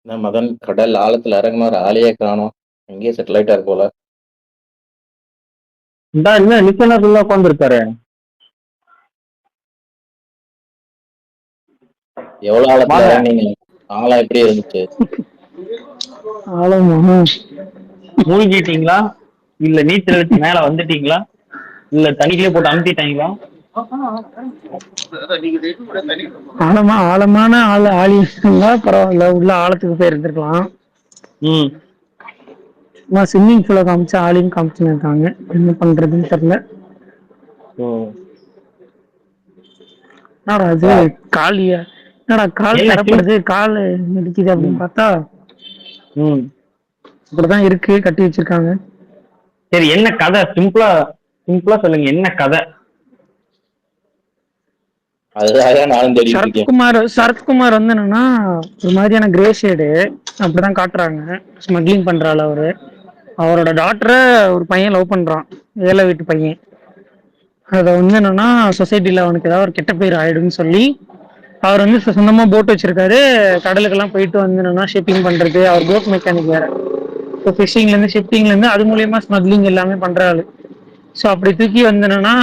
என்ன மதன் கடல் ஆழத்துல இறங்குன ஆளையே காணோம். எங்கேயே செட்டில் ஆயிட்டாரு போல. இந்த என்ன நிச்சயத்துல உட்காந்துருக்காரு. எவ்வளவு ஆழத்துல இறங்குனீங்க? ஆழம் எப்படி இருந்துச்சு? ஆழமா மூழ்கிட்டீங்களா, இல்ல நீச்சல் அடிச்சு மேல வந்துட்டீங்களா, இல்ல தண்ணிக்குள்ளே போட்டு அமுத்திட்டாங்களா? ஆழமா ஆழமான ஆழியா பரவாயில்ல, உள்ள ஆழத்துக்கு போய் இருந்திருக்கலாம். ம் ஸ்விம்மிங் பூல காமிச்சு ஆளையும் காமிச்சுன்னு இருக்காங்க. என்ன பண்றதுன்னு தெரியல. என்னடா அது காலியா, என்னடா கால் என்ன தரப்படுது, கால் இடிக்குது அப்படின்னு பார்த்தா ம் இப்படிதான் இருக்கு, கட்டி வச்சிருக்காங்க. சரி, என்ன கதை? சிம்பிளா சிம்பிளா சொல்லுங்க, என்ன கதை? அதுதான் நானும் தேடிட்டு இருக்கேன். சரத்குமார் வந்து என்னன்னா ஒரு மாதிரியான கிரே ஷேடு அப்படிதான் காட்டுறாங்க. ஸ்மக்லிங் பண்றாள் அவரு. அவரோட டாக்டரை ஒரு பையன் லவ் பண்றான், ஏழை வீட்டு பையன். அதை வந்து என்னன்னா சொசைட்டில அவனுக்கு ஏதாவது ஒரு கெட்ட பேர் ஆயிடும்னு சொல்லி அவர் வந்து சொந்தமா போட் வச்சிருக்காரு. கடலுக்கெல்லாம் போயிட்டு வந்து என்னன்னா ஷிப்பிங் பண்றது. அவர் போட் மெக்கானிக் வேற. இப்போ ஃபிஷிங்ல இருந்து ஷிப்பிங்ல இருந்து அது மூலியமா ஸ்மக்லிங் எல்லாமே பண்றாரு. ஸோ அப்படி தூக்கி வந்து என்னன்னா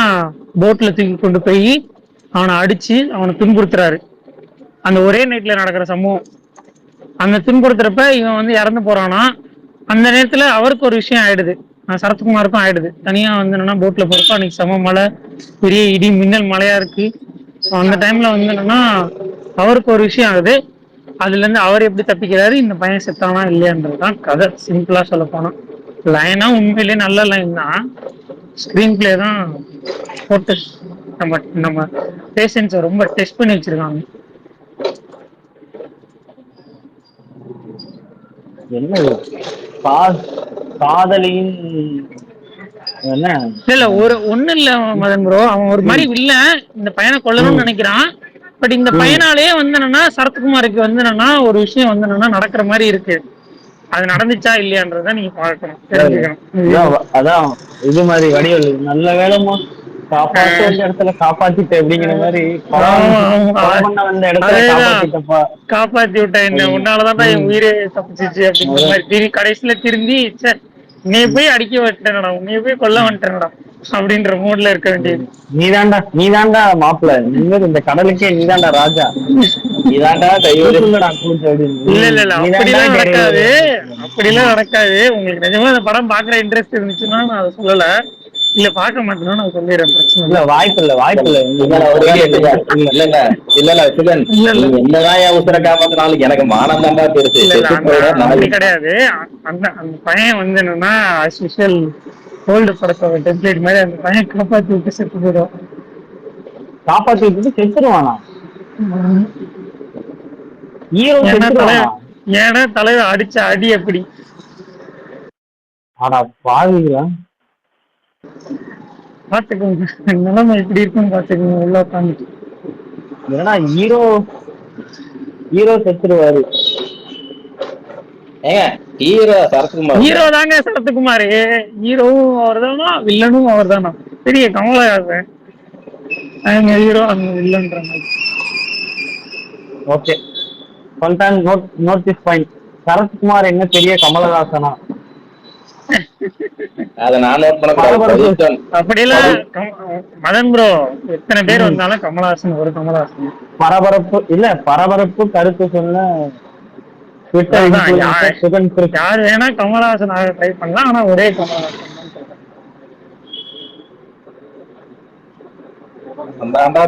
போட்ல தூக்கி கொண்டு போய் அவனை அடிச்சு அவனை துன்புறுத்துறாரு. அந்த ஒரே நைட்ல நடக்கிற சம்பவம். அந்த துன்புறுத்துறப்ப இவன் வந்து இறந்து போறானா. அந்த நேரத்துல அவருக்கு ஒரு விஷயம் ஆயிடுது, சரத்குமாருக்கும் ஆயிடுது. தனியா வந்து என்னன்னா போட்ல போறப்ப அன்னைக்கு சம மழை, பெரிய இடி மின்னல் மழையா இருக்கு. ஸோ அந்த டைம்ல வந்து என்னன்னா அவருக்கு ஒரு விஷயம் ஆகுது. அதுல இருந்து அவர் எப்படி தப்பிக்கிறாரு, இந்த பையன் செத்தானா இல்லையான்றதுதான் கதை. சிம்பிளா சொல்ல போனா லைனா உண்மையிலேயே நல்ல லைன் தான். ஸ்கிரீன் பிளே தான் போட்டு நம்ம நம்ம பேஷன்ஸை ரொம்ப டெஸ்ட் பண்ணி வச்சிருக்காங்க. என்னது காதலியின் என்ன? இல்ல ஒண்ணு இல்ல மதன் ப்ரோ, அவன் ஒரு மாதிரி வில்ல இந்த பையனை கொல்லணும்னு நினைக்கிறான். பட் இந்த பையனாலேயே வந்து என்னன்னா சரத்குமாருக்கு வந்து என்னன்னா ஒரு விஷயம் வந்து என்னன்னா நடக்கிற மாதிரி இருக்கு. அது நடந்துச்சா இல்லையான்றத நீங்க பார்க்கணும், தெரிஞ்சுக்கணும். அதான் இது மாதிரி வடிவல் நல்ல வேலைமா காப்பாற்ற வேண்டிய இடத்துல காப்பாத்திட்ட அப்படிங்கிற மாதிரி கொலை பண்ண வந்த இடத்துல காப்பாத்திட்டப்பா, காப்பாத்தி விட்ட என்ன, உன்னாலதான் என் உயிரே தப்பிச்சிச்சு அப்படிங்கிற மாதிரி கடைசியில திரும்பி நீ போய் அடிக்க விட்டேனடா, நீ போய் கொல்ல வந்துட்டேனடா அப்படின்ற மூட்ல இருக்க வேண்டியது. நீதாண்டா மாப்பிள்ள, இனிமேல் இந்த கடலுக்கே நீதாண்டா ராஜா, நீதாண்டா கூட்டுங்கடா டைவர்ஸ். கூட்டு அப்படின்னு இல்ல இல்ல இல்ல நீதாண்டா அப்படிலாம் நடக்காது. டைவர். அப்படிலாம் நடக்காது. உங்களுக்கு நிஜமா இந்த படம் பாக்குற இன்ட்ரெஸ்ட் இருந்துச்சுன்னா நான் அதை சொல்லல. இல்ல பார்க்க மாட்டேன்னு நான் சொல்லிடுறேன், பிரச்சனை இல்ல வாய்ப்பு இல்ல ஒரு வேலை இல்ல இல்ல இல்ல இல்ல சிவன், இல்ல இல்ல நீங்க என்னதான் என் உசுரை காப்பாத்தினாலும் எனக்கு மானம் தாண்டா பெருசு. இல்ல இல்ல செத்து போயிட அப்படி நாய். கிடையாது. அந்த அந்த பையன் வந்து என்னன்னா ஸ்பெஷல் ஓல்டு படத்தோட டெம்ப்ளேட் மாதிரி அந்த பையன் காப்பாத்தி விட்டு செத்து போயிடும். காப்பாத்தி விட்டுட்டு செத்துருவானா? ஹீரோ செத்துருவானா? ஏன்னா தலைவர் அடிச்ச அடி எப்படி. ஆனா பாருங்களா, பாத்துக்கோங்க நிலைமை எப்படி இருக்குன்னு பாத்துக்கோங்க உள்ள உட்காந்துட்டு. ஏன்னா ஹீரோ செத்துருவாரு. ஏங்க ஹீரோ சரத்குமார். ஹீரோ தாங்க சரத்குமார். ஹீரோவும் அவர் தானா, வில்லனும் அவர் தானா? பெரிய கமலஹாசன் அங்க ஹீரோ, அங்க வில்லன்ற மாதிரி. Okay, note this point. Sarathkumar என்ன பெரிய கமலஹாசனா? அத நான் நோட் பண்ணக்கூடாது. அப்படியெல்லாம் மதன் ப்ரோ எத்தனை பேர் வந்தாலும் கமலஹாசன் ஒரு கமலஹாசன். பரபரப்பு கருத்து சொன்ன யாரு வேணா கமலஹாசன் ஆக ட்ரை பண்ணலாம், ஆனா ஒரே கமலஹாசன்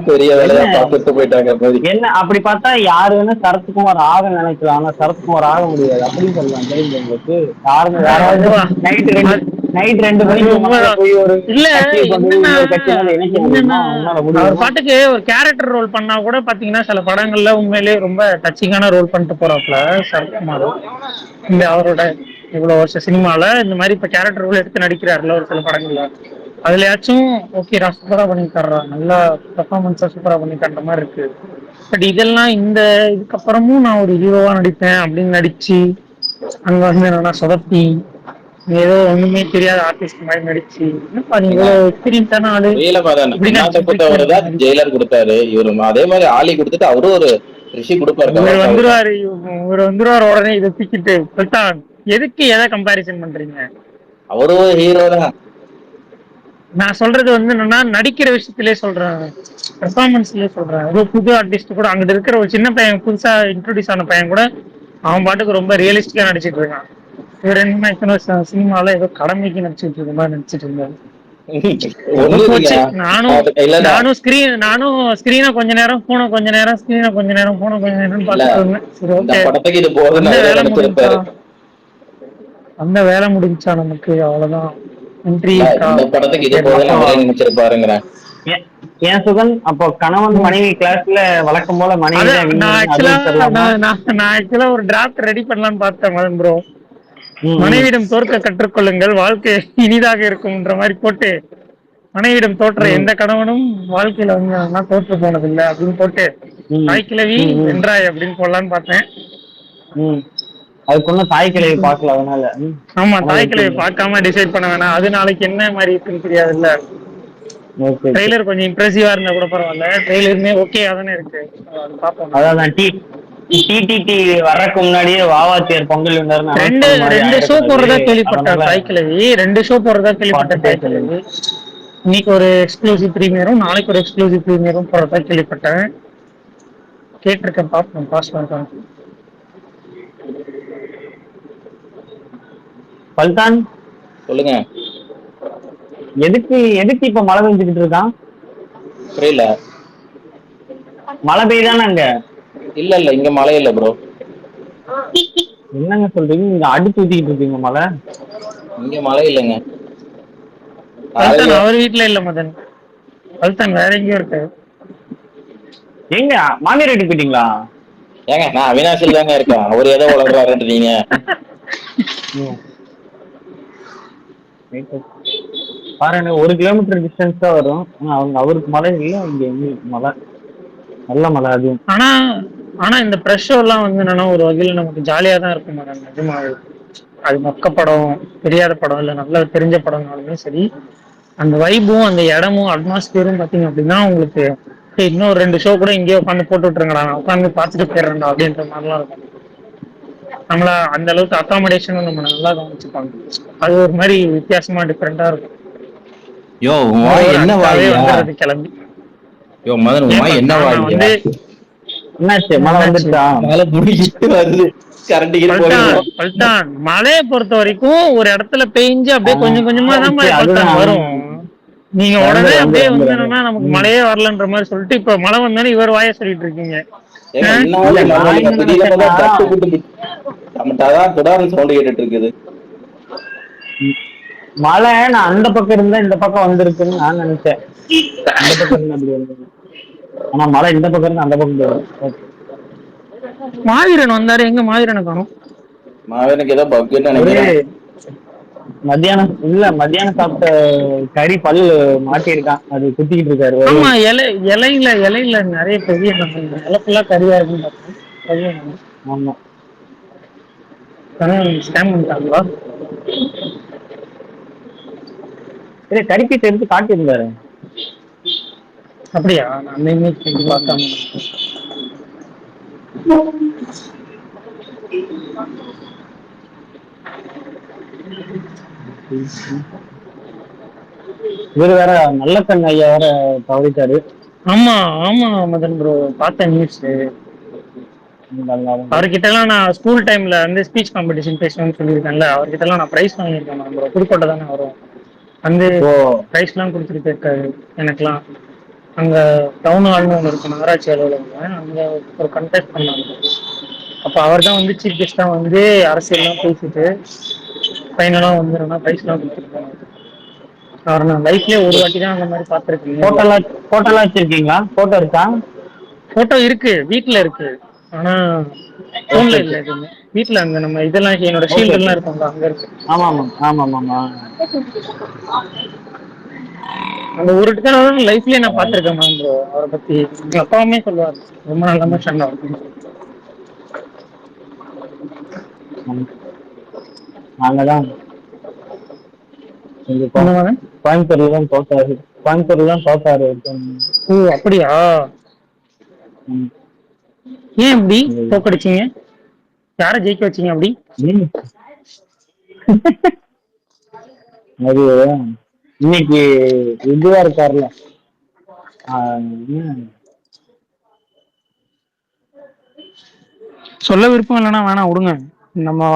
பெரிய வேலையா பார்த்துட்டு போயிட்டாங்க. என்ன அப்படி பார்த்தா யாரு வேணா சரத்குமார் ஆக நினைக்கலாம், ஆனா சரத்குமார் ஆக முடியாது அப்படின்னு சொல்லலாம். தெரிஞ்சு உங்களுக்கு யாருமே யாராவது நைட் 2 மணிக்கு போய் ஒரு அவர் பாட்டுக்கு ஒரு கேரக்டர் ரோல் பண்ணா கூட பாத்தீங்கன்னா சில படங்கள்ல உண்மையிலேயே ரொம்ப டச்சிங்கான ரோல் பண்ணிட்டு போறாப்ல சரத்குமார். இந்த அவரோட இவ்வளவு வருஷம் சினிமால இந்த மாதிரி இப்ப கேரக்டர் ரோல் எடுத்து நடிக்கிறாருல ஒரு சில படங்கள்ல, அதுலயாச்சும் ஓகே சூப்பரா பண்ணி தர்றா, நல்லா பெர்ஃபார்மன்ஸா சூப்பரா பண்ணி தர்ற மாதிரி இருக்கு. பட் இதெல்லாம் இந்த இதுக்கப்புறமும் நான் ஒரு ஹீரோவா நடிப்பேன் அப்படின்னு நடிச்சு அங்க வந்து என்னன்னா சொதப்பி ஏதோ ஒண்ணுமே தெரியாத ஆர்டிஸ்ட் மாதிரி நடிச்சு, ஜெயிலர் கொடுத்தாரு. இவரு அதே மாதிரி ஆளி கொடுத்துட்டு அவரும் ஒரு ரிஷி கொடுப்பாரு இவர் கவர்க்காவுக்கு. வந்துருவாரு இவர் வந்துருவாரு உடனே இதை தூக்கிட்டு சுல்தான் எதுக்கு எதை கம்பாரிசன் பண்றீங்க? அவரும் ஹீரோ தான். நான் சொல்றது வந்து என்னன்னா நடிக்கிற விஷயத்திலே சொல்றேன், பெர்ஃபார்மன்ஸ்லயே சொல்றேன். ஏதோ புது ஆர்டிஸ்ட் கூட அங்கிட்டு இருக்கிற ஒரு சின்ன பையன் புதுசா இன்ட்ரோடியூஸ் ஆன பையன் கூட அவன் பாட்டுக்கு ரொம்ப ரியலிஸ்டிக்கா நடிச்சிட்டு இருக்கான். இவர் என்ன இத்தனை வருஷம் சினிமால ஏதோ கடமைக்கு நடிச்சிட்டு இருக்க மாதிரி நடிச்சிட்டு இருந்தாரு. ஏதோ ஒண்ணு இல்லைங்க. போச்சு. நானும் இல்ல நானும் ஸ்கிரீனை கொஞ்ச நேரம் போன கொஞ்ச நேரம் ஸ்கிரீனை கொஞ்ச நேரம் போன கொஞ்ச நேரம் இல்ல, பார்த்துட்டு இருந்தேன். சரி இந்த ஓகே, படத்துக்கு இது போதுன்னு அந்த அவரே வேலை முடிஞ்சா நினைச்சிருப்பாரு. அந்த வேலை முடிஞ்சா நமக்கு அவ்வளவுதான். நன்றி இல்ல, இந்த படத்துக்கு இது போதுன்னு அவரே நினைச்சிருப்பாருங்கிறேன். ஏன் சுகன் அப்போ கணவன் மனைவி கிளாஸ்ல வழக்கம் போல மனைவி தான் நான் ஆக்சுவலா ஒரு டிராஃப்ட் ரெடி பண்ணலாம்னு பார்த்தேன் மதன் ப்ரோ. ம், ம், மனைவியிடம் தோற்க கற்றுக்கொள்ளுங்கள், வாழ்க்கை இனிதாக இருக்கும்ன்ற மாதிரி போட்டு, மனைவியிடம் தோற்ற ம், எந்த கணவனும் வாழ்க்கையில வந்து நான் தோற்று போனதில்லை அப்படின்னு போட்டு, ம், தாய் கிழவி ம், ம், வென்றாய் அப்படின்னு போடலான்னு பார்த்தேன். ம். அதுக்கு ஒன்றும் தாய் கிழவி பார்க்கல அதனால. ஆமா, அதனால தாய் கிழவி விட்டீங்க. பார்க்காம டிசைட் பண்ண வேணாம், அது நாளைக்கு என்ன மாதிரி இருக்குன்னு தெரியாதுல்ல. Okay, okay. ட்ரெய்லர் கொஞ்சம் இம்ப்ரெசிவா இருந்தா கூட பரவாயில்ல, ட்ரெய்லருமே ஓகே தானே இருக்கு, அது பார்ப்போம். அதான் டிடிடி வர்றதுக்கு முன்னாடியே வாவாத்தியார் பொங்கல் விருந்தாருன்னு announce ரெண்டு பண்ண மாதிரி ரெண்டு ஷோ ஆயிடக்கூடாது. போடுறதா கேள்விப்பட்டேன் அதனால தாய் கிழவி, 2 ஷோ போடுறதா கேள்விப்பட்டேன் தாய் கிழவி. இன்னைக்கு ஒரு எக்ஸ்க்ளூசிவ் ப்ரீமியரும் நாளைக்கு ஒரு எக்ஸ்க்ளூசிவ் ப்ரீமியரும் போறதா கேள்விப்பட்டேன். கேட்டிருக்கேன், பார்ப்போம் பாஸ் பண்ணுறேன். பல்தான் சொல்லுங்க. எதுக்கு எதுக்கு இப்ப மழை பெஞ்சுக்கிட்டு இருக்கான்? புரியல. மழை பெய்யுதானே அங்க? இல்ல இல்ல, இங்க மழை இல்ல ப்ரோ. என்னங்க சொல்றீங்க, நீங்க அடிச்சு ஊத்திக்கிட்டு இருக்கீங்க மழை? இங்க மழை இல்லைங்க. பல்தான் அவர் வீட்டுல இல்ல மதன், பல்தான் வேற எங்கேயோ இருக்கு. எங்க மாமியார் வீட்டுக்கு போயிட்டீங்களா? ஏங்க நான் அவினாசில் தாங்க இருக்கேன், அவர் ஏதோ வளர்றாருன்றீங்க. பாருங்க, 1 கிலோமீட்டர் டிஸ்டன்ஸ் தான் வரும். ஆனா அவருக்கு மழை இல்லை, இங்க எங்களுக்கு மழை, நல்ல மழை. அதுவும் ஆனா ஆனா இந்த ப்ரெஷ் ஷோ எல்லாம் வந்து என்னன்னா ஒரு வகையில நமக்கு ஜாலியா தான் இருக்கும் மேடம், நிஜமாவே. அது மொக்க படம், தெரியாத படம், இல்ல நல்லா தெரிஞ்ச படம்னாலுமே சரி, அந்த வைபும் அந்த இடமும் அட்மாஸ்பியரும் பாத்தீங்க அப்படின்னா உங்களுக்கு இன்னும் 2 ஷோ கூட இங்கேயே உட்காந்து போட்டு விட்டுருங்கடா, நான் உட்காந்து பார்த்துட்டு போயிடுறேன்டா அப்படின்ற மாதிரிலாம் இருக்கும். நம்மள அந்த அளவுக்கு அகாமடேஷனும் நம்ம நல்லா கவனிச்சுப்பாங்க. அது ஒரு மாதிரி வித்தியாசமா டிஃப்ரெண்டா இருக்கும். யோ என்ன வாயியா? வந்துடுறது கிளம்பி. யோ மதன் என்ன வாயியா? என்னாச்சு, மழை வந்துருச்சா? மழை முடிக்கிட்டு வருது, கரண்ட் பல்தான் மழையை பொறுத்த வரைக்கும் ஒரு இடத்துல பெய்ஞ்சு அப்படியே கொஞ்சம் கொஞ்சமா தான் பல்தான் வரும். நீங்க உடனே அப்படியே வந்து என்னன்னா நமக்கு மழையே வரலன்ற மாதிரி சொல்லிட்டு இப்ப மழை வந்தாலும் இவர் வாய சொல்லிட்டு இருக்கீங்க. சவுண்ட் கேட்டுட்டு இருக்குது. மழை நான் அந்த பக்கம் இருந்தா இந்த பக்கம் வந்திருக்குன்னு நான் நினைச்சேன். அந்த பக்கம் இருந்தா அப்படி வந்தது, ஆனா மழை இந்த பக்கம் இருந்து அந்த பக்கம் போயிடும். மாவீரன் வந்தாரு, எங்க மாவீரனை காணோம்? மாவீரனுக்கு ஏதோ பக்குன்னு நினைக்கிறேன். மத்தியானம் சாப்பிட்ட கறி பல்லு மாட்டியிருக்கான், அது குத்திக்கிட்டு இருக்காரு. ஆமா, இலையில நிறைய பெரிய இலை ஃபுல்லா கறியா இருக்குன்னு. ஆமா, ஸ்கேம் பண்ணிட்டாங்களா? கறிப்பீஸ் எடுத்து காட்டியிருந்தாரு. அப்படியா? நான் இன்னைக்கு பார்க்காம. இவரு வேற நல்ல கண் ஐயா வேற தவறிட்டாரு. ஆமா ஆமா மதன் ப்ரோ, பார்த்தேன் நியூஸ். அவர்கிட்ட எல்லாம் நான் ஸ்கூல் டைம்ல வந்து ஸ்பீச் காம்படிஷன் பேசணும்னு சொல்லியிருக்கேன்ல, அவர்கிட்ட எல்லாம் நான் பிரைஸ் வாங்கியிருக்கேன் ப்ரோ. புதுக்கோட்டை தானே வரும், வந்து பிரைஸ் எல்லாம் கொடுத்துட்டு போயிருக்காரு எனக்கெல்லாம். அங்க டவுன் ஹால்னு ஒன்று இருக்கு, நகராட்சி அலுவலகம், அங்க ஒரு கண்டெஸ்ட் பண்ணாங்க. அப்ப அவர் தான் வந்து சீஃப் கெஸ்டா வந்து அரசியல்லாம் பேசிட்டு ஃபைனலா வந்து பிரைஸ் எல்லாம் கொடுத்துருக்காங்க. அவர் நான் லைஃப்லயே ஒரு வாட்டி தான் அந்த மாதிரி பார்த்திருக்கேன். போட்டோலாம் வச்சிருக்கீங்களா? போட்டோ இருக்கா? போட்டோ இருக்கு, வீட்டுல இருக்கு. ஆனா போன்ல இல்ல எதுவுமே. வீட்டுல அந்த நம்ம இதெல்லாம் என்னோட ஷீல்டு எல்லாம் இருக்கும் அங்க இருக்கு. ஆமா ஆமா ஆமா ஆமா. அந்த ஒரு தடவை லைஃப்லயே நான் பாத்திருக்கேன் ப்ரோ அவரை பத்தி. எங்க அப்பாவுமே சொல்லுவாரு, ரொம்ப நல்ல மனுஷன் அப்படின்னு. நாங்கதான் கோயம்புத்தூர்ல தான் தோத்தாரு. ஓ அப்படியா? ஏன் இப்படி தோக்கடிச்சீங்க? யாரை ஜெயிக்க வச்சீங்க அப்படி? அது இன்னைக்கு இதுவா இருக்காருல்ல, என்ன? சொல்ல விருப்பம் இல்லைன்னா வேணாம் விடுங்க. நம்ம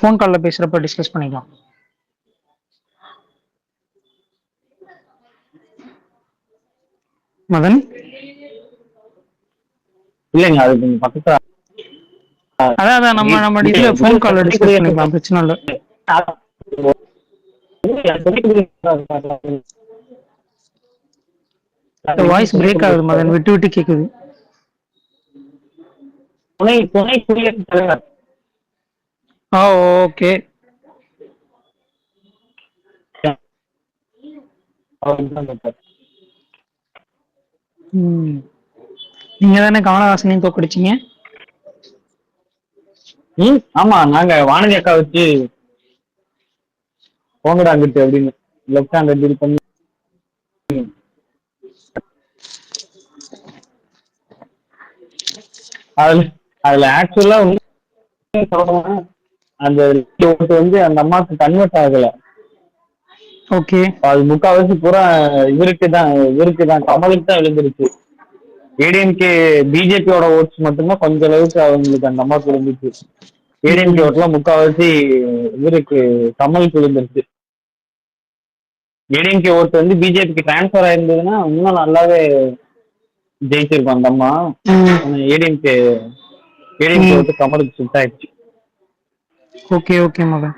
ஃபோன் கால்ல பேசுறப்ப டிஸ்கஸ் பண்ணிக்கலாம். மதன் இல்லைங்க, அது கொஞ்சம் பக்கத்துல அதான் நம்ம இதுல ஃபோன் கால்ல டிஸ்கஸ் பண்ணிக்கலாம், பிரச்சனை இல்லை. வாய்ஸ் பிரேக் ஆகுது மதன், விட்டு விட்டு கேக்குது. துணை துணை குடியரசுத் தலைவர். ஓகே. நீங்க தானே கமலஹாசனையும் தோக்கடிச்சீங்க? ஆமா, நாங்க வானதி அக்கா வச்சு போங்கடா அங்கிட்டு அப்படின்னு லெஃப்ட் ஹேண்ட் டீல் பண்ணி அதுல ஆக்சுவலா அந்த ஓட்டு வந்து அந்த அம்மாவுக்கு கன்வெர்ட் ஆகல. ஓகே. அது முக்காவாசி பூரா இவருக்கு தான் கமலுக்கு தான் விழுந்துருச்சு. ஏடிஎம்கே பிஜேபியோட ஓட்ஸ் மட்டும்தான் கொஞ்ச அளவுக்கு அவங்களுக்கு அந்த அம்மாவுக்கு விழுந்துச்சு. ஏடிஎம்கே ஓட்டுலாம் முக்காவாசி இவருக்கு கமலுக்கு விழுந்துருச்சு. ஏடிஎம்கே ஓட்டு வந்து பிஜேபிக்கு டிரான்ஸ்பர் ஆயிருந்ததுன்னா இன்னும் நல்லாவே ஜெயிச்சிருக்கும் அந்த அம்மா. ஏடிஎம்கே ஓட்டு கமலுக்கு ஷிஃப்ட் ஆயிடுச்சு. ஓகே ஓகே மகன்.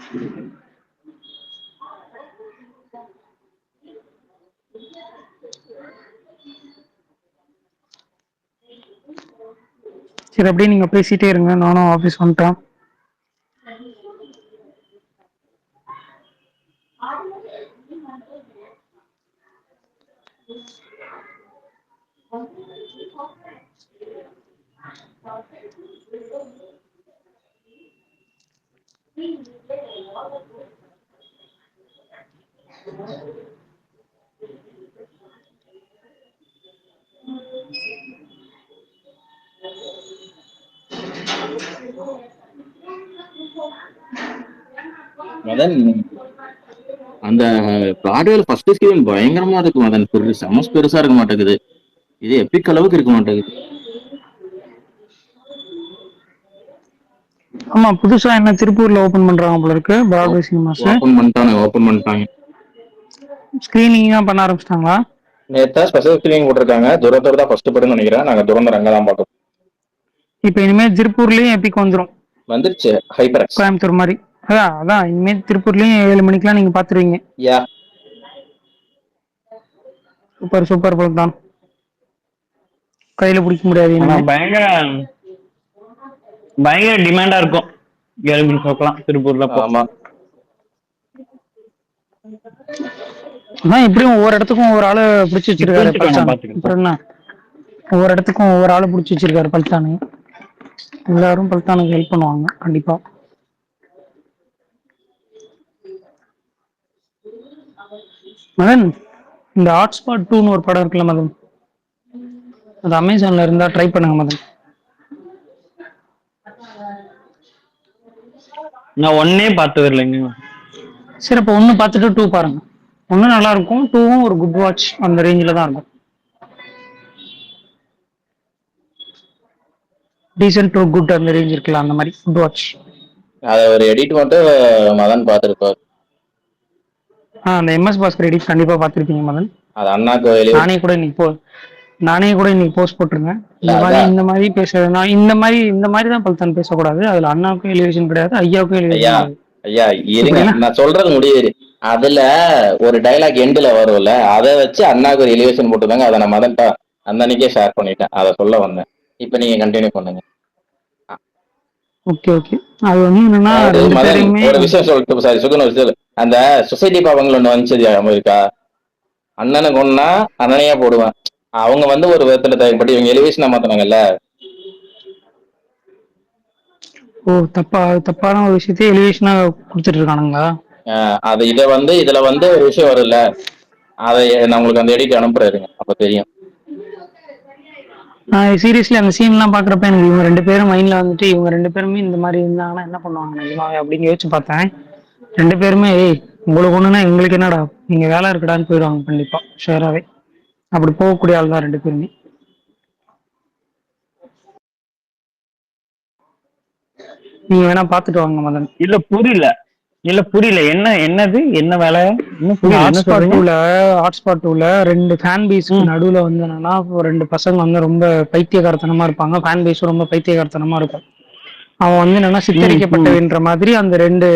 சரி, அப்படியே நீங்க பேசிட்டே இருங்க, நானும் ஆபீஸ் வந்துட்டேன். மதன், அந்த பிராட்வேல ஃபர்ஸ்ட் ஸ்கிரீன் பயங்கரமா இருக்கு மதன். செமஸ் பெருசா இருக்க மாட்டேங்குது. இது எப்பிக் அளவுக்கு இருக்க மாட்டேங்குது. ஆமா, புதுசா என்ன திருப்பூர்ல ஓபன் பண்றாங்க போல இருக்கு பிராட்வே சினிமாஸ். ஓபன் பண்ணிட்டாங்க. ஸ்கிரீனிங் தான் பண்ண ஆரம்பிச்சிட்டாங்களா? நேத்தா ஸ்பெஷல் ஸ்கிரீனிங் போட்டிருக்காங்க. துரந்தர் தான் ஃபர்ஸ்ட் படம்னு நினைக்கிறேன். நாங்க துரந்தர் அங்க தான் பார்த்தோம். இப்ப இனிமே திருப்பூர்லயும் எப்பிக் வந்துருச்சு, ஹைப்பர் கோயம்புத்தூர் மாதிரி. அதான் இனிமே திருப்பூர்லயும் 7 மணிக்கெல்லாம் நீங்க பாத்துருவீங்க. யா, சூப்பர் படம் தான், கையில பிடிக்க முடியாது. பயங்கர டிமாண்டா இருக்கும் 7 மணி ஷோக்கெல்லாம் திருப்பூர்ல. ஆமா, அதான் எப்படியும் ஒவ்வொரு இடத்துக்கும் ஒவ்வொரு ஆளு பிடிச்சி வச்சிருக்காரு. ஒவ்வொரு இடத்துக்கும் ஒவ்வொரு ஆளு பிடிச்சி வச்சிருக்காரு பல்தானு. எல்லாரும் பல்தானுக்கு ஹெல்ப் பண்ணுவாங்க கண்டிப்பா. மதன், இந்த ஹாட்ஸ்பாட் 2ன்னு ஒரு படம் இருக்குல்ல மதன், அது அமேசான்ல இருந்தா ட்ரை பண்ணுங்க மதன். நான் ஒன்னே பார்த்தது இல்லைங்க. சரி, அப்ப 1 பார்த்துட்டு 2 பாருங்க. 1 நல்லா இருக்கும், 2வும் ஒரு குட் வாட்ச் அந்த ரேஞ்சில தான் இருக்கும். டீசன்ட் டு குட் அந்த ரேஞ்ச் இருக்குல்ல, அந்த மாதிரி குட் வாட்ச். அத ஒரு எடிட் மட்டும் மதன் பார்த்திருப்பார். அந்த எம்எஸ் பாஸ்கர் எடிட் கண்டிப்பா பார்த்திருப்பீங்க மதன். அது அண்ணாக்கு நானே கூட இன்னைக்கு போஸ்ட் போட்டிருந்தேன். இந்த மாதிரி பேசுறதுனா இந்த மாதிரி தான் பல்தான் பேசக்கூடாது. அதுல அண்ணாவுக்கும் எலிவேஷன் கிடையாது, ஐயாவுக்கும் எலிவேஷன். ஐயா இருங்க, நான் சொல்றது முடியுது. அதுல ஒரு டைலாக் எண்டுல வரும்ல, அதை வச்சு அண்ணாவுக்கு ஒரு எலிவேஷன் போட்டுருந்தாங்க. அதை நான் மதன்ட்டா அந்த அன்னைக்கே ஷேர் பண்ணிட்டேன். அதை சொல்ல வந்தேன். இப்ப நீங்க கண்டினியூ பண்ணுங்க. ஓகே. அது வந்து என்னன்னா, ஒரு விஷயம் சொல்லிட்டு சாரி சுகன விஷயம், அந்த சொசைட்டி பாவங்கள் ஒண்ணு வந்துச்சு இருக்கா, அண்ணனுக்கு ஒன்னா அண்ணனையா போடுவேன். அவங்க வந்து ஒரு விதத்துல தேவைப்பட்டு இவங்க எலிவேஷனா மாத்தினாங்கல்ல. தப்பான ஒரு விஷயத்தை எலிவேஷனா கொடுத்துட்டு இருக்கானுங்களா? அது இதுல வந்து ஒரு விஷயம் வரும்ல, அதை நான் உங்களுக்கு அந்த எடிட் அனுப்புறாருங்க, அப்ப தெரியும். சீரியஸ்லி அந்த சீன்லாம் பாக்குறப்ப எனக்கு இவங்க 2 பேரும் மைண்ட்ல வந்துட்டு இவங்க 2 பேருமே இந்த மாதிரி இருந்தாங்கன்னா என்ன பண்ணுவாங்க நிஜமாவே அப்படின்னு யோசிச்சு பார்த்தேன். 2 பேருமே ஏய் உங்களுக்கு ஒண்ணுன்னா எங்களுக்கு என்னடா நீங்க வேலை இருக்குடான்னு போயிடுவாங்க கண்டிப்பா ஷேராவே. அப்படி போகக்கூடிய ஆள் தான் 2 பேருமே. நீங்க வேணா பாத்துட்டு வாங்க மதன். இல்ல புரியல, இல்ல புரியல, என்னது என்ன வேலை, என்ன இந்த புரியல, என்ன சொல்றீங்க? ஹாட்ஸ்பாட் டூல 2 ஃபேன் பேஸ்க்கு ம் நடுவுல வந்து என்னன்னா 2 பசங்க வந்து ரொம்ப பைத்தியகாரத்தனமா இருப்பாங்க. ஃபேன் பேஸும் ரொம்ப பைத்தியகாரத்தனமா இருக்கும். அவன் வந்து என்னன்னா ம் ம் சித்தரிக்கப்பட்டவன்ற மாதிரி அந்த 2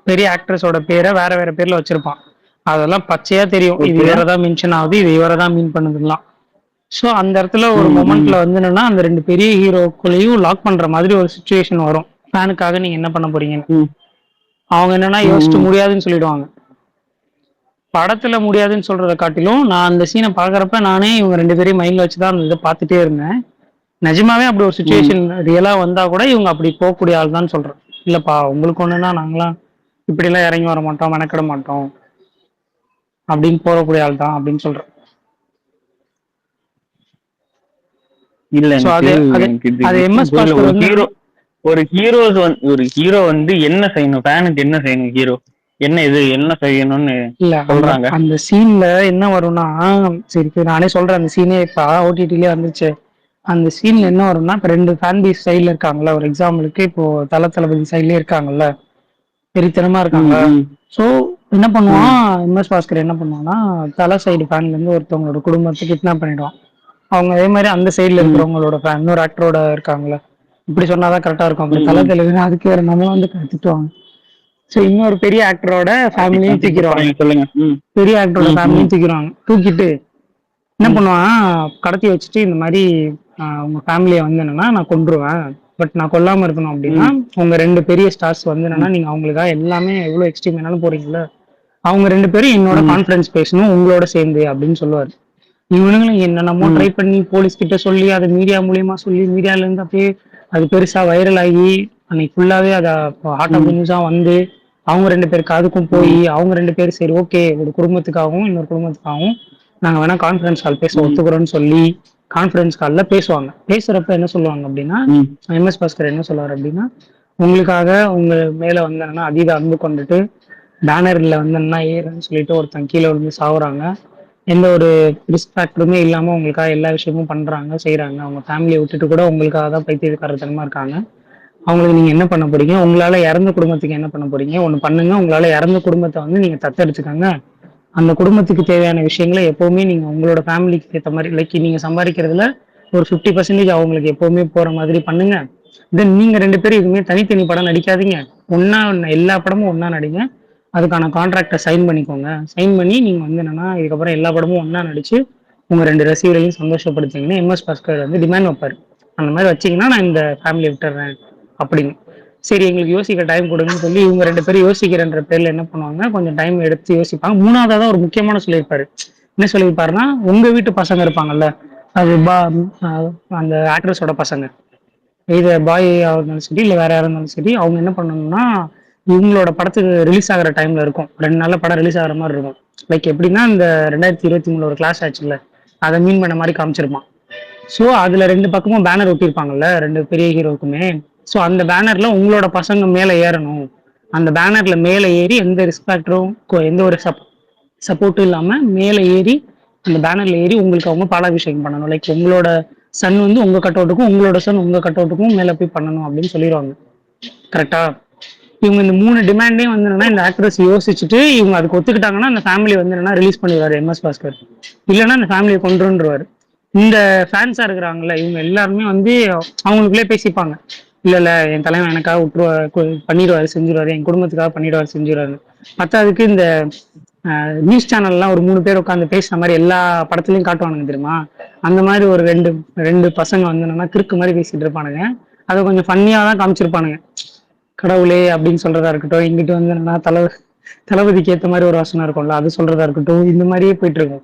பெரிய ஆக்ட்ரஸோட பேரை வேற வேற பேர்ல வச்சிருப்பான். அதெல்லாம் பச்சையா தெரியும். இது ஓகே. இவரை தான் மென்ஷன் ஆகுது, இது இவரை தான் மீன் பண்ணுதுலாம். ஸோ அந்த இடத்துல ஒரு ம் ம் மொமெண்ட்ல வந்து என்னன்னா அந்த 2 பெரிய ஹீரோக்குள்ளேயும் லாக் பண்ற மாதிரி ஒரு சுச்சுவேஷன் வரும். ஃபேனுக்காக நீங்க என்ன பண்ண போறீங்கன்னு. ம் அவங்க என்னன்னா ம் யோசிச்சு ம் முடியாதுன்னு சொல்லிடுவாங்க. படத்துல முடியாதுன்னு சொல்றத காட்டிலும் நான் அந்த சீனை பாக்குறப்ப நானே இவங்க 2 பேரையும் மைண்ட்ல வச்சுதான் அந்த இதை பார்த்துட்டே இருந்தேன். நிஜமாவே அப்படி ஒரு ம் சுச்சுவேஷன் ரியலா வந்தா கூட இவங்க அப்படி போகக்கூடிய ஆள் தான் சொல்றேன். இல்லப்பா உங்களுக்கு ஒண்ணுன்னா நாங்களாம் இப்படி எல்லாம் இறங்கி வர மாட்டோம், மெனக்கிட மாட்டோம் அப்படின்னு போகக்கூடிய ஆள் தான் அப்படின்னு சொல்றேன். இல்ல ஸோ எனக்கு அது அது எனக்கு இது அது விஷயம் எம்எஸ் புரியல. பாஸ்கர் ஒரு வந்து ஹீரோ, ஒரு ஹீரோ வந்து என்ன செய்யணும், ஃபேனுக்கு என்ன செய்யணும், ஹீரோ என்ன இது என்ன செய்யணும்னு இல்ல அந்த சொல்றாங்க. அந்த சீன்ல என்ன வரும்னா சரி இப்ப நானே சொல்றேன் அந்த சீனே இப்ப ஓடிடிலயே வந்துச்சு. அந்த சீன்ல என்ன வரும்னா இப்ப 2 ஃபேன் பேஸ் சைடுல இருக்காங்கல்ல. ஒரு எக்ஸாம்பிளுக்கு இப்போ தளபதி சைட்லயே இருக்காங்கல்ல, வெறித்தனமா ம் இருக்காங்க. ம் ஸோ என்ன ம் பண்ணுவான் எம்எஸ் பாஸ்கர் என்ன பண்ணுவான்னா தலை சைடு ஃபேன்ல இருந்து ஒருத்தவங்களோட குடும்பத்தை கிட்னாப் பண்ணிடுவான். அவங்க அதே மாதிரி அந்த சைடுல ம் இருக்கிறவங்களோட ஃபேன் இன்னொரு ஆக்டரோட இருக்காங்கல்ல. இப்படி சொன்னாதான் கரெக்டா இருக்கும். அப்படி ம் தலை ம் தெலுங்கு அதுக்கு வேற நம்ம வந்து திட்டுவாங்க. ஸோ இன்னொரு பெரிய ஆக்டரோட ஃபேமிலியும் திட்ட தூக்கிடுவாங்க. போறீங்க சொல்லுங்க. ம் பெரிய ஆக்டரோட ம் ம் ஃபேமிலியும் தூக்கிடுவாங்க. தூக்கிட்டு என்ன ம் பண்ணுவான் கடத்தி வச்சுட்டு இந்த மாதிரி உங்க ஃபேமிலியை வந்து என்னன்னா நான் கொன்றுவேன். பட் நான் கொல்லாம இருக்கணும் அப்படின்னா ம் உங்க 2 பெரிய ஸ்டார்ஸ் வந்து என்னன்னா ம் நீங்க அவங்களுக்காக எல்லாமே எவ்வளவு எக்ஸ்ட்ரீம் வேணாலும் போறீங்கல்ல. அவங்க 2 பேரும் என்னோட ம் கான்ஃபரன்ஸ் பேசணும் உங்களோட சேர்ந்து அப்படின்னு சொல்லுவாரு. இவனுங்களும் என்னென்னமோ ம் ட்ரை பண்ணி போலீஸ் கிட்ட சொல்லி அதை மீடியா மூலியமா சொல்லி மீடியால இருந்து அப்படியே அது பெருசா வைரல் ஆகி அன்னைக்கு ஃபுல்லாவே அதை ஹார்ட் ஆஃப் ம் நியூஸா வந்து அவங்க 2 பேருக்கு அதுக்கும் போய் ம் அவங்க 2 பேரும் சரி ஓகே ஒரு குடும்பத்துக்காகவும் இன்னொரு குடும்பத்துக்காகவும் நாங்க வேணா கான்ஃபரன்ஸ் கால் பேச ம் ஒத்துக்கிறோம்னு சொல்லி கான்ஃபரன்ஸ் கால்ல பேசுவாங்க. பேசுறப்ப என்ன சொல்லுவாங்க அப்படின்னா ம் எம்எஸ் பாஸ்கர் என்ன சொல்லுவாரு அப்படின்னா உங்களுக்காக உங்க மேல வந்து என்னன்னா அதீத அன்பு கொண்டுட்டு பேனர்ல வந்து என்ன ஏறுன்னு சொல்லிட்டு ஒருத்தன் கீழே விழுந்து சாவுறாங்க. எந்த ஒரு ரிஸ்க் ஃபேக்டருமே இல்லாம உங்களுக்காக எல்லா விஷயமும் பண்றாங்க செய்யறாங்க. அவங்க ஃபேமிலியை விட்டுட்டு கூட உங்களுக்காக தான் பைத்தியக்காரத்தனமா இருக்காங்க. அவங்களுக்கு நீங்க என்ன பண்ண போறீங்க, உங்களால இறந்த குடும்பத்துக்கு என்ன பண்ண போறீங்க, ஒண்ணு பண்ணுங்க. உங்களால இறந்த குடும்பத்தை வந்து நீங்க தத்தெடுத்துக்கங்க. அந்த குடும்பத்துக்கு தேவையான விஷயங்களை எப்பவுமே நீங்க உங்களோட ஃபேமிலிக்கு ஏற்ற மாதிரி லைக் நீங்க சம்பாதிக்கிறதுல ஒரு 50% அவங்களுக்கு எப்பவுமே போற மாதிரி பண்ணுங்க. தென் நீங்க 2 பேரும் எதுவுமே தனித்தனி படம் நடிக்காதீங்க. ஒன்னா எல்லா படமும் ஒன்னா நடிங்க. அதுக்கான கான்ட்ராக்டை சைன் பண்ணிக்கோங்க. சைன் பண்ணி நீங்க வந்து என்னன்னா இதுக்கப்புறம் எல்லா படமும் ஒன்னா நடிச்சு உங்க 2 ரசிகர்களையும் சந்தோஷப்படுத்தீங்கன்னு எம்எஸ் பாஸ்கர் வந்து டிமாண்ட் வைப்பாரு. அந்த மாதிரி வச்சீங்கன்னா நான் இந்த ஃபேமிலியை விட்டுறேன் அப்படின்னு. சரி எங்களுக்கு யோசிக்க டைம் கொடுங்கன்னு சொல்லி இவங்க 2 பேரும் யோசிக்கிறன்ற பேர்ல என்ன பண்ணுவாங்க கொஞ்சம் டைம் எடுத்து யோசிப்பாங்க. மூணாவதா தான் ஒரு முக்கியமான சொல்லியிருப்பாரு. என்ன சொல்லியிருப்பாருன்னா உங்க வீட்டு பசங்க இருப்பாங்கல்ல அது அந்த ஆக்ட்ரஸோட பசங்க இது பாய் இருந்தாலும் சரி இல்ல வேற யாரா இருந்தாலும் சரி அவங்க என்ன பண்ணணும்னா இவங்களோட படத்துக்கு ரிலீஸ் ஆகிற டைம்ல இருக்கும் 2 நாள்ல படம் ரிலீஸ் ஆகிற மாதிரி இருக்கும். லைக் எப்படின்னா இந்த 2023 ஒரு கிளாஸ் ஆச்சுல்ல அதை மீன் பண்ண மாதிரி காமிச்சிருப்பான். ஸோ அதுல 2 பக்கமும் பேனர் ஒட்டியிருப்பாங்கல்ல 2 பெரிய ஹீரோக்குமே. ஸோ அந்த பேனர்ல உங்களோட பசங்க மேல ஏறணும். அந்த பேனர்ல மேல ஏறி எந்த ரெஸ்பெக்டரும் எந்த ஒரு சப்போர்ட்டும் இல்லாம மேல ஏறி அந்த பேனர்ல ஏறி உங்களுக்கு அவங்க பாலாபிஷேகம் பண்ணணும். லைக் உங்களோட சன் வந்து உங்க கட் அவுட்டுக்கும் உங்களோட சன் உங்க கட் அவுட்டுக்கும் மேல போய் பண்ணணும் அப்படின்னு சொல்லிடுவாங்க. கரெக்டா? இவங்க இந்த 3 டிமாண்டே வந்து என்னன்னா இந்த ஆக்ட்ரஸ் யோசிச்சுட்டு இவங்க அதுக்கு ஒத்துக்கிட்டாங்கன்னா அந்த ஃபேமிலி வந்து என்னன்னா ரிலீஸ் பண்ணிடுவாரு எம்எஸ் பாஸ்கர். இல்லைன்னா அந்த ஃபேமிலியை கொண்டுருவாரு. இந்த ஃபேன்ஸா இருக்கிறாங்கல்ல இவங்க எல்லாருமே வந்து அவங்களுக்குள்ளே பேசிப்பாங்க. இல்ல இல்ல என் தலைவன் எனக்காக பண்ணிடுவாரு செஞ்சிருவாரு என் குடும்பத்துக்காக பண்ணிடுவாரு செஞ்சிருவாரு. பத்தாவதுக்கு இந்த நியூஸ் சேனல்லாம் ஒரு 3 பேர் உட்காந்து பேசுற மாதிரி எல்லா படத்துலயும் காட்டுவானுங்க தெரியுமா. அந்த மாதிரி ஒரு ரெண்டு ரெண்டு பசங்க வந்து என்னன்னா கிறுக்கு மாதிரி பேசிட்டு இருப்பானுங்க. அதை கொஞ்சம் ஃபன்னியா தான் காமிச்சிருப்பானுங்க. கடவுளே அப்படின்னு சொல்றதா இருக்கட்டும் இங்கிட்டு வந்து என்னன்னா தளபதிக்கு ஏற்ற மாதிரி ஒரு வசனம் இருக்கும்ல அது சொல்றதா இருக்கட்டும் இந்த மாதிரியே போயிட்டு இருக்கும்.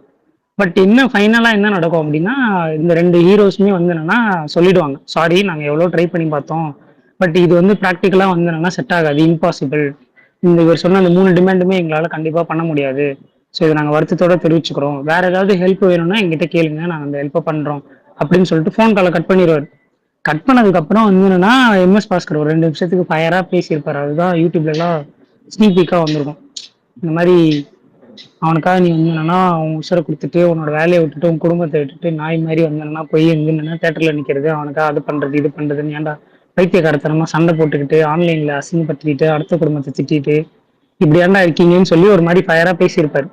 பட் என்ன ஃபைனலா என்ன நடக்கும் அப்படின்னா இந்த 2 ஹீரோஸுமே வந்து என்னன்னா சொல்லிடுவாங்க சாரி நாங்க எவ்வளவு ட்ரை பண்ணி பார்த்தோம். பட் இது வந்து ப்ராக்டிக்கலா வந்து என்னன்னா செட் ஆகாது இம்பாசிபிள். இந்த இவர் சொன்ன அந்த 3 டிமாண்டுமே எங்களால கண்டிப்பா பண்ண முடியாது. ஸோ இதை நாங்க வருத்தத்தோட தெரிவிச்சுக்கிறோம். வேற ஏதாவது ஹெல்ப் வேணும்னா எங்கிட்ட கேளுங்க நாங்க அந்த ஹெல்ப்பை பண்றோம் அப்படின்னு சொல்லிட்டு ஃபோன் காலை கட் பண்ணிடுவாரு. கட் பண்ணதுக்கு அப்புறம் வந்து என்னன்னா எம்எஸ் பாஸ்கர் ஒரு 2 நிமிஷத்துக்கு ஃபயரா பேசியிருப்பாரு. அதுதான் யூடியூப்ல எல்லாம் ஸ்னீக் பீக்கா வந்திருக்கும். இந்த மாதிரி அவனுக்காக நீ வந்து என்னன்னா உன் உசுரை கொடுத்துட்டு உன்னோட வேலையை விட்டுட்டு உன் குடும்பத்தை விட்டுட்டு நாய் மாதிரி வந்து என்னன்னா போய் வந்து என்னன்னா தேட்டர்ல நிக்கிறது, அவனுக்காக அது பண்றது இது பண்றதுன்னு ஏன்டா பைத்தியக்காரத்தனமா சண்டை போட்டுக்கிட்டு ஆன்லைன்ல அசிங்கப்படுத்திக்கிட்டு அடுத்த குடும்பத்தை திட்டிட்டு இப்படி ஏன்டா இருக்கீங்கன்னு சொல்லி ஒரு மாதிரி ஃபயரா பேசியிருப்பாரு.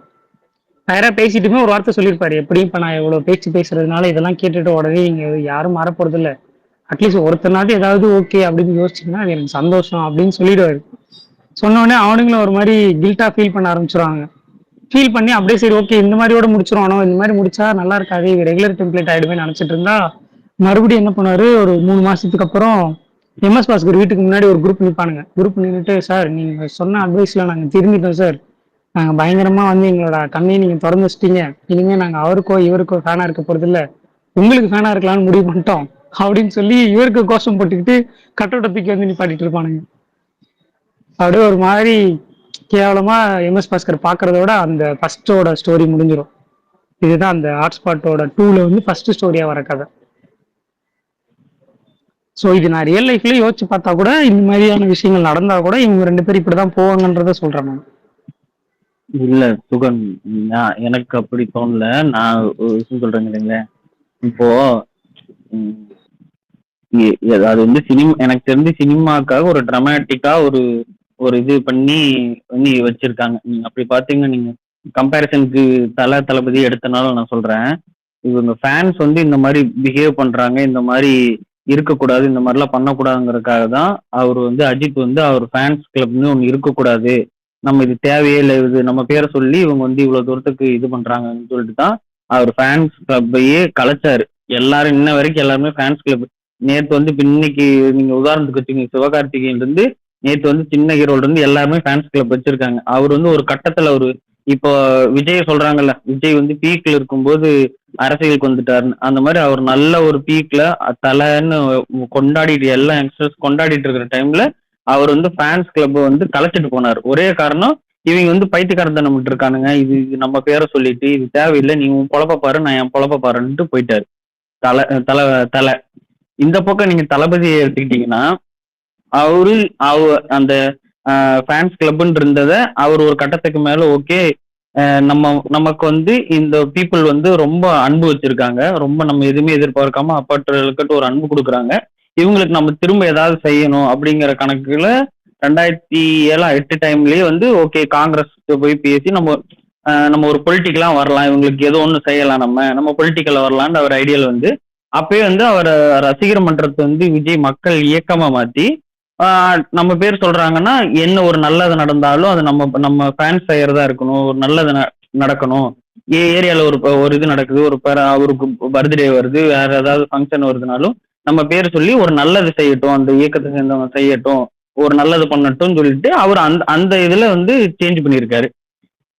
ஃபயரா பேசிட்டுமே ஒரு வார்த்தை சொல்லியிருப்பாரு, எப்படியும் இப்ப நான் எவ்வளவு பேச்சு பேசுறதுனால இதெல்லாம் கேட்டுட்டு உடனே நீங்க யாரும் மாறப்போறது இல்ல, அட்லீஸ்ட் ஒருத்தனாவது ஏதாவது ஓகே அப்படின்னு யோசிச்சீங்கன்னா அது எனக்கு சந்தோஷம் அப்படின்னு சொல்லிடுவாரு. சொன்ன உடனே அவனுங்களும் ஒரு மாதிரி கில்ட்டா ஃபீல் பண்ண ஆரம்பிச்சிருவாங்க. ஃபீல் பண்ணி அப்படியே சரி ஓகே இந்த மாதிரியோட முடிச்சிருவானோ, இந்த மாதிரி முடிச்சா நல்லா இருக்காது, ரெகுலர் டெம்ப்ளேட் ஆயிடுமே நினைச்சிட்டு இருந்தா மறுபடியும் என்ன பண்ணாரு, ஒரு 3 மாசத்துக்கு அப்புறம் எம்எஸ் பாஸ்கர் வீட்டுக்கு முன்னாடி ஒரு குரூப் நிற்பானுங்க. குரூப் நின்றுட்டு, சார் நீங்க சொன்ன அட்வைஸ்ல நாங்க திரும்பிட்டோம் சார், நாங்க பயங்கரமா வந்து எங்களோட கண்ணையை நீங்க திறந்து வச்சிட்டீங்க, இனிமே நாங்க அவருக்கோ இவருக்கோ ஃபேனா இருக்க போறது இல்ல, உங்களுக்கு ஃபேனா இருக்கலாம்னு முடிவு பண்ணிட்டோம் அப்படின்னு சொல்லி இவருக்கு கோஷம் போட்டுக்கிட்டு கட்டோட்ட தூக்கி வந்து நிப்பாட்டிட்டு இருப்பானுங்க. அப்படியே ஒரு மாதிரி கேவலமா எம்எஸ் பாஸ்கர் பாக்குறத விட அந்த ஃபர்ஸ்டோட ஸ்டோரி முடிஞ்சிடும். இதுதான் அந்த ஹாட்ஸ்பாட்டோட 2ல வந்து ஃபர்ஸ்ட் ஸ்டோரியா வர கதை. ஸோ இது நான் ரியல் லைஃப்ல யோசிச்சு பார்த்தா கூட இந்த மாதிரியான விஷயங்கள் நடந்தா கூட இவங்க 2 பேரும் இப்படிதான் போவாங்கன்றத சொல்றேன் நான். இல்ல சுகன், எனக்கு அப்படி தோணல. நான் ஒரு விஷயம் சொல்றேங்க இல்லைங்களேன். இப்போ ம், அது வந்து சினிமா, எனக்கு தெரிஞ்சு சினிமாக்காக ஒரு ட்ராமாட்டிக்கா ஒரு ஒரு இது பண்ணி பண்ணி வச்சிருக்காங்க. நீங்க அப்படி பாத்தீங்கன்னா நீங்க கம்பேரிசனுக்கு தளபதி எடுத்தனாலும் நான் சொல்றேன், இவங்க ஃபேன்ஸ் வந்து இந்த மாதிரி பிஹேவ் பண்றாங்க, இந்த மாதிரி இருக்கக்கூடாது, இந்த மாதிரிலாம் பண்ணக்கூடாதுங்கிறதுக்காக தான் அவர் வந்து அஜித் வந்து அவர் ஃபேன்ஸ் கிளப்னு ஒன்று இருக்கக்கூடாது, நம்ம இது தேவையே இல்லை, இது நம்ம பேரை சொல்லி இவங்க வந்து இவ்வளவு தூரத்துக்கு இது பண்றாங்கன்னு சொல்லிட்டு தான் அவர் ஃபேன்ஸ் கிளப்பையே கலைச்சாரு. எல்லாரும் இன்ன வரைக்கும் எல்லாருமே ஃபேன்ஸ் கிளப். நேத்து வந்து இப்ப இன்னைக்கு நீங்க உதாரணத்துக்கு வச்சுக்கோங்க, சிவகார்த்திகேயன் இருந்து நேத்து வந்து சின்ன ஹீரோல இருந்து எல்லாருமே ஃபேன்ஸ் கிளப் வச்சிருக்காங்க. அவர் வந்து ஒரு கட்டத்துல ஒரு இப்போ விஜய் சொல்றாங்கல்ல, விஜய் வந்து பீக்ல இருக்கும்போது அரசியலுக்கு வந்துட்டாருன்னு, அந்த மாதிரி அவர் நல்ல ஒரு பீக்ல தலைன்னு கொண்டாடிட்டு எல்லா யங்ஸ்டர்ஸ் கொண்டாடிட்டு இருக்கிற டைம்ல அவர் வந்து ஃபேன்ஸ் கிளப் வந்து கலைச்சிட்டு போனார். ஒரே காரணம், இவங்க வந்து பைத்தியக்காரத்தனம் விட்டு இருக்கானுங்க, இது நம்ம பேரை சொல்லிட்டு இது தேவையில்லை, நீ உன் பொழப்ப பாரு நான் என் பொழப்ப பாருன்ட்டு போயிட்டாரு தலை தலை தலை. இந்த பக்கம் நீங்க தளபதியை எடுத்துக்கிட்டீங்கன்னா, அவரு அந்த ஃபேன்ஸ் கிளப்ன்னு இருந்ததை அவர் ஒரு கட்டத்துக்கு மேல ஓகே, நமக்கு வந்து இந்த பீப்புள் வந்து ரொம்ப அன்பு வச்சிருக்காங்க, ரொம்ப நம்ம எதுவுமே எதிர்பார்க்காம அப்பாற்றலுக்கிட்ட ஒரு அன்பு கொடுக்குறாங்க, இவங்களுக்கு நம்ம திரும்ப ஏதாவது செய்யணும் அப்படிங்கிற கணக்குல 2007-8 டைம்லயே வந்து ஓகே காங்கிரஸ் போய் பேசி நம்ம ஒரு பொலிட்டிக்கலா வரலாம், இவங்களுக்கு ஏதோ ஒன்று செய்யலாம், நம்ம பொலிட்டிக்கல்ல வரலான்னு அவர் ஐடியால வந்து அப்பயே வந்து அவரை ரசிகர் மன்றத்தை வந்து விஜய் மக்கள் இயக்கமா மாத்தி நம்ம பேர் சொல்றாங்கன்னா என்ன ஒரு நல்லது நடந்தாலும் அது நம்ம நம்ம ஃபேன்ஸ் செய்யறதா இருக்கணும், ஒரு நல்லது நடக்கணும், ஏரியால ஒரு இது நடக்குது, அவருக்கு பர்த்டே வருது, வேற ஏதாவது ஃபங்க்ஷன் வருதுனாலும் நம்ம பேர் சொல்லி ஒரு நல்லது செய்யட்டும், அந்த இயக்கத்தை சேர்ந்தவங்க செய்யட்டும், ஒரு நல்லது பண்ணட்டும் சொல்லிட்டு அவர் அந்த அந்த இதுல வந்து சேஞ்ச் பண்ணியிருக்காரு.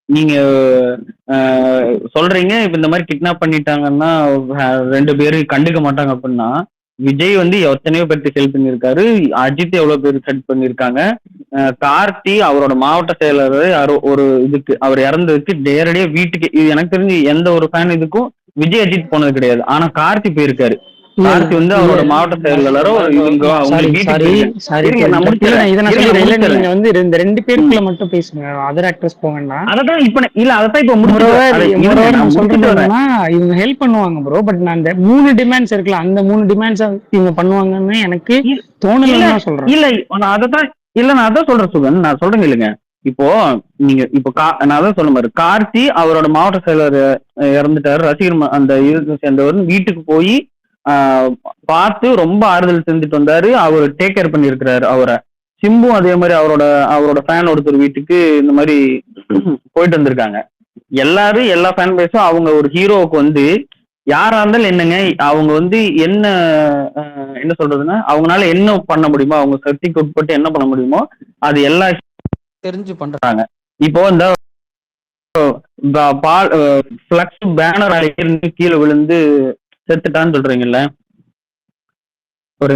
நீங்க சொல்றீங்க இப்ப இந்த மாதிரி கிட்னாப் பண்ணிட்டாங்கன்னா 2 பேரும் கண்டுக்க மாட்டாங்க அப்படின்னா, விஜய் வந்து எத்தனையோ பேருக்கு ஹெல்ப் பண்ணியிருக்காரு, அஜித் எவ்வளவு பேருக்கு ஹெல்ப் பண்ணியிருக்காங்க, கார்த்தி அவரோட மாவட்ட செயலர் ஒரு இதுக்கு அவர் இறந்ததுக்கு நேரடியா வீட்டுக்கு, இது எனக்கு தெரிஞ்சு எந்த ஒரு ஃபேன் இதுக்கும் விஜய் அஜித் போனது கிடையாது, ஆனா கார்த்தி போயிருக்காரு. கார்த்தி வந்து அவரோட மாவட்ட செயலாளரோ இவங்க அவங்க வீட்டுக்கு போயிருக்காரு. இருங்க நான் முடிச்சிடறேன். நீங்க வந்து இந்த 2 பேருக்குள்ள மட்டும் பேசுங்க, அதர் ஆக்டர்ஸ் போங்கன்னா. அததான் இப்ப இல்ல அதத்தான் இப்ப முடிச்சுட்டு வரேன். இவங்க ஹெல்ப் பண்ணுவாங்க ப்ரோ, பட் நான் அந்த 3 டிமாண்ட்ஸ் இருக்குல்ல, அந்த 3 டிமாண்ட்ஸ் இவங்க பண்ணுவாங்கன்னு எனக்கு தோணலன்னு தான் சொல்றேன். இல்ல நான் அததான் இல்ல நான் அதான் சொல்றேன் சுகன், நான் சொல்றேன் இல்லைங்க. இப்போ நீங்க இப்போ நான் அதான் சொல்ல மாதிரி கார்த்தி அவரோட மாவட்ட செயலர் இறந்துட்டாரு, ரசிகர் அந்த இதுக்கு சேர்ந்தவர் வீட்டுக்கு போய் பார்த்து ரொம்ப ஆறுதல் செஞ்சுட்டு வந்தாரு, அவர் டேக் கேர் பண்ணியிருக்கிறாரு அவரை. சிம்பு அதே மாதிரி அவரோட அவரோட ஃபேன் ஒருத்தர் வீட்டுக்கு இந்த மாதிரி போயிட்டு வந்திருக்காங்க. எல்லாரும் எல்லா ஃபேன் பேஸும் அவங்க ஒரு ஹீரோவுக்கு வந்து யாரா இருந்தாலும் என்னங்க, அவங்க வந்து என்ன சொல்றதுன்னா அவங்களால என்ன பண்ண முடியுமோ, அவங்க சக்திக்கு உட்பட்டு என்ன பண்ண முடியுமோ அது எல்லா தெரிஞ்சு பண்றாங்க. இப்போ இந்த ஃபிளக்ஸ் பேனர் இருந்து கீழே விழுந்து செத்துட்டான்னு சொல்றீங்கல்ல, ஒரு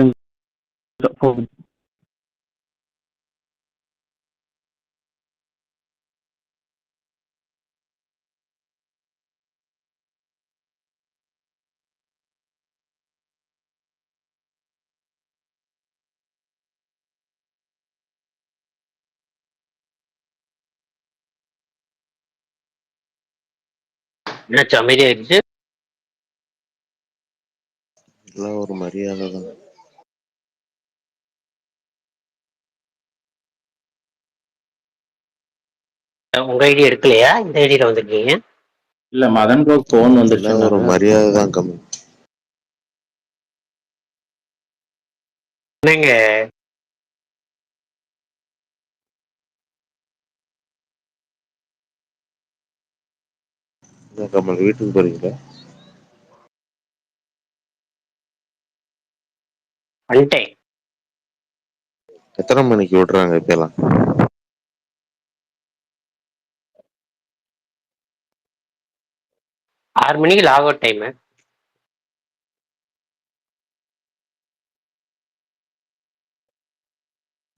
என்னாச்சு அமைதியா இருந்துச்சு? எல்லாம் ஒரு மரியாதை தான். உங்க ஐடி எடுக்கலையா? இந்த ஐடியில வந்திருக்கீங்க? இல்ல மதன் ப்ரோ போன் எல்லாம் ஒரு வந்துருச்சு. மரியாதை தான் கம்மி. என்னங்க என்ன கமல் வீட்டுக்கு போறீங்களா? வந்துட்டேன். எத்தனை மணிக்கு விடுறாங்க இப்பெல்லாம்? ஆறு மணிக்கு லாக் அவுட் டைம்.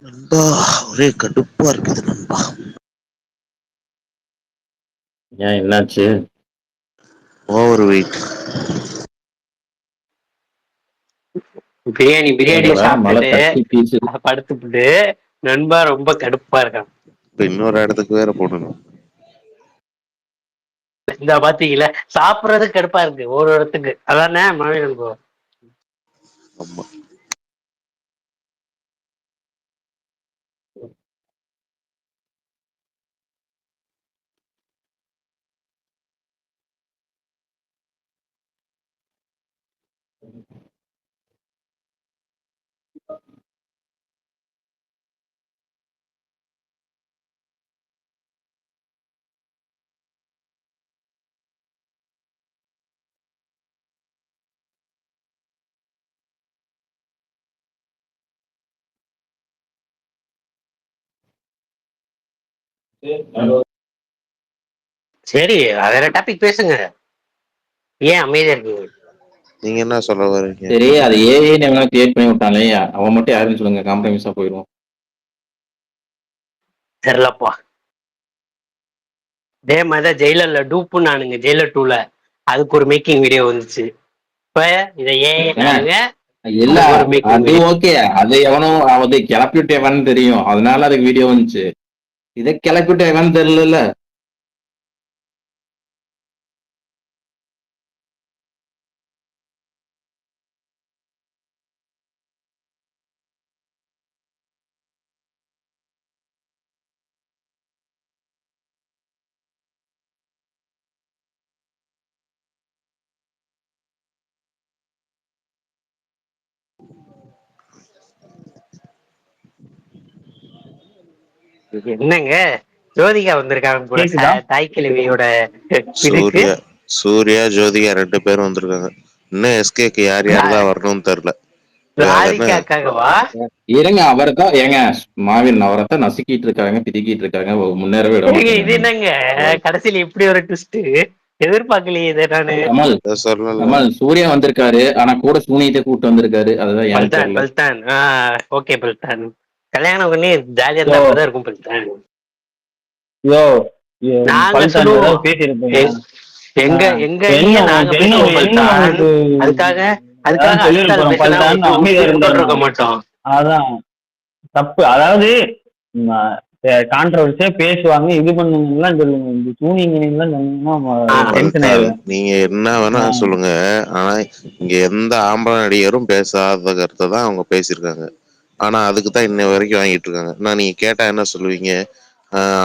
நண்பா ஒரே கடுப்பா இருக்குது நண்பா. ஏன் என்னாச்சு? Over weight. பிரியாணி மழை சாப்பிட்டுட்டு தட்டி பீச்சு. படுத்துட்டு நண்பா ரொம்ப கடுப்பா இருக்கான். இப்ப இன்னொரு இடத்துக்கு வேற போடணும். இந்த பாத்தீங்களா, சாப்பிடுறது கடுப்பா இருக்கு ஒரு இடத்துக்கு. அதானே மழை நண்பா? ஆமா. சரி, வேற டாபிக் பேசுங்க. ஏன் அமைதியா இருக்கீங்க? நீங்க என்ன சொல்ல வரீங்க? சரி, அது ஏஐன்னு எவனா கிரியேட் பண்ணி விட்டான் இல்லையா, அவன் மட்டும் யாருன்னு சொல்லுங்க, காம்ப்ரமைஸா போயிடுவோம். தெரியலப்பா. இதே மாதிரிதான் ஜெயிலர்ல டூப்பு நானுங்க. ஜெயிலர் 2ல அதுக்கு ஒரு மேக்கிங் வீடியோ வந்துச்சு. இப்ப இத ஏன் இல்ல ஒரு மேக்கிங் அது வீடியோ. ஓகே, அது எவனும் அது கிளப்பிட்டு எவன்னு தெரியும், அதனால அதுக்கு வீடியோ வந்துச்சு. இதை கிளப்பிட்டு எவன்னு தெரியல. என்னங்க ஜோதிகா வந்திருக்காங்க போல கேக்குதா? தாய் கிழவியோட இதுக்கு. சூர்யா ஜோதிகா 2 பேரும் வந்திருக்காங்க. இன்னும் எஸ்கேக்கு யார் தான் வரணும்னு தெரியல. ராதிகாக்காகவா? இருங்க, அவரை தான் ஏங்க மாவீரன் அவரை தான் நசுக்கிட்டு இருக்காங்க, பிதிக்கிட்டு இருக்காங்க, முன்னேறவே விட இது மாட்டேங்கிறாங்க. என்னங்க கடைசியில இப்படி ஒரு ட்விஸ்ட்? எதிர்பார்க்கலையே இதை நானு. கமல் சூர்யா வந்திருக்காரு, ஆனா கூட சூனியத்தை கூட்டு வந்திருக்காரு, அதுதான் ஏன்னு பல்தான் தெரியல. பல்தான் ஓகே பல்தான். கல்யாணம் பண்ணி ஜாலியா இருந்தா அப்படிதான் இருக்கும் பல்தான். நாங்க சொல்லுவோம் பேசியிருப்பீங்க. எங்க எங்க ஐடியா நாங்க பேசுவோம் பல்தான். அதுக்காக அடுத்தாள் பேசினா இருக்க மாட்டோம். அதான் தப்பு. அதாவது கான்ட்ரவர்சியா பேசுவாங்க, இது பண்ணுவீங்கலாம் சொல்லுங்க. இந்த சூனியங்கலாம் சொன்னீங்கன்னா நீங்க என்ன வேணா சொல்லுங்க, ஆனா இங்க எந்த ஆம்பளை நடிகரும் பேசாத கருத்தை தான் அவங்க பேசியிருக்காங்க. ஆனா அதுக்கு தான் இன்ன வரைக்கும் வாங்கிட்டு இருக்காங்க. நான் நீங்க கேட்டா என்ன சொல்லுவீங்க?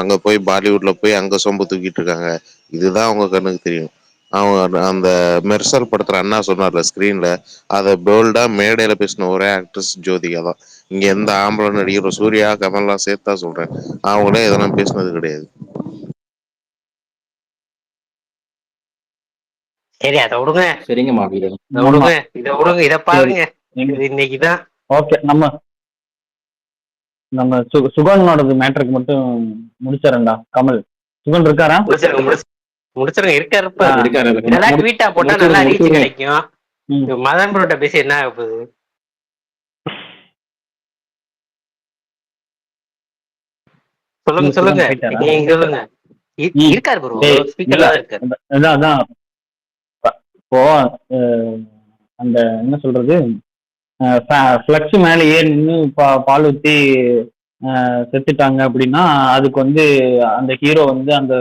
அங்க போய் பாலிவுட்ல போய் அங்க சொம்பு தூக்கிட்டு இருக்காங்க, இதுதான் அவங்க கண்ணுக்கு தெரியும். அவங்க அந்த மெர்சல் படத்துல அண்ணா சொன்னார்ல ஸ்கிரீன்ல, அதை போல்டா மேடையில பேசின ஒரே ஆக்ட்ரஸ் ஜோதிகா தான். இங்க எந்த ஆம்பளை நடிகரும் சூர்யா கமல்லாம் சேர்த்தா சொல்றேன், அவங்களே இதெல்லாம் பேசினது கிடையாது. சரி அதை விடுங்க. சரிங்க மாவீரன், இதை விடுங்க, இதை பாருங்க. இன்னைக்குதான் ஓகே. நம்ம சுகனோட மேட்டருக்கு மட்டும் முடிச்சிடறேன்டா. கமல் சுகன் இருக்காரா? முடிச்சிருங்க. இருக்காரு. இதெல்லாம் ட்வீட்டா போட்டா நல்லா ரீச் கிடைக்கும். மதன் ப்ரோட்ட பேசி என்ன ஆக போகுது? சொல்லுங்க நீங்க சொல்லுங்க. இருக்காரு ப்ரோ, ஸ்பீக்கர்ல தான் இருக்காரு. அதான் இப்போ அந்த என்ன சொல்றது, ஃப்ளக்ஸ் மேல ஏறி நின்று பால் ஊற்றி செத்துட்டாங்க அப்படின்னா அதுக்கு வந்து அந்த ஹீரோ வந்து அந்த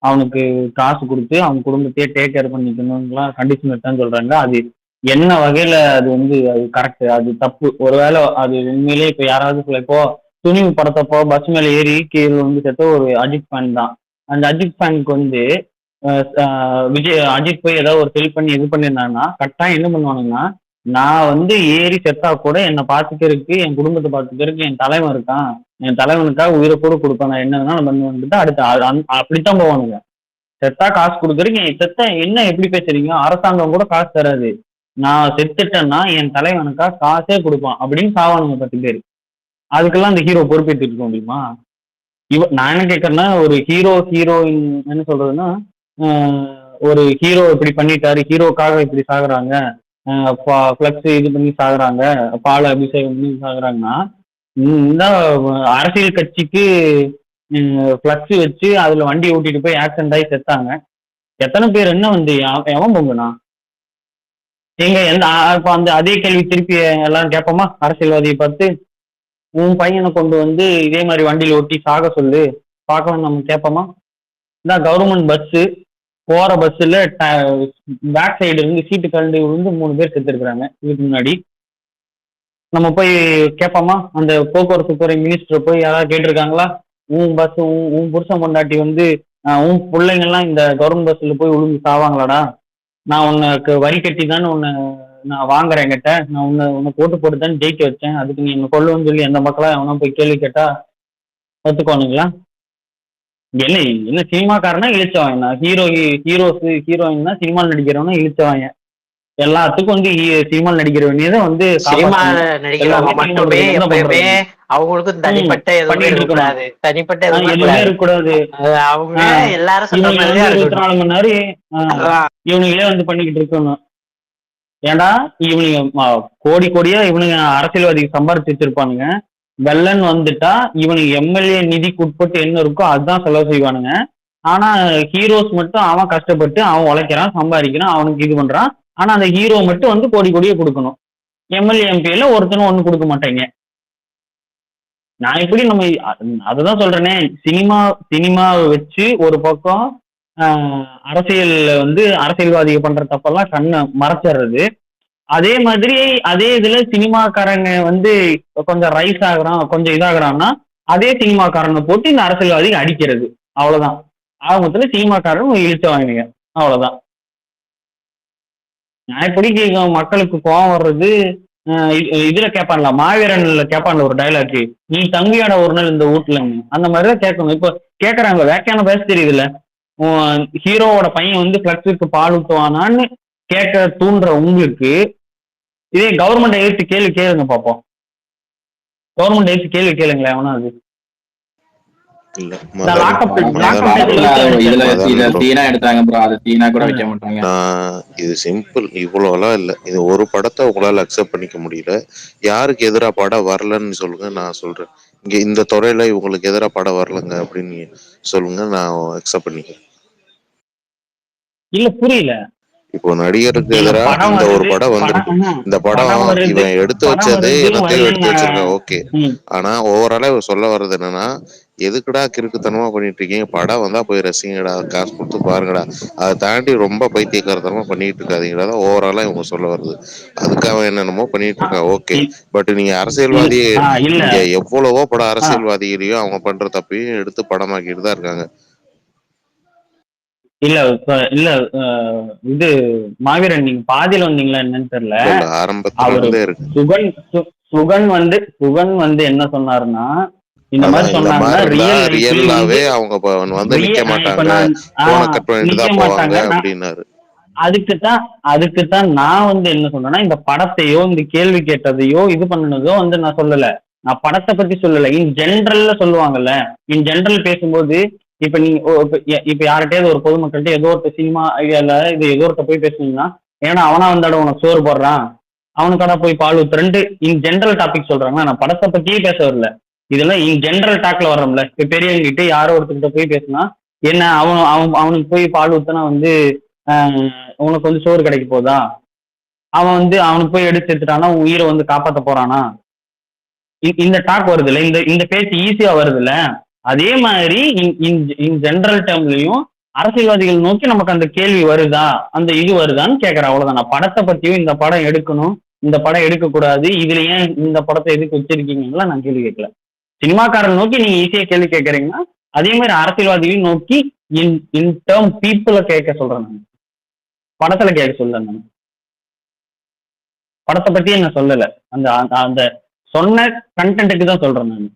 அவனுக்கு காசு கொடுத்து அவன் குடும்பத்தையே டேக் கேர் பண்ணிக்கணும்லாம் கண்டிஷன் எடுத்தான்னு சொல்றாங்க. அது என்ன வகையில அது வந்து அது கரெக்ட், அது தப்பு. ஒருவேளை அது உண்மையிலேயே இப்ப யாராவது இப்போ துணிவு படத்தப்போ பஸ் மேல ஏறி கீழே வந்து செத்த ஒரு அஜித் ஃபேன் தான். அந்த அஜித் ஃபேனுக்கு வந்து விஜய் அஜித் போய் ஏதாவது ஒரு ஹெல்ப் பண்ணி இது பண்ணியிருந்தாங்கன்னா கரெக்டாக என்ன பண்ணுவானுங்கன்னா, நான் வந்து ஏறி செத்தா கூட என்னை பார்த்துக்கிறதுக்கு என் குடும்பத்தை பார்த்துக்கிறதுக்கு என் தலைவன் இருக்கான், என் தலைவனுக்காக உயிரை கூட கொடுப்பேன், நான் என்ன வேணாலும் பண்ணுவேன்ட்டு அடுத்து அப்படித்தான் போவானுங்க. செத்தா காசு கொடுக்குறீங்க, செத்தா என்ன எப்படி பேசுறீங்க, அரசாங்கம் கூட காசு தராது, நான் செத்துட்டேன்னா என் தலைவனுக்கா காசே கொடுப்பான் அப்படின்னு சாவானுங்க 10 பேர். அதுக்கெல்லாம் அந்த ஹீரோ பொறுப்பேற்றுட்டு இருக்க முடியுமா? நான் என்ன கேட்கறேன்னா, ஒரு ஹீரோயின் என்ன சொல்றதுன்னா, ஒரு ஹீரோ இப்படி பண்ணிட்டாரு, ஹீரோக்காக இப்படி சாகுறாங்க, ஃபிளக்ஸ் இது பண்ணி சாகுறாங்க, பால அபிஷேகம் பண்ணி சாகுறாங்கன்னா, இந்த அரசியல் கட்சிக்கு ஃபிளக்ஸ் வச்சு அதுல வண்டி ஓட்டிட்டு போய் ஆக்சிடென்ட் ஆகி செத்தாங்க. எத்தனை பேர் என்ன வந்து எவன் பொங்குனா எங்க எந்த இப்ப அந்த அதே கேள்வி திருப்பி எல்லாரும் கேட்போமா? அரசியல்வாதியை பார்த்து உன் பையனை கொண்டு வந்து இதே மாதிரி வண்டியில ஒட்டி சாக சொல்லு பார்க்கலாம், நம்ம கேட்போமா? இந்த கவர்மெண்ட் பஸ்ஸு போற பஸ்ஸில் பேக் சைடு இருந்து சீட்டு கழண்டு விழுந்து 3 பேர் செத்துருக்குறாங்க இதுக்கு முன்னாடி. நம்ம போய் கேட்போமா? அந்த போக்குவரத்து துறை மினிஸ்டர் போய் யாராவது கேட்டிருக்காங்களா? உன் பஸ் உன் புருஷன் பொண்டாட்டி வந்து உன் பிள்ளைங்கள்லாம் இந்த கவர்மெண்ட் பஸ்ஸில் போய் விழுந்து சாவாங்களாடா, நான் உனக்கு வரி கட்டி தானே உன்னை நான் வாங்குறேன், என்கிட்ட நான் உன்னை போட்டு போட்டு தானே ஜெயிக்க வச்சேன், அதுக்கு நீ என்ன கொள்ளுன்னு சொல்லி எந்த மக்களா எவனா போய் கேள்வி கேட்டா ஒத்துக்கோனுங்களா? என்ன என்ன சினிமாக்காரனா இழிச்சவன், ஹீரோயின் தான் சினிமாவில் நடிக்கிறவனா இழிச்சவன். எல்லாத்துக்கும் வந்து சினிமாவில் நடிக்கிறவனே தான் வந்து சினிமா நடிக்கிறவங்க மட்டுமே எப்பயுமே அவங்களுக்கும் தனிப்பட்ட எதுவுமே இருக்கக்கூடாது, தனிப்பட்ட எதுவுமே இருக்கக்கூடாது. அவங்க எல்லாரும் 24 மணி நேரம் இவனுங்களே வந்து பண்ணிக்கிட்டு இருக்கணும். ஏன்டா இவனுங்க கோடி கோடியா இவனுங்க அரசியல்வாதிக்கு சம்பாரிச்சு வச்சிருப்பானுங்க. வெள்ளன் வந்துட்டா இவனுக்கு எம்எல்ஏ நிதிக்கு உட்பட்டு என்ன இருக்கோ அதுதான் செலவு செய்வானுங்க. ஆனா ஹீரோஸ் மட்டும் அவன் கஷ்டப்பட்டு அவன் உழைக்கிறான், சம்பாதிக்கிறான், அவனுக்கு இது பண்றான். ஆனா அந்த ஹீரோ மட்டும் வந்து கோடி கோடியே கொடுக்கணும். எம்எல்ஏ எம்பியில ஒருத்தனும் ஒண்ணு கொடுக்க மாட்டேங்க. நான் எப்படி நம்ம அதுதான் சொல்றேனே, சினிமாவை வச்சு ஒரு பக்கம் அரசியல் வந்து அரசியல்வாதிகள் பண்ற தப்பெல்லாம் கண்ணை மறைச்சிடுறது. அதே மாதிரி அதே இதுல சினிமாக்காரங்க வந்து கொஞ்சம் ரைஸ் ஆகுறான், கொஞ்சம் இதாகிறான்னா அதே சினிமாக்காரனை போட்டு இந்த அரசியல்வாதிக்கு அடிக்கிறது. அவ்வளவுதான். ஆரம்பத்துல சினிமாக்காரன் இழுச்சவாங்க, அவ்வளவுதான். நான் எப்படி மக்களுக்கு கோவம் வர்றது, இதுல கேட்பான்ல, மாவீரன்ல கேட்பான்ல ஒரு டைலாக், நீ தங்கியோட ஒரு நாள் இந்த வீட்டுலங்க, அந்த மாதிரிதான் கேட்கணும். இப்போ கேட்கறாங்க, வேக்கையான பேச தெரியுதுல்ல, ஹீரோவோட பையன் வந்து பிளக்ஸுக்கு பால் ஊத்துவானான்னு கேட்க தூண்டுற உங்களுக்கு இதே கவர்மெண்ட் எடுத்து கேளுங்க பார்ப்போம். கவர்மெண்ட் எடுத்து கேளுங்களேன் அவனா அது இது சிம்பிள், இவ்வளவுலாம் இல்ல. இது ஒரு படத்தை உங்களால அக்செப்ட் பண்ணிக்க முடியல, யாருக்கு எதிராக படம் வரலன்னு சொல்லுங்க, நான் சொல்றேன். இங்க இந்த துறையில இவங்களுக்கு எதிராக படம் வரலங்க அப்படின்னு சொல்லுங்க, நான் அக்செப்ட் பண்ணிக்கிறேன். இல்ல புரியல. இப்போ நடிகருக்கு எதிராக இந்த ஒரு படம் வந்துருக்கு, இந்த படம் இவன் எடுத்து வச்சது என்னத்தையும் எடுத்து வச்சிருக்கான், ஓகே. ஆனா ஓவராலா இவன் சொல்ல வர்றது என்னன்னா, எதுக்குடா கிறுக்குத்தனமா பண்ணிட்டு இருக்கீங்க, படம் வந்தா போய் ரசிங்கடா, காசு கொடுத்து பாருங்கடா, அதை தாண்டி ரொம்ப பைத்தியக்காரத்தனமா பண்ணிட்டு இருக்காதீங்கடா இவங்க சொல்ல வருது. அதுக்காக என்னென்னமோ பண்ணிட்டு இருக்கான், ஓகே. பட் நீங்க அரசியல்வாதி, இங்க எவ்வளவோ படம் அரசியல்வாதிகளையும் அவங்க பண்ற தப்பையும் எடுத்து படமாக்கிட்டு தான் இருக்காங்க. இல்ல இல்ல இது மாவீரன் நீங்க பாதியில வந்தீங்களா என்னன்னு தெரியல, ஆரம்பத்துல இருக்கு. சுகன் வந்து என்ன சொன்னாருன்னா, இந்த மாதிரி சொன்னாங்க ரியலாவே அவங்க வந்து நிக்க மாட்டாங்க, போன கட் பண்ணிட்டு தான் போவாங்க அப்படின்னாரு. அதுக்குத்தான் நான் வந்து என்ன சொன்னேன்னா, இந்த படத்தையோ இந்த கேள்வி கேட்டதையோ இது பண்ணனதோ வந்து நான் சொல்லல, நான் படத்தை பத்தி சொல்லல, இன் ஜென்ரல்ல சொல்லுவாங்கல்ல. இன் ஜென்ரல் பேசும்போது இப்ப நீங்க இப்ப யார்கிட்டயாவது ஒரு பொதுமக்கள்கிட்ட ஏதோ ஒரு சினிமா ஐடியால இது ஏதோ ஒருத்த போய் பேசுனீங்கன்னா, ஏன்னா அவனா வந்தாட உனக்கு சோறு போடுறான், அவனுக்காடா போய் பால் ஊத்துறன்ட்டு இன் ஜென்ரல் டாபிக் சொல்றாங்க. நான் படத்தை பத்தியே பேச வரல, இதெல்லாம் இன் ஜென்ரல் டாக்ல வர்றோம்ல. இப்ப பெரியவங்கிட்ட யாரோ ஒருத்தர்கிட்ட போய் பேசினா என்ன அவனுக்கு போய் பால் ஊத்துனா வந்து உனக்கு வந்து சோறு கிடைக்க போதா, அவன் வந்து அவனுக்கு போய் எடுத்து எடுத்துட்டானா உன் உயிரை வந்து காப்பாற்ற போறானா, இந்த டாக் வருது இல்ல, இந்த பேச்சு ஈஸியா வருது இல்ல. அதே மாதிரி இன் ஜென்ரல் டேர்ம்லயும் அரசியல்வாதிகள் நோக்கி நமக்கு அந்த கேள்வி வருதா, அந்த இது வருதான்னு கேக்குறேன், அவ்வளவுதான். நான் படத்தை பத்தியும் இந்த படம் எடுக்கணும், இந்த படம் எடுக்க கூடாது, இதுல ஏன் இந்த படத்தை எதுக்கு வச்சிருக்கீங்கன்னா நான் கேள்வி கேட்கல. சினிமாக்காரன் நோக்கி நீங்க ஈஸியா கேள்வி கேட்கறீங்கன்னா அதே மாதிரி அரசியல்வாதிகளையும் நோக்கி இன் இன் டேர்ம் பீப்புளை கேட்க சொல்றேன் நான். படத்துல கேட்க சொல்ல நான் படத்தை பத்தியே நான் சொல்லல, அந்த அந்த சொன்ன கண்டென்ட்டுக்கு தான் சொல்றேன் நான்.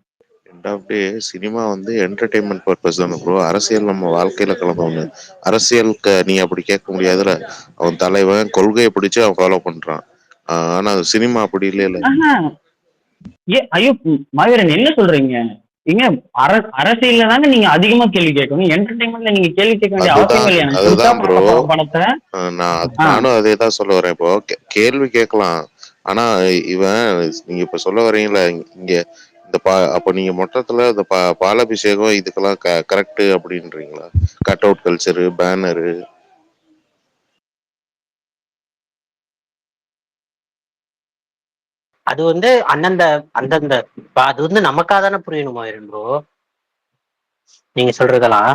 எண்ட் ஆஃப் டே சினிமா வந்து என்டர்டைன்மெண்ட் பர்பஸ் தானே ப்ரோ. அரசியல் நம்ம வாழ்க்கையில கலந்தவங்க. அரசியலுக்கு நீ அப்படி கேட்க முடியாதுல. அவன் தலைவன் கொள்கையை பிடிச்சு அவன் ஃபாலோ பண்றான். ஆனா சினிமா அப்படி இல்லையில. ஐயோ மாவீரன் என்ன சொல்றீங்க? இங்க அரசியல்ல தானே நீங்க அதிகமா கேள்வி கேட்கணும், என்டர்டைன்மெண்ட்ல நீங்க கேள்வி கேட்க வேண்டிய அவசியம் இல்லையா? அதுதான் ப்ரோ, படத்தை நானும் அதே தான் சொல்ல வரேன். இப்போ கேள்வி கேட்கலாம், ஆனா இவன் நீங்க இப்ப சொல்ல வரீங்களா இங்க இந்த அப்ப நீங்க மொத்தத்துல இந்த பாலாபிஷேகம் இதுக்கெல்லாம் கரெக்ட் அப்படின்றீங்களா? கட் அவுட் கல்ச்சரு, பேனரு, அது வந்து அந்தந்த அந்தந்த அது வந்து நமக்காக தானே புரியணுமா ப்ரோ? நீங்க சொல்றதெல்லாம்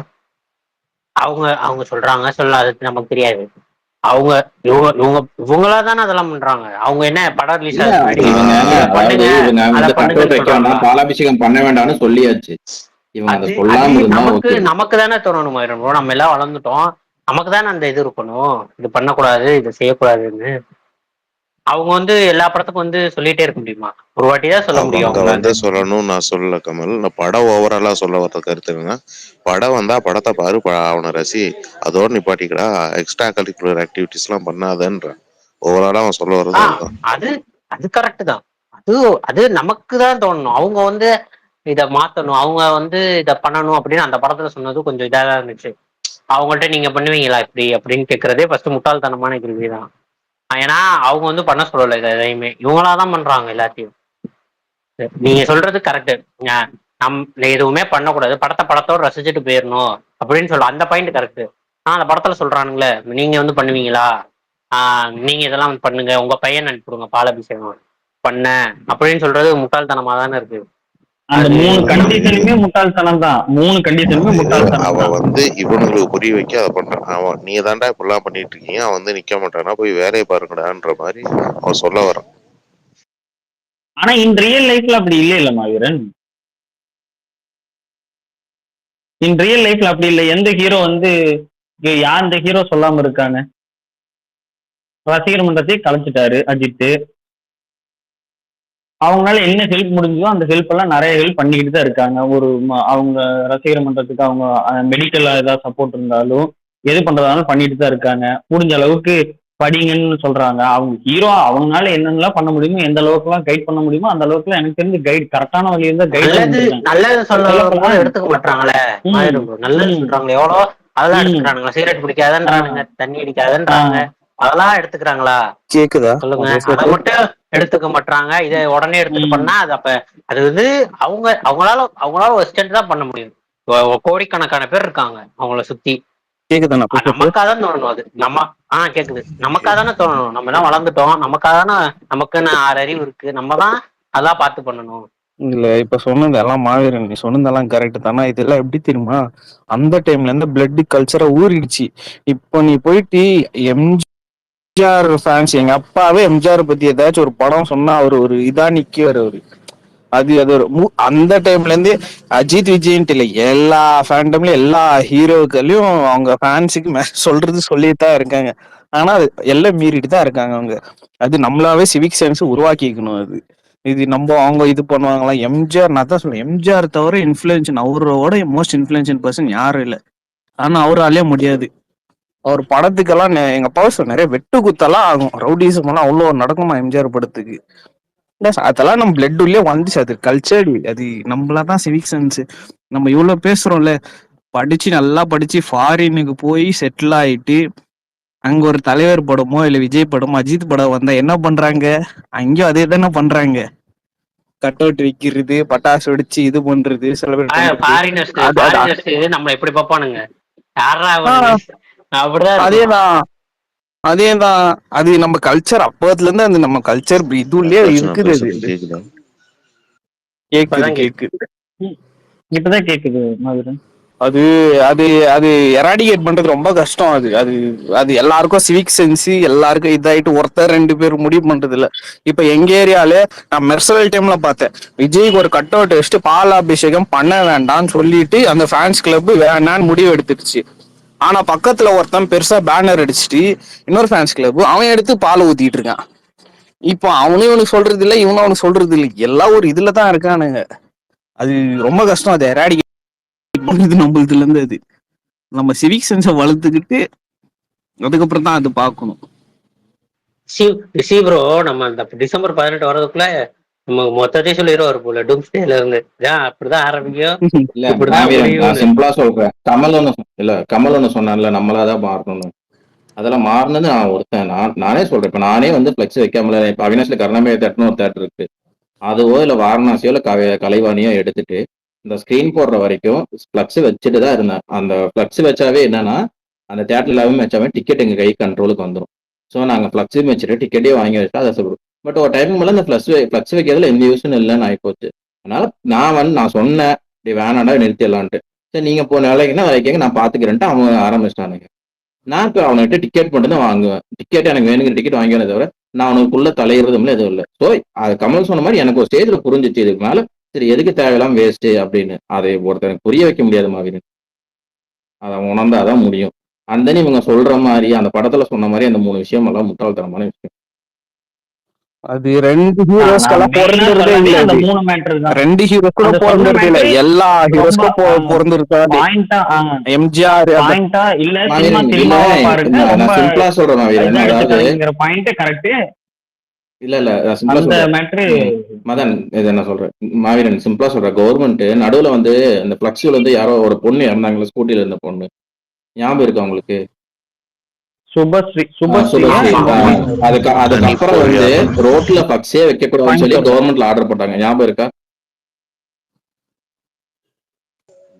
அவங்க அவங்க சொல்றாங்க சொல்லாது நமக்கு தெரியாது. அவங்க இவங்க இவங்க இவங்களா தானே அதெல்லாம் பண்றாங்க. அவங்க என்ன படம் ரிலீஸ் பாலாபிஷேகம் பண்ண வேண்டாம்னு சொல்லியாச்சு. நமக்கு தானே தோணணுமா ப்ரோ? நம்ம எல்லாம் வளர்ந்துட்டோம், நமக்கு தானே அந்த இது இருக்கணும், இது பண்ணக்கூடாது இது செய்யக்கூடாதுன்னு. அவங்க வந்து எல்லா படத்துக்கும் வந்து சொல்லிட்டே இருக்க முடியுமா? ஒரு வாட்டி தான் சொல்ல முடியும். அவங்க வந்து சொல்லணும், நான் சொல்லல கமல். நான் படம் ஓவராலா சொல்ல வர கருத்து என்னன்னா, படம் வந்தா படத்தை பாரு, அவனை ரசி, அதோட நிப்பாட்டிக்கடா, எக்ஸ்ட்ரா கரிக்குலர் ஆக்டிவிட்டிஸ் எல்லாம் பண்ணாதன்ற ஓவராலா அவன் சொல்ல வர்றது. அது அது கரெக்ட் தான். அது அது நமக்கு தான் தோணணும். அவங்க வந்து இத மாத்தணும், அவங்க வந்து இத பண்ணணும் அப்படின்னு அந்த படத்துல சொன்னது கொஞ்சம் இதாக இருந்துச்சு. அவங்கள்ட்ட நீங்க பண்ணுவீங்களா இப்படி அப்படின்னு கேட்கறதே ஃபர்ஸ்ட் முட்டாள்தனமான கேள்விதான். ஏன்னா அவங்க வந்து பண்ண சொல்லலை, இதை எதையுமே இவங்களாதான் பண்றாங்க எல்லாத்தையும். நீங்க சொல்றது கரெக்டு. எதுவுமே பண்ணக்கூடாது, படத்தோட ரசிச்சுட்டு போயிடணும் அப்படின்னு சொல்ல அந்த பாயிண்ட் கரெக்டு. அந்த படத்துல சொல்றானுங்களே நீங்க வந்து பண்ணுவீங்களா, நீங்க இதெல்லாம் பண்ணுங்க, உங்க பையன் அனுப்பிடுங்க பாலாபிஷேகம் பண்ண அப்படின்னு சொல்றது முட்டாள்தனமா தானே இருக்கு. அந்த 3 கண்டிஷனுமே முட்டாள்தனம் தான். 3 கண்டிஷனுமே முட்டாள்தனம். அவன் வந்து இவனுங்களுக்கு புரிய வைக்க அதை பண்றான். அவன் நீ தாண்டா இப்படிலாம் பண்ணிட்டு இருக்கீங்க, அவன் வந்து நிக்க மாட்டானா, போய் வேலையை பாருங்கடான்ற மாதிரி அவன் சொல்ல வரான். ஆனா இன் ரியல் லைஃப்ல அப்படி இல்ல மாவீரன். இன் ரியல் லைஃப்ல அப்படி இல்லை. எந்த ஹீரோ வந்து யார் இந்த ஹீரோ சொல்லாம இருக்காங்க? ரசிகர் மன்றத்தையே கலைச்சிட்டாரு அஜித். அவங்களால என்ன ஹெல்ப் முடிஞ்சதோ அந்த ஹெல்ப் எல்லாம் நிறைய ஹெல்ப் பண்ணிக்கிட்டு தான் இருக்காங்க. ஒரு அவங்க ரசிகர் மன்றத்துக்கு அவங்க மெடிக்கல் ஏதாவது சப்போர்ட் இருந்தாலும் எது பண்றதாலும் பண்ணிட்டு தான் இருக்காங்க. முடிஞ்ச அளவுக்கு படிங்கன்னு சொல்றாங்க. அவங்க ஹீரோ அவங்களால என்னென்னலாம் பண்ண முடியுமோ, எந்த அளவுக்கு எல்லாம் கைட் பண்ண முடியுமோ அந்த அளவுக்கு எனக்கு தெரிஞ்சு கைட் கரெக்டான வழி இருந்தா கைட் நல்லது சொல்ல எடுத்துக்க மாட்டாங்களே. நல்லது சொல்றாங்களே எவ்வளோ அதெல்லாம் எடுத்துக்கிறானுங்க. சிகரெட் பிடிக்காதன்றானுங்க, தண்ணி அடிக்காதன்றாங்க, அதெல்லாம் எடுத்துக்கிறாங்களா? கேக்குதா? சொல்லுங்க. அதை மட்டும் எடுத்துக்க மாட்டாங்க. இதை உடனே எடுத்துட்டு பண்ணா அது அப்ப அது வந்து அவங்களால ஒரு ஸ்டெண்ட் தான் பண்ண முடியும். கோடிக்கணக்கான பேர் இருக்காங்க அவங்கள சுத்தி. நமக்காக தான் தோணணும் அது. கேக்குது. நமக்காக தானே தோணணும். நம்ம எல்லாம் வளர்ந்துட்டோம், நமக்காக தானே, நமக்குன்னு 6 அறிவு இருக்கு, நம்ம தான் அதெல்லாம் பார்த்து பண்ணணும். இல்ல இப்ப சொன்னது எல்லாம் மாவீரன், நீ சொன்னதெல்லாம் கரெக்ட் தானா? இதெல்லாம் எப்படி தெரியுமா, அந்த டைம்ல இருந்து பிளட் கல்ச்சரா ஊறிடுச்சு. இப்போ நீ போயிட்டு எம்ஜிஆர் ஃபேன்ஸ், எங்க அப்பாவே எம்ஜிஆர் பத்தி ஏதாச்சும் ஒரு படம் சொன்னா அவரு ஒரு இதா நிக்குவாரு. அவரு அது ஒரு அந்த டைம்ல இருந்து அஜித் விஜய்ன்ட்டு இல்ல, எல்லா ஃபேண்டம்லயும் எல்லா ஹீரோக்களையும் அவங்க ஃபேன்ஸுக்கு சொல்றது சொல்லிட்டு தான் இருக்காங்க. ஆனா அது எல்லாம் மீறிட்டு தான் இருக்காங்க அவங்க. அது நம்மளாவே சிவிக் சென்ஸ் உருவாக்கிக்கணும். அது இது நம்ம அவங்க இது பண்ணுவாங்களா? எம்ஜிஆர், நான் தான் சொல்றேன், எம்ஜிஆர் தவிர இன்ஃபுளுன்ஷன், அவரோட மோஸ்ட் இன்ஃபுளுன்ஷன் பர்சன் யாரும் இல்லை. ஆனா அவராலே முடியாது. அவர் படத்துக்கெல்லாம் எங்க அப்பாவை நிறைய வெட்டு குத்தெல்லாம் ஆகும், ரவுடிசம் எல்லாம் அவ்வளோ நடக்குமா எம்ஜிஆர் படத்துக்கு. அதெல்லாம் நம்ம பிளட் உள்ளே வந்துச்சு. அது கல்ச்சர், அது நம்மளதான் சிவிக் சென்ஸ். நம்ம இவ்வளவு பேசுறோம்ல, படிச்சு நல்லா படிச்சு ஃபாரினுக்கு போய் செட்டில் ஆயிட்டு அங்க ஒரு தலைவர் படமோ இல்ல விஜய் படமோ அஜித் படம் வந்தா என்ன பண்றாங்க? அங்கேயும் அதே தானே பண்றாங்க. கட் அவுட் விக்கிறது, பட்டாசு வெடிச்சு இது பண்றது, நம்ம எப்படி பாப்பானுங்க. அதேதான். அது நம்ம கல்ச்சர் அப்பத்துல இருந்து அந்த நம்ம கல்ச்சர் இதுலயே இருக்குது. கேக்குது. இப்பதான் கேக்குது மாவீரன். அது அது அது எராடிகேட் பண்றது ரொம்ப கஷ்டம். அது அது அது எல்லாருக்கும் சிவிக் சென்ஸ் எல்லாருக்கும் இதாயிட்டு ஒருத்தர் 2 பேர் முடிவு பண்றது இல்ல. இப்ப எங்க ஏரியாலே நான் மெர்சல் டைம்ல பார்த்தேன், விஜய்க்கு ஒரு கட் அவுட் வச்சுட்டு பால் அபிஷேகம் பண்ண வேண்டாம்னு சொல்லிட்டு அந்த ஃபேன்ஸ் கிளப் வேணான்னு முடிவு எடுத்துருச்சு. ஆனா பக்கத்துல ஒருத்தன் பெருசா பேனர் அடிச்சுட்டு இன்னொரு ஃபேன்ஸ் கிளப் அவன் எடுத்து பால் ஊத்திட்டு இருக்கான். இப்போ அவனும் இவனுக்கு சொல்றது இல்ல, இவனும் அவனுக்கு சொல்றது இல்லை, எல்லாம் ஒரு இதுலதான் இருக்கானுங்க. அது ரொம்ப கஷ்டம். அது எராடிகேட் பண்றது நம்மளதுல இருந்து. அது நம்ம சிவிக் சென்ஸை வளர்த்துக்கிட்டு அதுக்கப்புறம் தான் அது பார்க்கணும். ப்ரோ நம்ம அந்த டிசம்பர் 18 வர்றதுக்குள்ள நம்ம மொத்தத்தையும் சொல்லிடுவாரு போல டூம்ஸ்டேல இருந்து. அப்படிதான் ஆரம்பிக்கும், இல்ல இப்படிதான் மாவீரன், நான் முடியும்னு. சிம்பிளா சொல்றேன். கமல் ஒண்ணு சொன்னான்ல, நம்மளாதான் மாறணும். அதெல்லாம் மாறினது நான் ஒருத்தன். நானே சொல்றேன். இப்ப நானே வந்து பிளெக்ஸ் வைக்காமல, இப்ப அவினாஷ்ல கருணாமய தேட்டர்னு ஒரு தேட்டர் இருக்கு. அதுவோ இல்ல வாரணாசியோ இல்ல கலைவாணியோ எடுத்துட்டு இந்த ஸ்கிரீன் போடுற வரைக்கும் பிளக்ஸ் வச்சுட்டு தான் இருந்தேன். அந்த பிளக்ஸ் வச்சாவே என்னன்னா, அந்த தேட்டர் எல்லாமே வச்சாவே டிக்கெட் எங்க கை கண்ட்ரோலுக்கு வந்துடும். ஸோ நாங்க பிளக்ஸும் வச்சுட்டு டிக்கெட்டே வாங்கி வச்சுட்டா அதை சொல்லுவோம். பட் ஒரு டைம் மேல இந்த பிளக்ஸ் வைக்கிறதுல எந்த யூஸும் இல்லைன்னு ஆயிப்போச்சு. அதனால நான் சொன்னேன், இப்படி வேணாண்டா நிறுத்திடலான்ட்டு. சரி நீங்க போ நிலைக்குன்னா வைக்கங்க, நான் பாத்துக்கிறேன்ட்டு அவங்க ஆரம்பிச்சிட்டானுங்க. நான் இப்போ அவன்கிட்ட டிக்கெட் மட்டும் தான் வாங்குவேன். டிக்கெட் எனக்கு வேணுங்கிற டிக்கெட் வாங்கினதை தவிர நான் அவனுக்குள்ள தலையிறதும் எதுவும் இல்லை. ஸோ அது கமல் சொன்ன மாதிரி எனக்கு ஒரு ஸ்டேஜ்ல புரிஞ்சிச்சு, இதுக்கு மேல சரி எதுக்கு தேவையில்லாம வேஸ்ட் அப்படின்னு. அதை ஒருத்தருக்கு புரிய வைக்க முடியாது மாதிரி, அதை உணர்ந்தாதான் முடியும். அந்த இவங்க சொல்ற மாதிரி அந்த படத்துல சொன்ன மாதிரி அந்த 3 விஷயம் எல்லாம் முட்டாள்தனமான விஷயம். அது 2 ஹீரோஸ்க்கெல்லாம் பிறந்திருந்தே இல்ல. அந்த அது 3 மேட்டர் தான் 2 ஹீரோஸ்க்கும் அந்த பிறந்திருந்தே இல்ல, சொன்ன எல்லா ஹீரோஸ்க்கும் ரொம்ப பிறந்திருக்காது. பாயிண்டா எம்ஜிஆர் பாயிண்டா இல்ல சினிமா மாவீரன், சினிமாவா இல்ல பாருங்க, ரொம்ப நான் சிம்பிளா சொல்றேன் மாவீரன். இதா அதாவது எடுத்துக்காதீங்கிற பாயிண்ட் கரெக்ட். இல்ல நான் சிம்பிளா அந்த சொல்றேன். மேட்ரு மதன், இதை என்ன சொல்றேன் மாவீரன், சிம்பிளா சொல்றேன். கவர்மெண்ட் நடுவுல வந்து அந்த பிளக்ஸ்ல வந்து யாரோ ஒரு பொண்ணு இறந்தாங்களா, ஸ்கூட்டில இருந்த பொண்ணு, ஞாபகம் இருக்கா உங்களுக்கு? சுபஸ்ரீ சுபஸ்ரீ. அதுக்கப்புறம் வந்து ரோட்ல பிளக்ஸே வைக்க கூடாதுன்னு சொல்லி கவர்மெண்ட்ல ஆர்டர் போட்டாங்க, ஞாபகம் இருக்கா?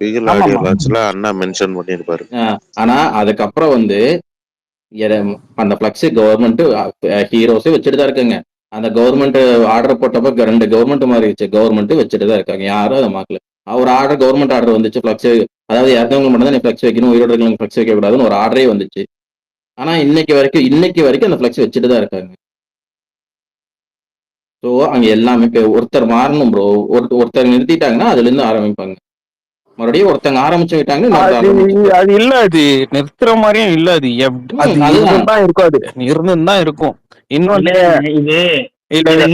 பிகில் ஆடியோ லான்ச்ல அண்ணா மென்ஷன் பண்ணிருப்பாரு. ஆனா அதுக்கப்புறம் வந்து அந்த பிளக்ஸ் கவர்மெண்ட் ஹீரோஸே வச்சுட்டு தான் இருக்காங்க. அந்த கவர்மெண்ட் ஆர்டர் போட்டப்ப 2 கவர்மெண்ட் மாறிடுச்சு, கவர்மெண்ட் வச்சுட்டு தான் இருக்காங்க, யாரும் அதை மாக்கல. ஒரு ஆர்டர், கவர்மெண்ட் ஆர்டர் வந்துச்சு பிளக்ஸ், அதாவது இறந்தவங்க மட்டும் தான் நீ பிளக்ஸ் வைக்கணும், உயிரோட இருக்கவங்க பிளக்ஸ் வைக்க கூடாதுன்னு ஒரு ஆர்டரே வந்துச்சு. ஆனா இன்னைக்கு வரைக்கும் அந்த பிளக்ஸ் வச்சுட்டு தான் இருக்காங்க. ஸோ அங்க எல்லாமே இப்போ ஒருத்தர் மாறணும் ப்ரோ. ஒருத்தர் நிறுத்திட்டாங்கன்னா அதுல இருந்து ஆரம்பிப்பாங்க, மறுபடியும் ஒருத்தங்க ஆரம்பிச்சு விட்டாங்கன்னா அது இல்ல, அது நிறுத்துற மாதிரியும் இல்ல. அது அது தான் இருக்கும், அது இருந்துதான் இருக்கும். இன்னொன்னு இது இதை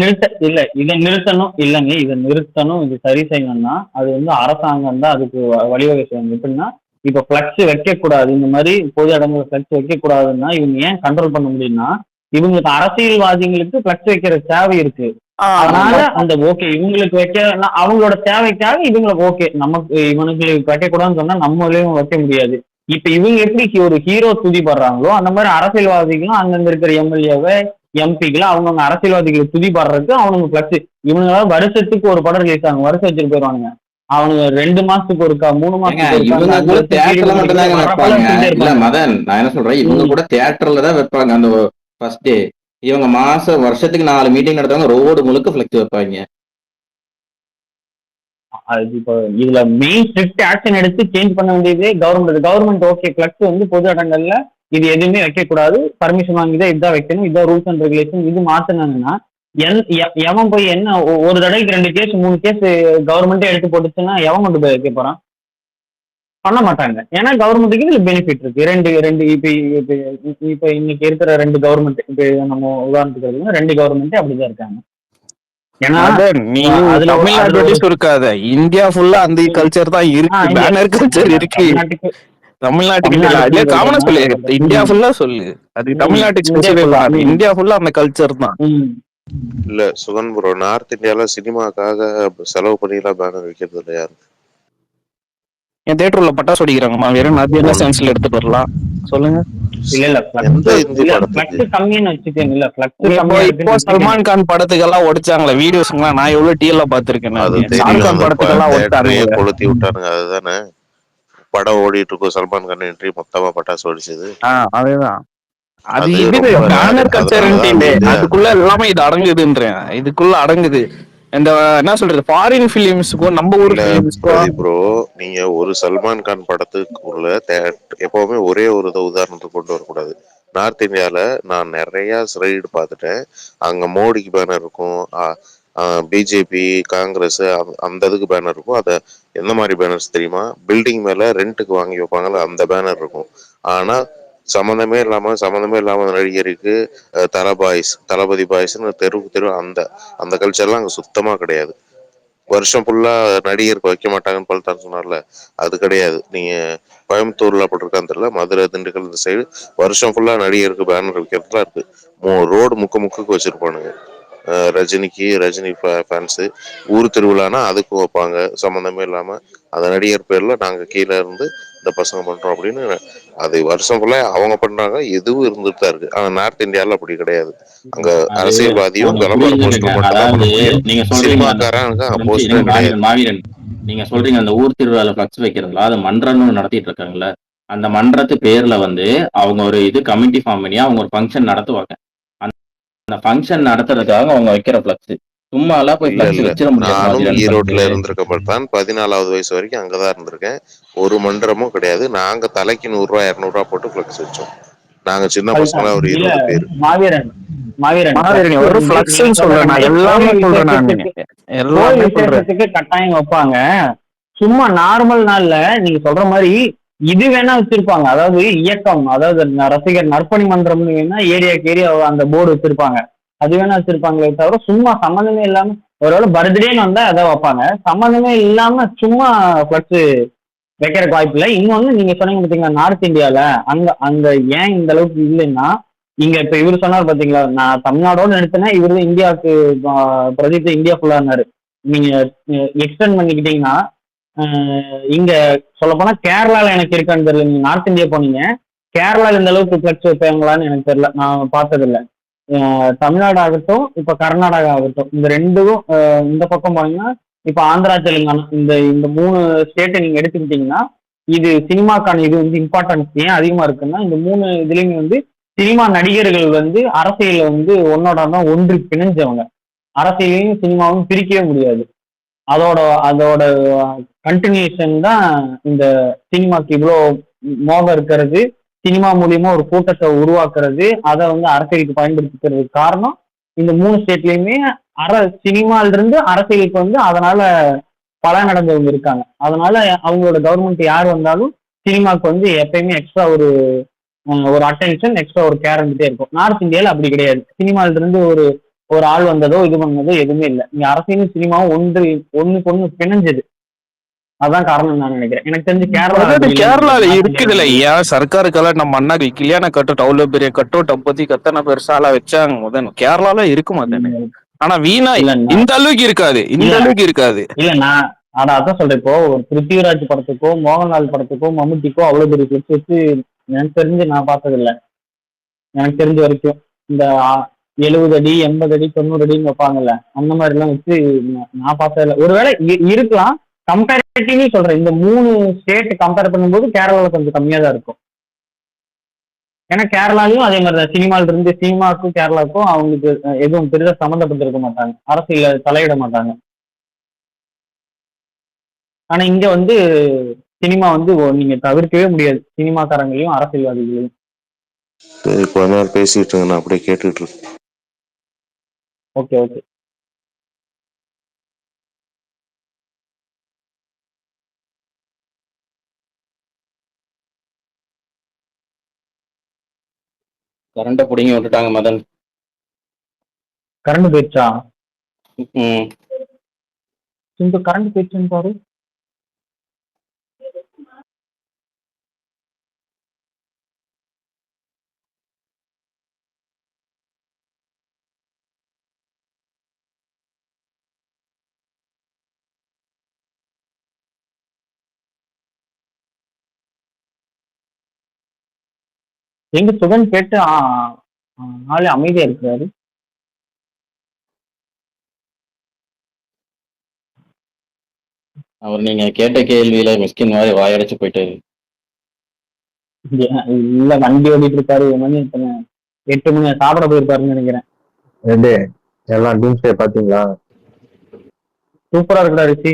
நிறுத்தணும் இல்லைங்க, இதை நிறுத்தணும், இது சரி செய்யணும்னா அது வந்து அரசாங்கம் தான் அதுக்கு வழிவகை செய்யணும். எப்படின்னா இப்ப பிளக்ஸ் வைக்க கூடாது, இந்த மாதிரி பொது இடங்களை பிளக்ஸ் வைக்க கூடாதுன்னா இவங்க ஏன் கண்ட்ரோல் பண்ண முடியும்னா, இவங்களுக்கு அரசியல்வாதிகளுக்கு பிளக்ஸ் வைக்கிற தேவை இருக்கு. அதனால அந்த ஓகே இவங்களுக்கு வைக்க அவங்களோட தேவைக்காக இவங்களுக்கு ஓகே, நமக்கு இவனுக்கு வைக்க கூடாதுன்னு சொன்னா நம்மளையும் வைக்க முடியாது. இப்ப இவங்க எப்படி ஒரு ஹீரோ துதிப்படுறாங்களோ அந்த மாதிரி அரசியல்வாதிகளும் அங்கங்க இருக்கிற எம்எல்ஏவை எம்பிக்களை அவங்கவுங்க அரசியல்வாதிகளை துதிப்படுறதுக்கு அவனுங்க பிளக்ஸ், இவங்களால வருஷத்துக்கு ஒரு படம் ரிலீஸ் ஆகும், வருஷம் வச்சுட்டு போயிடுவானுங்க. அவனுங்க 2 மாசத்துக்கு ஒருக்கா 3 மாசத்துக்கு இவங்க கூட தியேட்டர்ல மட்டும் தாங்க வைப்பாங்க. இல்ல மதன், நான் என்ன சொல்றேன், இவங்க கூட தியேட்டர்ல தான் வைப்பாங்க. அந்த ஃபர்ஸ்ட் டே இவங்க வருஷத்துக்கு 4 மீட்டிங் நடத்துவாங்க, ரோடு முழுக்க ஃபிளக்ஸ் வைப்பாங்க. இப்போ இதுல மெயின் ஸ்ட்ரிக்ட் ஆக்ஷன் எடுத்து சேஞ்ச் பண்ண வேண்டியது கவர்மெண்ட் ஓகே பிளக்ஸ் வந்து பொது இடங்கள்ல இது எதுவுமே வைக்கக்கூடாது, பர்மிஷன் வாங்கிதான் இதான் வைக்கணும், இதான் ரூல்ஸ் அண்ட் ரெகுலேஷன், இது மாத்தினாங்கன்னா எவன் போய் என்ன ஒரு தடவைக்கு 2 கேஸ் 3 கேஸ் கவர்மெண்டே எடுத்து போட்டுச்சுன்னா எவன் கொண்டு போய் வைக்க போறான்? பண்ண மாட்டாங்க. ஏன்னா கவர்மெண்ட்டுக்கு இதுல பெனிஃபிட் இருக்கு. ரெண்டு இப்ப இன்னைக்கு இருக்கிற 2 கவர்மெண்ட், இப்ப நம்ம உதாரணத்துக்கு 2 கவர்மெண்ட் அப்படிதான் இருக்காங்க. இருக்காத இந்தியா ஃபுல்லா அந்த கல்ச்சர் தான் இருக்கு, பேனர் கல்ச்சர் இருக்கு. தமிழ்நாட்டுக்கு காமனா சொல்லு, இந்தியா ஃபுல்லா சொல்லு, அது தமிழ்நாட்டுக்கு இந்தியா ஃபுல்லா அந்த கல்ச்சர் தான். இல்ல சுகன் ப்ரோ, நார்த் இந்தியால சினிமாக்காக செலவு பண்ணிலாம் பேனர் வைக்கிறது இல்ல யாரு. என் தியேட்டர்ல பட்டாசு வெடிக்கிறாங்கம்மா, வெறும் அது என்ன சென்ஸ்ல எடுத்துட்டு வரலாம் சொல்லுங்க? இப்போ சல்மான் கான் படத்துக்கெல்லாம் உடைச்சாங்களே வீடியோஸ்லாம், நான் எவ்வளவு டிஎல்ல பாத்துருக்கேன். ஷாருக்கான் படத்துக்கெல்லாம் கொளுத்தி விட்டானுங்க. அதுதானே படம் ஓடிட்டு இருக்கும், சல்மான் கான் என்ட்ரி மொத்தமா பட்டாசு வெடிச்சது. அதேதான். அது இது பேனர் கல்ச்சர் அதுக்குள்ள எல்லாமே இது அடங்குதுன்றேன், இதுக்குள்ள அடங்குது. இந்த என்ன சொல்றது ஃபாரின் பிலிம்ஸ்க்கும் நம்ம ஊர் இல்ல பிலிம்ஸ்க்கும். பிரதீப் ப்ரோ, நீங்க ஒரு சல்மான் கான் படத்துக்குள்ள எப்பவுமே ஒரே ஒரு உதாரணத்தை கொண்டு வரக்கூடாது. நார்த் இந்தியால நான் நிறைய ரைடு பார்த்துட்டேன். அங்க மோடிக்கு பேனர் இருக்கும், பிஜேபி, காங்கிரஸ் அந்த இதுக்கு பேனர் இருக்கும். அத எந்த மாதிரி பேனர்ஸ் தெரியுமா? பில்டிங் மேல ரெண்ட்டுக்கு வாங்கி வைப்பாங்கல்ல, அந்த பேனர் இருக்கும். ஆனா சம்மந்தமே இல்லாம நடிகருக்கு தளபதி பாய்ஸ்னு தெருவுக்கு தெரு அந்த அந்த கல்ச்சர்லாம் அங்க சுத்தமா கிடையாது. வருஷம் ஃபுல்லா நடிகருக்கு வைக்க மாட்டாங்கன்னு பல்தான் சொன்னார்ல, அது கிடையாது. நீங்க கோயம்புத்தூர்ல அப்படி இருக்கான்னு தெரியல, மதுரை, திண்டுக்கல் இந்த சைடு வருஷம் ஃபுல்லா நடிகருக்கு பேனர் வைக்கிறதுலாம் இருக்கு. ரோடு முக்குக்கு வச்சிருப்பானுங்க. ரஜினி ஃபேன்ஸு ஊர் திருவிழானா அதுக்கும் வைப்பாங்க, சம்மந்தமே இல்லாம அந்த நடிகர் பேர்ல நாங்க கீழே இருந்து இந்த பசங்க பண்றோம் அப்படின்னு. அது வருஷம் ஃபுல்லா அவங்க பண்றாங்க, எதுவும் இருந்துட்டு தான் இருக்கு. ஆனா நார்த் இந்தியால அப்படி கிடையாது. அங்க அது அரசியல்வாதியும் அவங்க விளம்பர புரிஞ்சுக்கங்க. போஸ்டர் மட்டும் தான் பண்ண அதாவது முடியும். நீங்க சொல்றீங்க அந்த சினிமாக்காரனுக்கு ஒரு அங்க நிமிஷம் இருங்க போஸ்டரே கிடையாது. மாவீரன், நீங்க சொல்றீங்க அந்த ஊர் திருவிழால ஃப்ளக்ஸ் வைக்கிறதுல அது மன்றம்னு நடத்திட்டு இருக்காங்கல்ல, அந்த மன்றத்து பேர்ல வந்து அவங்க ஒரு இது கமிட்டி ஃபார்ம் பண்ணி அவங்க ஒரு ஃபங்க்ஷன் நடத்துவாங்க. அந்த ஃபங்க்ஷன் நடத்துறதுக்காக அவங்க வைக்கிற ஃப்ளக்ஸ். சும்மாலாம் போய் இல்ல ஃப்ளக்ஸ் இல்ல, வச்சிட முடியாது நானும் மாவீரன் சொல்லிட்டு. ஈரோட்ல இருந்திருக்கப்பட்டான். 14வது வயசு வரைக்கும் அங்கதான் இருந்திருக்கேன். ஒரு மன்றமும் கிடையாது. நாங்க தலைக்கு 100 ரூபாய் 200 ரூபாய் போட்டு ஃபிளக்ஸ் வச்சோம். நாங்க சின்ன பசங்களா ஒரு இல்ல 20 பேர். மாவீரன் மாவீரன் மாவீரன் ஃப்ளக்ஸ் ஒரு வந்து நீங்க ஃபிளக்ஸ்ன்னு சொல்ற சொல்றேன், நான் மாதிரி எல்லாமே கோயில் சொல்றேன். நான் விசேஷத்துக்கு கோயில் எல்லாமே சொல்றேன். விசேஷத்துக்கு கட்டாயம் வைப்பாங்க. சும்மா நார்மல் நாள்ல நீங்க சொல்ற மாதிரி இது வேணா வச்சிருப்பாங்க. அதாவது இயக்கம், அதாவது ரசிகர் நற்பணி மன்றம்னு வேணா ஏரியாக்கு ஏரியா அந்த போர்டு வச்சிருப்பாங்க. அது வேணா வச்சிருப்பாங்களே தவிர சும்மா சம்மந்தமே இல்லாம ஒருவேளை பர்த்டேன்னு வந்தா அதை வைப்பாங்க. சம்மந்தமே இல்லாம சும்மா ஃபிளக்ஸ் வைக்கிறதுக்கு வாய்ப்பு இல்லை. இன்னொன்னு நீங்க சொன்னீங்க பாத்தீங்களா நார்த் இந்தியால, அங்க அங்க ஏன் இந்த அளவுக்கு இல்லைன்னா, இங்க இப்ப இவரு சொன்னார் பாத்தீங்களா, நான் தமிழ்நாடோட நிறுத்தினா இவரு இந்தியாவுக்கு பிரதீப் இந்தியா ஃபுல்லா இருந்தாரு. நீங்க எக்ஸ்டெண்ட் பண்ணிக்கிட்டீங்கன்னா இங்க சொல்ல போனா கேரளால எனக்கு இருக்கான்னு தெரியல. நீங்க நார்த் இந்தியா போனீங்க, கேரளால இந்த அளவுக்கு ஃபிளக்ஸ் வைப்பாங்களான்னு எனக்கு தெரியல, நான் பார்த்தது இல்லை. தமிழ்நாடு ஆகட்டும், இப்ப கர்நாடகா ஆகட்டும், இந்த ரெண்டும் இந்த பக்கம் போனீங்கன்னா, இப்ப ஆந்திரா, தெலுங்கானா இந்த இந்த 3 ஸ்டேட்டை நீங்க எடுத்துக்கிட்டீங்கன்னா, இது சினிமாக்கான இது வந்து இம்பார்ட்டன்ஸ் ஏன் அதிகமா இருக்குன்னா, இந்த 3 இதுலயுமே வந்து சினிமா நடிகர்கள் வந்து அரசியல வந்து ஒன்னோட தான் ஒன்று பிணைஞ்சவங்க. அரசியலையும் சினிமாவும் பிரிக்கவே முடியாது. அதோட அதோட கண்டினியூஷன் தான் இந்த சினிமாக்கு இவ்வளோ மோகம் இருக்கிறது. சினிமா மூலியமா ஒரு கூட்டத்தை உருவாக்குறது, அதை வந்து அரசியலுக்கு பயன்படுத்திக்கிறதுக்கு காரணம் இந்த 3 ஸ்டேட்லயுமே சினிமால இருந்து அரசியலுக்கு வந்து அதனால பலன் அடைஞ்சவங்க இருக்காங்க. அதனால அவங்களோட கவர்மெண்ட் யார் வந்தாலும் சினிமாக்கு வந்து எப்பயுமே எக்ஸ்ட்ரா ஒரு அட்டென்ஷன், எக்ஸ்ட்ரா ஒரு கேர் இருந்துட்டே இருக்கும். நார்த் இந்தியால அப்படி கிடையாது. சினிமால இருந்து ஒரு ஒரு ஆள் வந்ததோ இது பண்ணதோ எதுவுமே இல்லை. இங்க அரசியலும் சினிமாவும் ஒண்ணுக்கு ஒண்ணு பிணைஞ்சது. அதான் காரணம் நான் நினைக்கிறேன். எனக்கு தெரிஞ்சு கேரளா அதாவது அப்படி இல்லைன்னு கேரளால நினைக்கிறேன். நார்த் இருக்குதுல்ல, இந்தியால ஏன் சர்க்காருக்கெல்லாம் நம்ம அண்ணாக்கு கல்யாண கட்டோட் அவ்வளவு பெரிய கட்டோட் பத்தி கத்தனை பெருசால வச்சாங்க முதன் கேரளால இருக்கு மாட்டேன்னு. ஆனா வீணா இல்ல இந்த அளவுக்கு இருக்காது, இந்த இல்ல அளவுக்கு இருக்காது. இல்ல நான் அதான் சொல்றேன். இப்போ ஒரு பிருத்திவிராஜ் படத்துக்கோ மோகன்லால் படத்துக்கோ மம்முட்டிக்கோ அவ்வளவு பெரிய கிளிப்ஸ் வச்சு எனக்கு தெரிஞ்சு நான் பார்த்தது இல்ல. எனக்கு தெரிஞ்ச வரைக்கும் இந்த 70 அடி 80 அடி 90 அடின்னு வைப்பாங்கல்ல, அந்த மாதிரி எல்லாம் வச்சு நான் பார்த்தது இல்லை. ஒருவேளை இருக்கலாம். கம்பேரிட்டிவ்லி சொல்றேன், இந்த 3 ஸ்டேட் கம்பேர் பண்ணும்போது கேரளால கொஞ்சம் கம்மியா தான் இருக்கும். ஏன்னா கேரளாலையும் அதே மாதிரி தான் சினிமால இருந்து சினிமாவுக்கும் கேரளாவுக்கும் அவங்களுக்கு எதுவும் பெரிதா சம்மந்தப்பட்டிருக்க மாட்டாங்க, அரசியல தலையிட மாட்டாங்க. ஆனா இங்க வந்து சினிமா வந்து நீங்க தவிர்க்கவே முடியாது, சினிமாக்காரங்களையும் அரசியல்வாதிகளையும். கொஞ்ச நேரம் பேசிட்டு இருங்க, நான் அப்படியே கேட்டுட்டு இருக்கேன். Okay okay. கரண்ட்டை பிடிங்கி விட்டுட்டாங்க மதன். கரண்ட் போயிடுச்சா? ம். சிந்து கரண்ட் போயிடுச்சுன்னு பாரு. எங்க சுகன் கேட்டு ஆளு அமைதியா இருக்கிறாரு. அவர் நீங்க கேட்ட கேள்வியில மிஸ்கின் மாதிரி வாயடைச்சு போயிட்டாரு. இல்ல வண்டி ஓடிட்டு இருக்காரு. மணி எத்தனை? 8 மணி. சாப்பிட போயிருப்பாருன்னு நினைக்கிறேன். எல்லாம் டூம்ஸ்டே பாத்தீங்களா? சூப்பரா இருக்குடா ரிஷி.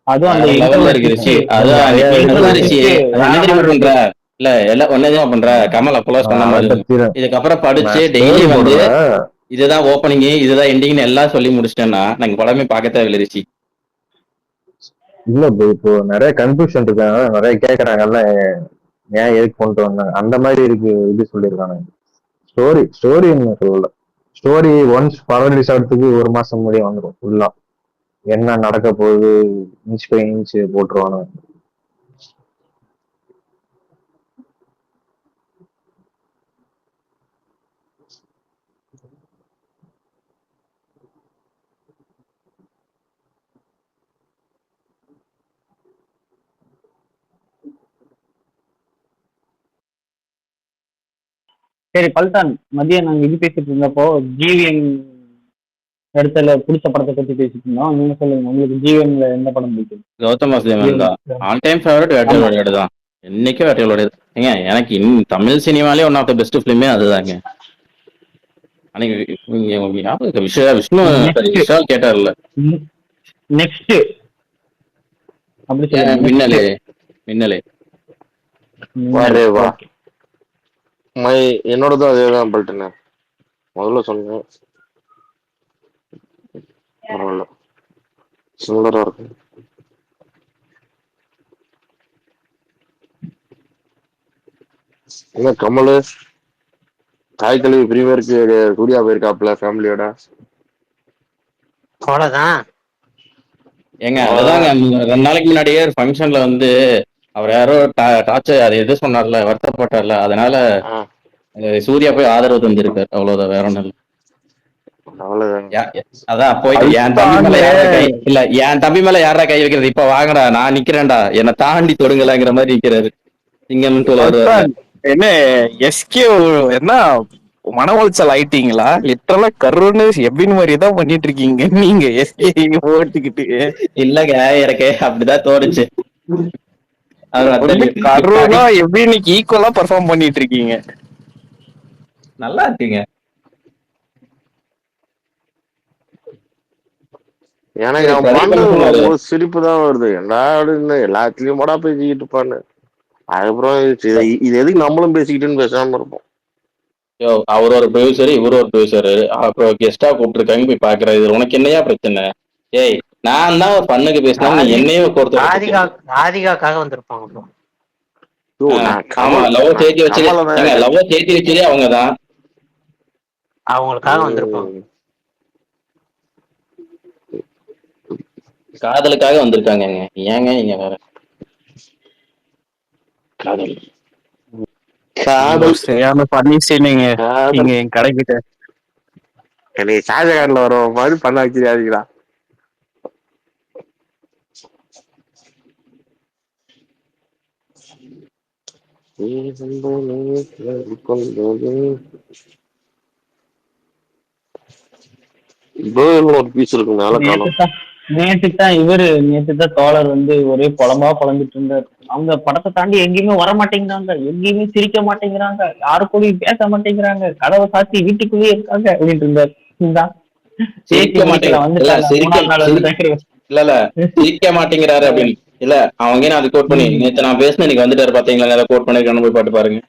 அதுவும் அந்த வேற லெவல்ல இருக்கு ரிஷி. அதான் நிறைய நீ இருக்கு அதான் ரிஷி. ரிஷி. அது என்ன தெரியுமா பண்ற? இல்ல எல்லாம் ஒன்னேதான் பண்ற. கமல் அப்பெல்லாம் சொன்ன அதை மாதிரி பத்தி இதுக்கப்புறம் படிச்சு நான் டெய்லி ஸ்டோரி வந்து போடுறேன். இதுதான் ஓப்பனிங், இதுதான் எண்டிங்னு எல்லாம் சொல்லி முடிச்சிட்டேன்னா நாங்க படமே பார்க்க தேவையில்லை ரிஷி. இல்ல bro, இப்போ நிறைய கன்ஃபியூஷன் இருக்காங்க, நிறைய கேக்குறாங்கல்ல, ஏன் எதுக்கு கொண்டு வந்தாங்க அந்த மாதிரி இருக்கு. இது சொல்லியிருக்காங்க. ஸ்டோரி என்ன சொல்லல. ஸ்டோரி ஒன்ஸ் படம் ரிலீஸ் ஆகிறதுக்கு 1 மாசம் முன்னாடியே வந்துடும் ஃபுல்லா. என்ன நடக்க போகுது இன்ச் பை இன்ச் போட்டுருவாங்க. சரி பல்தான், மதியம் நாங்க இது பேசிட்டு இருந்தப்போ ஜிவிஎம் இடத்துல பிடிச்ச படத்தை பத்தி பேசிட்டு இருந்தோம். நீங்க சொல்லுங்க, உங்களுக்கு ஜிவிஎம்ல எந்த படம் பிடிக்கும்? கௌதம் வாசுதேவன் தான் GVM. All time favourite. வேட்டையோட ஆமா. விளையாடு தான் என்னைக்கும் வேட்டையோட விளையாடு. ஏங்க எனக்கு தமிழ் சினிமாலே ஒன் ஆஃப் த பெஸ்ட் ஃபிலிமே அதுதாங்க. அன்னைக்கு உங்க ஞாபகம் இருக்கா? விஷ்ணு sorry, நெக்ஸ்ட் விஷால் கேட்டார்ல, நெக்ஸ்ட் அப்படி சொல்லுங்க. ஏன் நெக்ஸ்ட் மின்னலே மின்னலே. வரே வா. ஓகே. மை என்னோடதும் அதே தான் பல்ட்டுண்ணே. முதல்ல சொன்னேன். பரவாயில்ல, சிமிலரா இருக்கு. என்ன கமல் தாய் கல்வி பிரீமியருக்கு சூர்யா போயிருக்காப்ல ஃபேமிலியோட. அவ்வளவுதான். ஏங்க அதுதாங்க 2 நாளைக்கு முன்னாடியே ஒரு ஃபங்க்ஷன்ல வந்து அவர் யாரோ டார்ச்சர் அது எது சொன்னார்ல, வருத்தப்பட்டார்ல, அதனால சூர்யா போய் ஆதரவு தந்திருக்காரு. அவ்வளவுதான், வேற ஒண்ணும் இல்ல. அவ்வளவுதான். அதான் போயிட்டு என் தம்பி மேல அதுதாங்க. யாரா கை இல்ல, என் தம்பி மேல யாரா கை வைக்கிறது, இப்ப வாங்கடா நான் நிக்கிறேன்டா என்னை தாண்டி தொடுங்களாங்கிற மாதிரி நிக்கிறாரு. சிங்கம் வருவார்ல. என்ன எஸ்கே என்ன மன உளைச்சல் ஆயிட்டீங்களா? லிட்டரலா கருன்னு எபின் மாதிரி தான் பண்ணிட்டு இருக்கீங்க நீங்க எஸ்கே ஓட்டிக்கிட்டு. இல்லங்க எனக்கு அப்படிதான் தோணுச்சு. அவர் வந்து கருணா எபினுக்கு ஈக்குவலா பெர்ஃபார்ம் பண்ணிட்டு இருக்கீங்க. நல்லா இருக்குங்க. எனக்கு அவன் பாண்டு சிரிப்பு தான் வருது. என்ன எல்லாத்துலயும் மடா பேசிக்கிட்டு இருப்பான்னு. அதுக்கப்புறம் இது எதுக்கு நம்மளும் பேசிக்கிட்டுன்னு பேசாம இருப்போம். அவர் ஒரு ப்ரொடியூசர், இவரு ஒரு ப்ரொடியூசர், அப்புறம் கெஸ்டா கூப்பிட்டுருக்காங்க போய் பாக்குற. இது உனக்கு என்னையா பிரச்சனை? ஏய் நான் தான் ஒரு பண்ணுக்கு பேசினா நீ என்னையும் ராதிகாக்காக வந்திருப்பாங்க bro. ஆமா, லவ் சேர்த்தி வச்சது லவ் சேர்த்தி வச்சதே அவங்கதான். அவங்களுக்காக வந்திருப்பாங்க. காதலுக்காக வந்திருக்காங்க. ஏங்க நீங்க வேற காதல் காதல் சரியான பர்னிச்சர் நீங்க என் கடைக்கிட்ட என்னை ஷாஜகான்ல வர மாதிரி பண்ண வச்சிருக்கீங்களா? ஒரு பீஸ் இருக்கு மேல காணும். நேற்று தான் தோழர் வந்து ஒரே புலம்பா புலம்பிட்டு இருந்தார். அவங்க படத்தை தாண்டி எங்கேயுமே வர மாட்டேங்கிறாங்க, எங்கேயுமே சிரிக்க மாட்டேங்கிறாங்க, யாரு கூடயும் பேச மாட்டேங்கிறாங்க, கதவை சாத்தி வீட்டுக்குள்ளேயே இருக்காங்க அப்படின்ட்டு இருந்தார். சிரிக்க மாட்டேங்கிறாரு அப்படின்னு இல்ல. அவங்க அது கோட் பண்ணி நேத்து நான் பேசினேன், இன்னைக்கு வந்துட்டாரு பாத்தீங்களா, கோட் பண்ணிருக்கானு போய் பாட்டு பாருங்க.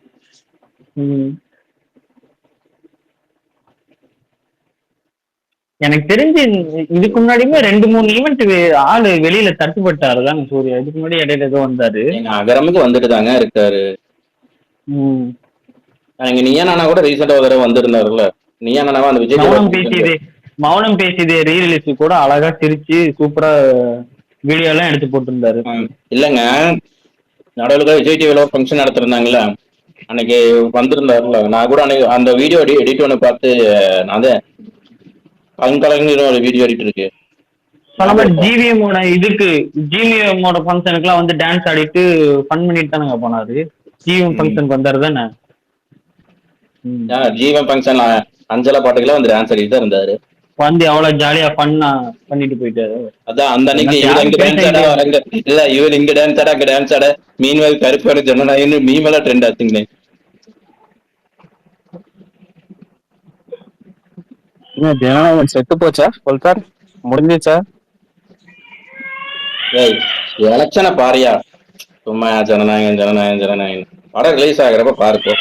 எனக்கு தெரிஞ்சு இதுக்கு முன்னாடியுமே 2-3 ஈவெண்ட் ஆளு வெளியில தட்டுப்பட்டாரு தான் சூர்யா. இதுக்கு முன்னாடி இடையில ஏதோ வந்தாரு. அகரமுக்கு வந்துட்டு தாங்க இருக்காரு. நீயா நானா கூட ரீசெண்டா ஒரு தடவை வந்திருந்தாருல்ல. நீயா நானாவா அந்த விஜய் மௌனம் பேசியதே ரீ ரிலீஸ் கூட அழகா சிரிச்சு சூப்பரா வீடியோ எல்லாம் எடுத்து போட்டிருந்தாரு. இல்லங்க, நடுவில் விஜய் டிவில ஃபங்க்ஷன் நடத்திருந்தாங்கல்ல, அன்னைக்கு வந்திருந்தாருல. நான் கூட அன்னைக்கு அந்த வீடியோ எடிட் ஒன்று பார்த்து நான் கலங்கிற ஒரு வீடியோ எடிட் இருக்கு. ஜிவிஎம்மோட ஜிவிஎம்மோட ஃபங்க்ஷனுக்குலாம் வந்து டான்ஸ் ஆடிட்டு ஃபன் பண்ணிட்டு தானங்க போனாரு. ஜிவிஎம் ஃபங்க்ஷனுக்கு வந்தாரு தானே. ஜிவிஎம் ஃபங்க்ஷன் அஞ்சலா பாட்டுக்கெல்லாம் வந்து டான்ஸ் ஆடிட்டு தான் இருந்தாரு. வந்து அவ்வளவு ஜாலியா ஃபன்னா பண்ணிட்டு போயிட்டாரு. அதான் அந்த அன்னைக்கு இவர் இங்க டான்ஸ் ஆட வரங்க இல்ல, இவர் இங்க டான்ஸ் ஆட அங்க டான்ஸ் ஆட மீன்வால் கருப்பாடு ஜனநாயகன்னு மீமெல்லாம் ட்ரெண்ட் ஆச்சுங்க. ஜனநாயகம் செத்து போச்சா? சொல்றார் முடிஞ்சிச்சா? ஏய் எலெக்ஷனை பாரியா, சும்மா ஜனநாயகம் ஜனநாயகம் ஜனநாயகம். படம் ரிலீஸ் ஆகிறப்ப பாருப்போ.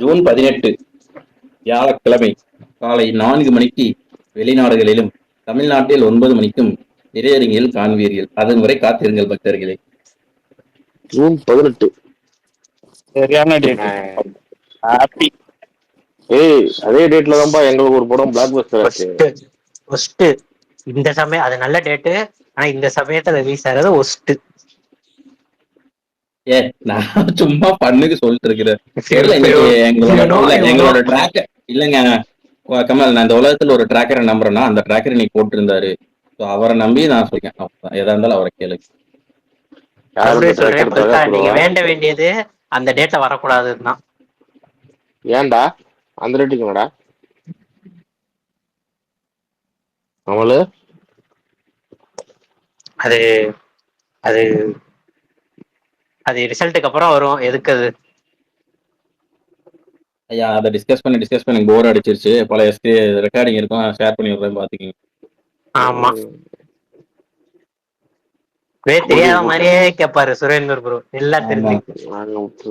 ஜூன் 18 வியாழக்கிழமை காலை 4 மணிக்கு வெளிநாடுகளிலும் தமிழ்நாட்டில் 9 மணிக்கும் திரையரங்கில் காண்பீர்கள். அதன் வரை காத்திருங்கள் பக்தர்களே. ஜூன் 18. சரியான டேட். ஹாப்பி. ஏய் அதே டேட்ல தான்ப்பா எங்களுக்கு ஒரு படம் பிளாக் பஸ்டர் ஆச்சு. ஒஸ்ட் இந்த சமயம் அது நல்ல டேட்டு, ஆனா இந்த சமயத்துல ரிலீஸ் ஆகிறது ஒஸ்ட். ஏ நான் சும்மா பண்ணுக்கு சொல்லிட்டு இருக்கிறேன். தெரியல, இன்னைக்கு எங்களோட ட்ராக்கர் இல்லைங்க கமல், நான் இந்த உலகத்துல ஒரு ட்ராக்கரை நம்புறேன்னா அந்த ட்ராக்கரை நீ போட்டிருந்தாரு. ஸோ அவரை நம்பி நான் சொல்லிட்டேன். எதா இருந்தாலும் அவரை கேளு. மறுபடியும் சொல்றேன், நீங்க வேண்ட வேண்டியது அந்த டேட்ல வரக்கூடாதுன்னா. ஏன்டா அந்த ரேட்டுக்கு என்னடா அவளு அது அது அது ரிசல்ட்டுக்கு அப்புறம் வரும். எதுக்கு அது? ஐயா அதை டிஸ்கஸ் பண்ணி போர் அடிச்சிருச்சு. பல ரெக்கார்டிங் இருக்கும், ஷேர் பண்ணி விடுறேன் பாத்துக்கிங்க. ஆமா, தெரியாத மாதிரியே கேட்பாரு சுரேந்தர் ப்ரோ. எல்லாம் தெரிஞ்சு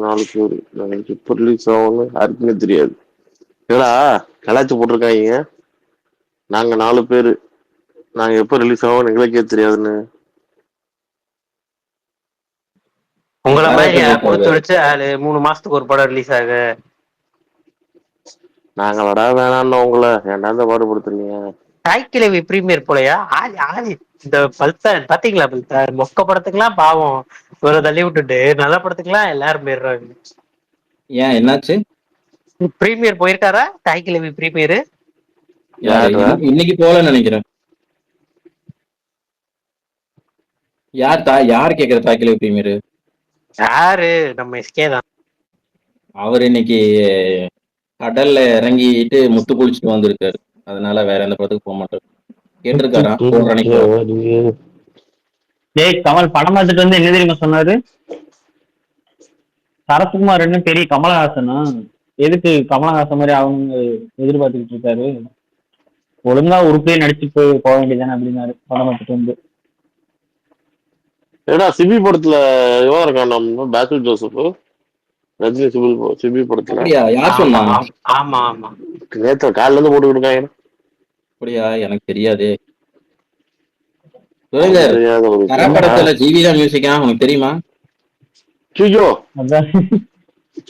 நாளைக்கு எப்போ ரிலீஸ் ஆகும்னு யாருக்குமே தெரியாது. ஏடா கலாச்சி போட்டிருக்காங்க, நாங்க 4 பேரு, நாங்க எப்போ ரிலீஸ் ஆகும் எங்களுக்கே தெரியாதுன்னு. உங்களை மாதிரி கொடுத்து வச்சு 3 மாசத்துக்கு ஒரு படம் ரிலீஸ் ஆகு. நாங்களடா வேணாம் உங்களை ஏன்டா பாடுபடுத்துறீங்க. தாய்க்கிழவி பிரீமியர் போலையா? ஆளி இந்த பல்சர் பாத்தீங்களா? பல்சர் மொக்க படத்துக்குலாம் பாவம் ஒரு தள்ளி விட்டுட்டு நல்ல படத்துக்குலாம் எல்லாரும் போயிடுறாங்க. ஏன் என்னாச்சு? பிரீமியர் போயிருக்காரா தாய்க்கிழவி பிரீமியர்? இன்னைக்கு போகலன்னு நினைக்கிறேன். யார் கேக்குற தாய்க்கிழவி பிரீமியர்? யாரு? நம்ம எஸ்கே தான். அவர் இன்னைக்கு கடல்ல இறங்கிட்டு முத்து குளிச்சுட்டு வந்திருக்காரு. அதனால வேற எந்த படத்துக்கு போக மாட்டாரு. கேட்டிருக்காரா? டேய் கமல் படம் பார்த்துட்டு வந்து என்ன தெரியுமா சொன்னாரு? சரத்குமார் என்ன பெரிய கமலஹாசனா? எதுக்கு கமலஹாசன் மாதிரி அவங்க எதிர்பார்த்துக்கிட்டு இருக்காரு? ஒழுங்கா உருப்பே நடிச்சு போக வேண்டியதானே அப்படின்னாரு படம் பார்த்துட்டு வந்து. ஏடா சிபி படத்துல இவன் இருக்கான் நம்ம பேசில் ஜோசப், ரஜினி சிபி படத்துல. யார் சொன்னா? ஆமா ஆமா, நேற்று காலைல இருந்து போட்டுக்கிட்டு இருக்காங்க. அப்படியா? எனக்கு தெரியாது. படத்துல ஜிவிதா மியூசிக்கா உனக்கு தெரியுமா?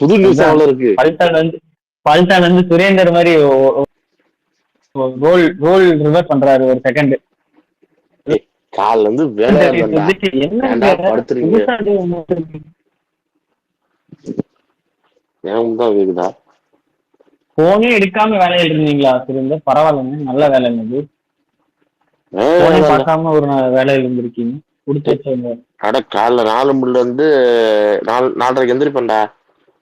புது நியூஸ் இருக்கு. பல்டான் வந்து சுரேந்தர் மாதிரி ரோல் ரிவர்ஸ் பண்றாரு ஒரு செகண்ட். கால்ல இருந்து வேலையா படுத்துறீங்க. கேக்குதா? போனே எடுக்காம வேலையில இருந்தீங்களா சுரேந்தர்? பரவாயில்லைங்க, நல்ல வேலை. போனே பார்க்காம ஒரு வேலையில இருந்திருக்கீங்க. அட காலைல 4 மணில இருந்து 4:30 எந்திரிப்பேன்டா,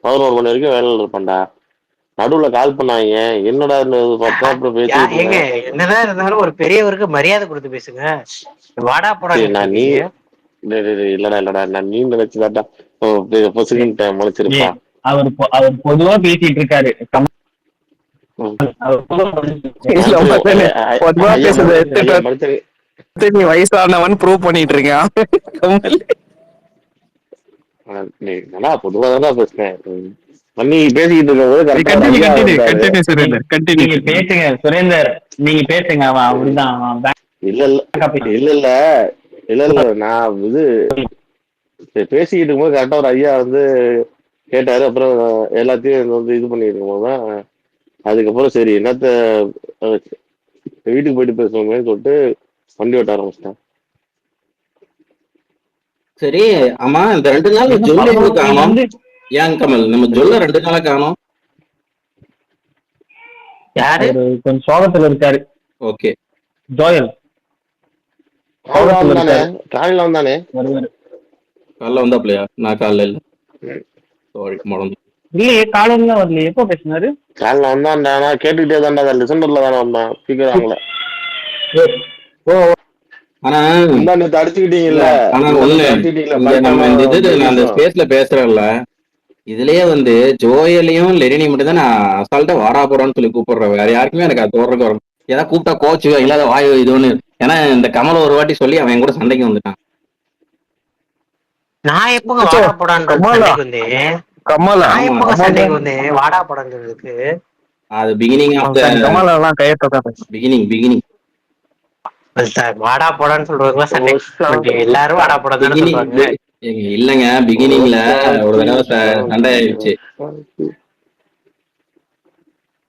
11 மணி வரைக்கும் வேலையில இருப்பேன்டா. நடுவுல கால் பண்ணாங்க, என்னடா பார்த்தா அப்புறம் பேசிட்டு. என்னதான் இருந்தாலும் ஒரு பெரியவருக்கு மரியாதை கொடுத்து பேசுங்க. வாடா போடா. நீ இல்லடா நான் நீ நினைச்சுதாட்டா முளைச்சிருப்பா. அவர் பொதுவா பேசிட்டு இருக்காரு. வயசானவன் ப்ரூவ் பண்ணிட்டு இருக்கேன். பொதுவா தான் பேசுறேன். பேசிக்கிட்டு பேசுங்க சுரேந்தர், நீங்க பேசுங்க. அவன் அப்படிதான். இல்ல நான் இது பேசிக்கிட்டு இருக்கும்போது கரெக்டா ஒரு ஐயா வந்து கேட்டாரு. அப்புறம் எல்லாத்தையும் வந்து இது பண்ணிட்டு இருக்கும்போதுதான் அதுக்கப்புறம் சரி என்னத்த வீட்டுக்கு போயிட்டு பேசுவோமேன்னு சொல்லிட்டு வண்டி ஓட்ட ஆரம்பிச்சிட்டேன். சரி ஆமா, இந்த 2 நாள் ஜொல்ல காணோம். ஏன் கமல் நம்ம ஜொல்ல 2 நாளா காணோம்? யாரு? கொஞ்சம் சோகத்துல இருக்காரு. ஓகே, ஜோயல் காலையில வந்தானே. காலைல வந்தாப்லையா? நான் காலைல இல்ல, இல்லையே காலையில வரல. எப்போ பேசினாரு? காலைல வந்தான்டா, நான் கேட்டுக்கிட்டே தான்டா, டிசம்பர்ல தானே வந்தான். ஸ்பீக்கர் வாங்கல. ஆனா அடிச்சுக்கிட்டீங்கல்ல. ஆனா ஒண்ணு, நம்ம இந்த ஸ்பேஸ்ல பேசுறோம்ல, இதுலயே வந்து ஜோயலையும் லெனினையும் மட்டும் தான் நான் அசால்ட்டா வாடா போடான்னு சொல்லி கூப்பிடுறேன். வேற யாருக்குமே எனக்கு அது தோறதுக்கு வரும். ஏதாவது கூப்பிட்டா கோச்சு இல்லாத வாயு இது ஒண்ணு. ஏன்னா இந்த கமல் ஒரு வாட்டி சொல்லி அவன் கூட சண்டைக்கு வந்துட்டான். நான் எப்பங்க அச்சோ, வாடா போடான்ற கமலா சண்டைக்கு வந்தேன்? கமலா நான் ஆமா, எப்பங்க சண்டைக்கு வந்தேன் வாடா போடான்றதுக்கு? அது பிகினிங் ஆஃப் த கமலா எல்லாம் கையெழுத்த பிகினிங் வாடா போடான்னு சொல்றதுக்குலாம் சண்டை. பட் எல்லாரும் வாடா போடான்னு தானே பிகினிங் சொல்றாங்க. இல்லங்க பிகினிங்ல ஒரு தடவை சண்டை ஆயிடுச்சு.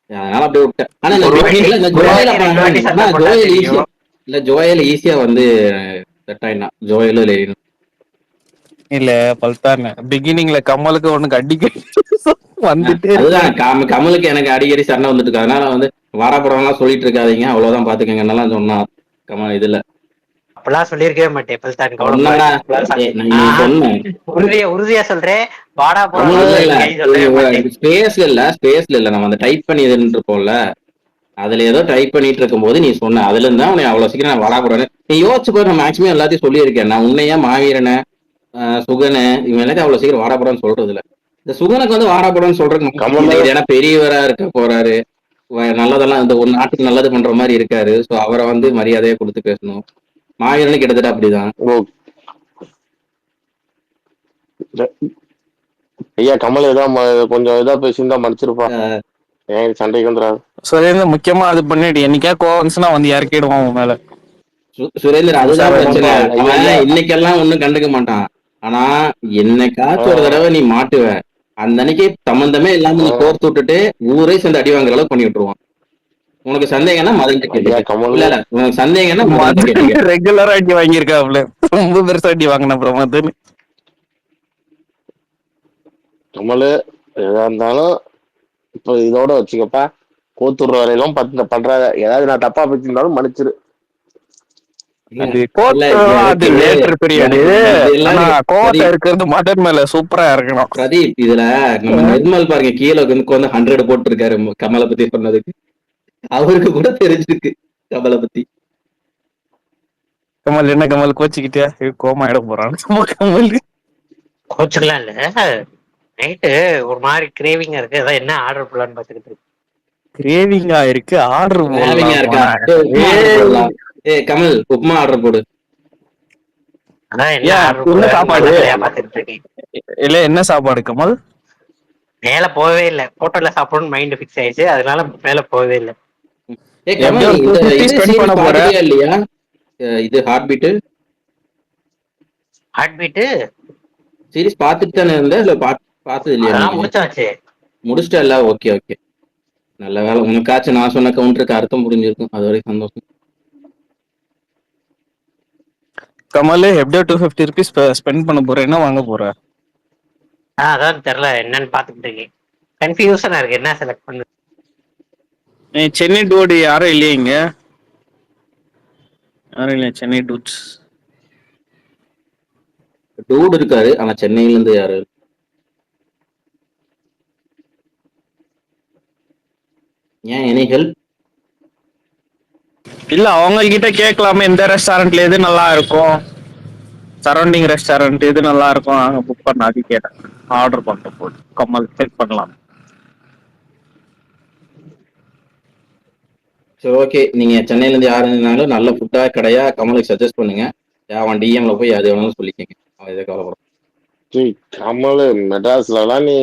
அதனால அப்படியே விட்டேன். ஆனா இந்த ஒரு வாட்டி இல்ல இந்த ஒரு ஜோயல் வாட்டி 2 வாட்டி சண்டை ஆனா போட்டா ஜோயல் ஈஸியா தெரியும். இல்ல ஜோயல் ஈஸியா வந்து செட் ஆயிடலாம். ஜோயலும் லெனினும் இல்ல பல்தான் பிகினிங்ல கமலுக்கு ஒண்ணுக்கு அடிக்க வந்துட்டே அதுதான் இருக்கு. கமலுக்கு எனக்கு அடிக்கடி சண்டை வந்துட்டு இருக்கு. அதனால வந்து வாராப்படம்லாம் சொல்லிட்டு இருக்காதீங்க, அவ்வளவுதான் பாத்துக்கங்க என்னெல்லாம் சொன்னா கமல் இதுல அப்பெல்லாம் சொல்லியிருக்கவே மாட்டேன் பல்தான், சொன்னடா. கவலைப்படாதீங்க. நான் சொன்னேன் உறுதியா சொல்றேன், வாடா கமல் போடான்னு சொல்லவே மாட்டேன். ஸ்பேஸ்ல இல்ல நம்ம அந்த டைப் பண்ணி இதுன்னு இருப்போம்ல, அதுல ஏதோ டைப் பண்ணிட்டு இருக்கும்போது நீ சொன்ன, அதுல இருந்தா உன்னை அவ்வளவு சீக்கிரம் நான் வாடாப்படான்னு நீ யோசிச்சு பாரு. நான் மேக்ஸிமம் எல்லாத்தையும் சொல்லியிருக்கேன். நான் உன்னையா மாவீரனை சுகனை இவன் எல்லாத்தையும் அவ்வளவு சீக்கிரம் வாடாப்படான்னு சொல்றது இல்ல. இந்த சுகனுக்கு வந்து வாடாப்படான்னு சொல்றதுக்கு கமலு மாட்டேங்குது. ஏன்னா பெரியவரா இருக்க போறாரு, நல்லதெல்லாம் இந்த ஒரு நாட்டுக்கு நல்லது பண்ற மாதிரி இருக்காரு. சோ அவரை வந்து மரியாதையா கொடுத்து பேசணும். மாவீரனும் கிட்டத்தட்ட அப்படிதான். ஓ, ஐயா கமல் கொஞ்சம் இதா பேசியிருந்தா மன்னிச்சிருப்பா. ஏன் சண்டைக்கு வந்துடாது. சுரேந்திர முக்கியமா அது பண்ணிட்டு என்னைக்கா கோவம்ஸ்னா வந்து இறக்கிடுவான் அவன் மேல. சுரேந்தர் அதுதான் பிரச்சனை. ஐயா அவன் இன்னைக்கெல்லாம் ஒண்ணும் கண்டுக்க மாட்டான். ஆனா என்னைக்காச்சும் ஒரு தடவை நீ மாட்டுவ, அந்த அன்னைக்கு சம்பந்தமே இல்லாம நீ கோர்த்து விட்டுட்டு ஊரே சேர்ந்து அடி வாங்குற அளவுக்கு பண்ணி விட்டுருவான். உனக்கு சந்தேகம்னா மதன் ஐயா கேட்டுக்க. கமல் இல்ல உனக்கு சந்தேகம்னா மதன் கேட்டுக்க. ரெகுலரா அடி வாங்கியிருக்காப்ல, ரொம்ப பெருசா அடி வாங்கின பிரமோதன். கமல் எதா இருந்தாலும் இப்ப இதோட வச்சுக்கப்பா. கோத்துடுற வரையிலும் பண்றாங்க. ஏதாவது நான் தப்பா பேசியிருந்தாலும் மன்னிச்சிரு. அது இல்ல அது லேட்டர் பீரியட். ஆனா கோவத்தை இருக்கிறது மதன் மேல சூப்பரா இருக்கணும். பிரதீப் இதுல நம்ம நிர்மல் பாருங்க கீழே வந்து 100 போட்டு இருக்காரு கமலை பத்தி சொன்னதுக்கு. அவருக்கு கூட தெரிஞ்சிருக்கு கமலை பத்தி. கமல் என்ன கமல் கோச்சிக்கிட்டியா? கோமா இட போறான் கமல். கோச்சுக்கலாம் இல்ல, நைட்டு ஒரு மாதிரி கிரேவிங்கா இருக்கு, அதான் என்ன ஆர்டர் பண்ணலான்னு பாத்துக்கிட்டு இருக்கு. கிரேவிங்கா இருக்கு, ஆர்டர் இருக்கா? கமல் உப்மா ஆர்டர் போடு. அதான் என்ன ஆர்டர் என்ன சாப்பாடு பாத்துக்கிட்டு இருக்கேன். இல்ல என்ன சாப்பாடு கமல்? மேல போகவே இல்லை, ஹோட்டல்ல சாப்பிடணும்னு மைண்ட் ஃபிக்ஸ் ஆயிடுச்சு, அதனால மேல போகவே இல்லை. இல்லையா இது ஹார்ட் பீட்டு சீரிஸ் பாத்துட்டு தானே இருந்த? இல்ல பார்த்தது இல்லையா? முடிச்சாச்சு, முடிச்சிட்டல. ஓகே ஓகே, நல்ல வேலை. உனக்காச்சும் நான் சொன்ன கவுண்டருக்கு அர்த்தம் புரிஞ்சிருக்கும். அது வரைக்கும் சந்தோஷம். கமல் எப்படியோ 250 rupees ஸ்பெண்ட் பண்ண போற, என்ன வாங்க போற? அதான் தெரியல என்னன்னு பாத்துக்கிட்டு இருக்கேன். கன்ஃபியூஷனா இருக்கு என்ன செலக்ட் பண்ணு. சென்னை டூடு யாரும் இல்லையா இங்க? யாரும் இல்லையா சென்னை டூட்ஸ்? டூட் இருக்காரு, ஆனா சென்னையில இருந்து யாரு? ஏன் எனி ஹெல்ப்? இல்ல அவங்க கிட்ட கேட்கலாமே எந்த ரெஸ்டாரண்ட்ல எது நல்லா இருக்கும், சரௌண்டிங் ரெஸ்டாரண்ட் எது நல்லா இருக்கும் அங்க புக் பண்ண. அது கேட்டேன், ஆர்டர் பண்ணிட்டு போது கமல் செக் பண்ணலாம். சரி ஓகே, நீங்க சென்னையில இருந்து யாரு இருந்தாலும் நல்ல ஃபுட்டா கடையா கமலுக்கு சஜஸ்ட் பண்ணுங்க. அவன் டிஎம்ல போய் அது வேணாலும் சொல்லிக்கங்க, அவன் எதை கவலைப்படும். கமல் மெட்ராஸ்ல எல்லாம் நீ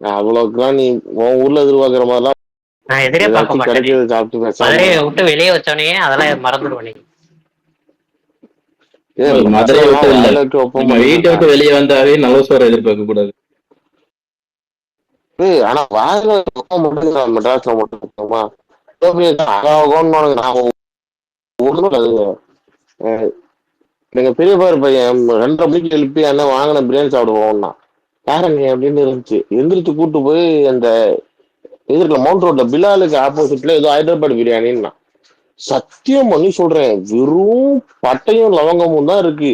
அவ்வளவுக்குலாம் நீ உன் ஊர்ல எதிர்பார்க்கிற மாதிரிலாம் நான் எதிரே பார்க்க மாட்டேன். கிடைக்கிறது சாப்பிட்டு மதுரையை விட்டு வெளியே வச்சோடனே அதெல்லாம் மறந்துடுவேன். மதுரையை விட்டு இல்ல, நம்ம வீட்டை விட்டு வெளியே வந்தாவே நல்ல சோறு எதிர்பார்க்க கூடாது. ஆனா வாயில மெட்ராஸ்ல மட்டும் எங்க பெரியப்பாரு பையன் 2:30 மணிக்கு எழுப்பி என்ன வாங்கின பிரியாணி சாப்பிடுவோம்னா யாரங்க அப்படின்னு இருந்துச்சு. எந்திரிச்சு கூட்டு போய் அந்த எதிர்க்கல மவுண்ட் ரோட்ல பிலாலுக்கு ஆப்போசிட்ல ஏதோ ஹைதராபாத் பிரியாணின்னா சத்தியம் பண்ணி சொல்றேன், வெறும் பட்டையும் லவங்கமும் தான் இருக்கு.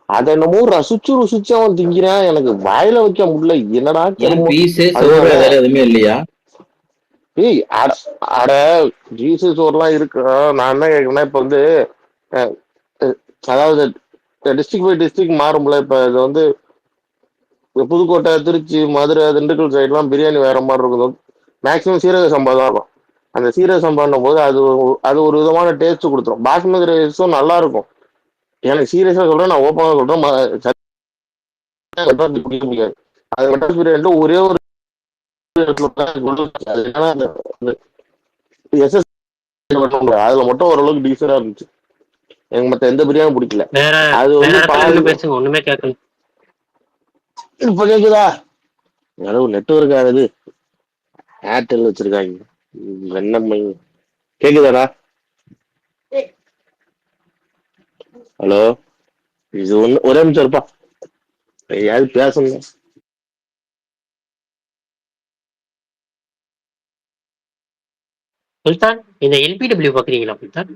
அதை என்னமோ ருசிச்சு அவன் திங்கிறான். எனக்கு வாயில வைக்க முடியல. என்னடா எதுவுமே இல்லையா? ஏய் அட ஜீசஸ் சோறுலாம் இருக்கு. நான் என்ன கேட்கிறேன்னா இப்ப வந்து அதாவது டிஸ்ட்ரிக்ட் பை டிஸ்ட்ரிக்ட் மாறும்ல. இப்ப இது வந்து புதுக்கோட்டை, திருச்சி, மதுரை, திண்டுக்கல் சைட்லாம் பிரியாணி வேற மாதிரி இருக்கும். மேக்ஸிமம் சீரக சம்பா தான் இருக்கும். அந்த சீரக சம்பான்னும் போது அது ஒரு விதமான டேஸ்ட் கொடுத்துரும். பாஸ்மதி ரைஸும் நல்லா இருக்கும். எனக்கு சீரியஸா சொல்றேன், நான் ஓப்பனா சொல்றேன், மெட்ராஸ் பிரியாணி பிடிக்காது. அது மெட்ராஸ் பிரியாணி ஒரே ஒரு இடத்துல தான் எனக்கு உள்ள அது என்னன்னா அந்த SS அதுல மட்டும் ஓரளவுக்கு டீசரா இருந்துச்சு. எனக்கு மத்த எந்த பிரியாணியும் பிடிக்கல. வேற அது வேற வந்து இடத்துல பாதி இருந்து பேசுங்க, ஒண்ணுமே கேட்கல. இப்ப கேக்குதா? அளவு நெட்வொர்க் ஆகுது. ஏர்டெல் வச்சிருக்காங்க. என்ன கேக்குதாடா? ஹலோ, இது ஒண்ணு ஒரே நிமிஷம் இருப்பா, யாரு பேசணும். சுல்தான், இந்த LPW பாக்குறீங்களா சுல்தான்?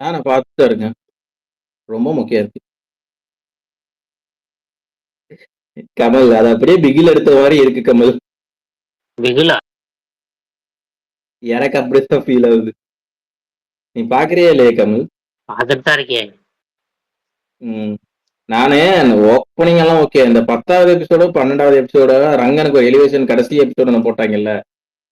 நான் பார்த்துட்டு தான் இருக்கேன். ரொம்ப முக்கியம் இருக்கு கமல். அது அப்படியே பிகில் எடுத்த மாதிரி இருக்கு கமல். பிகுலா? எனக்கு அப்படித்தான் ஃபீல் ஆகுது. நீ பாக்குறியா இல்லையா கமல்? பார்த்துட்டு தான் இருக்கேன். நானு அந்த ஓப்பனிங் எல்லாம் ஓகே. இந்த 10வது எபிசோட 12வது எபிசோட ரங்கனுக்கு ஒரு எலிவேஷன் கடைசி எபிசோட ஒன்று போட்டாங்கல்ல,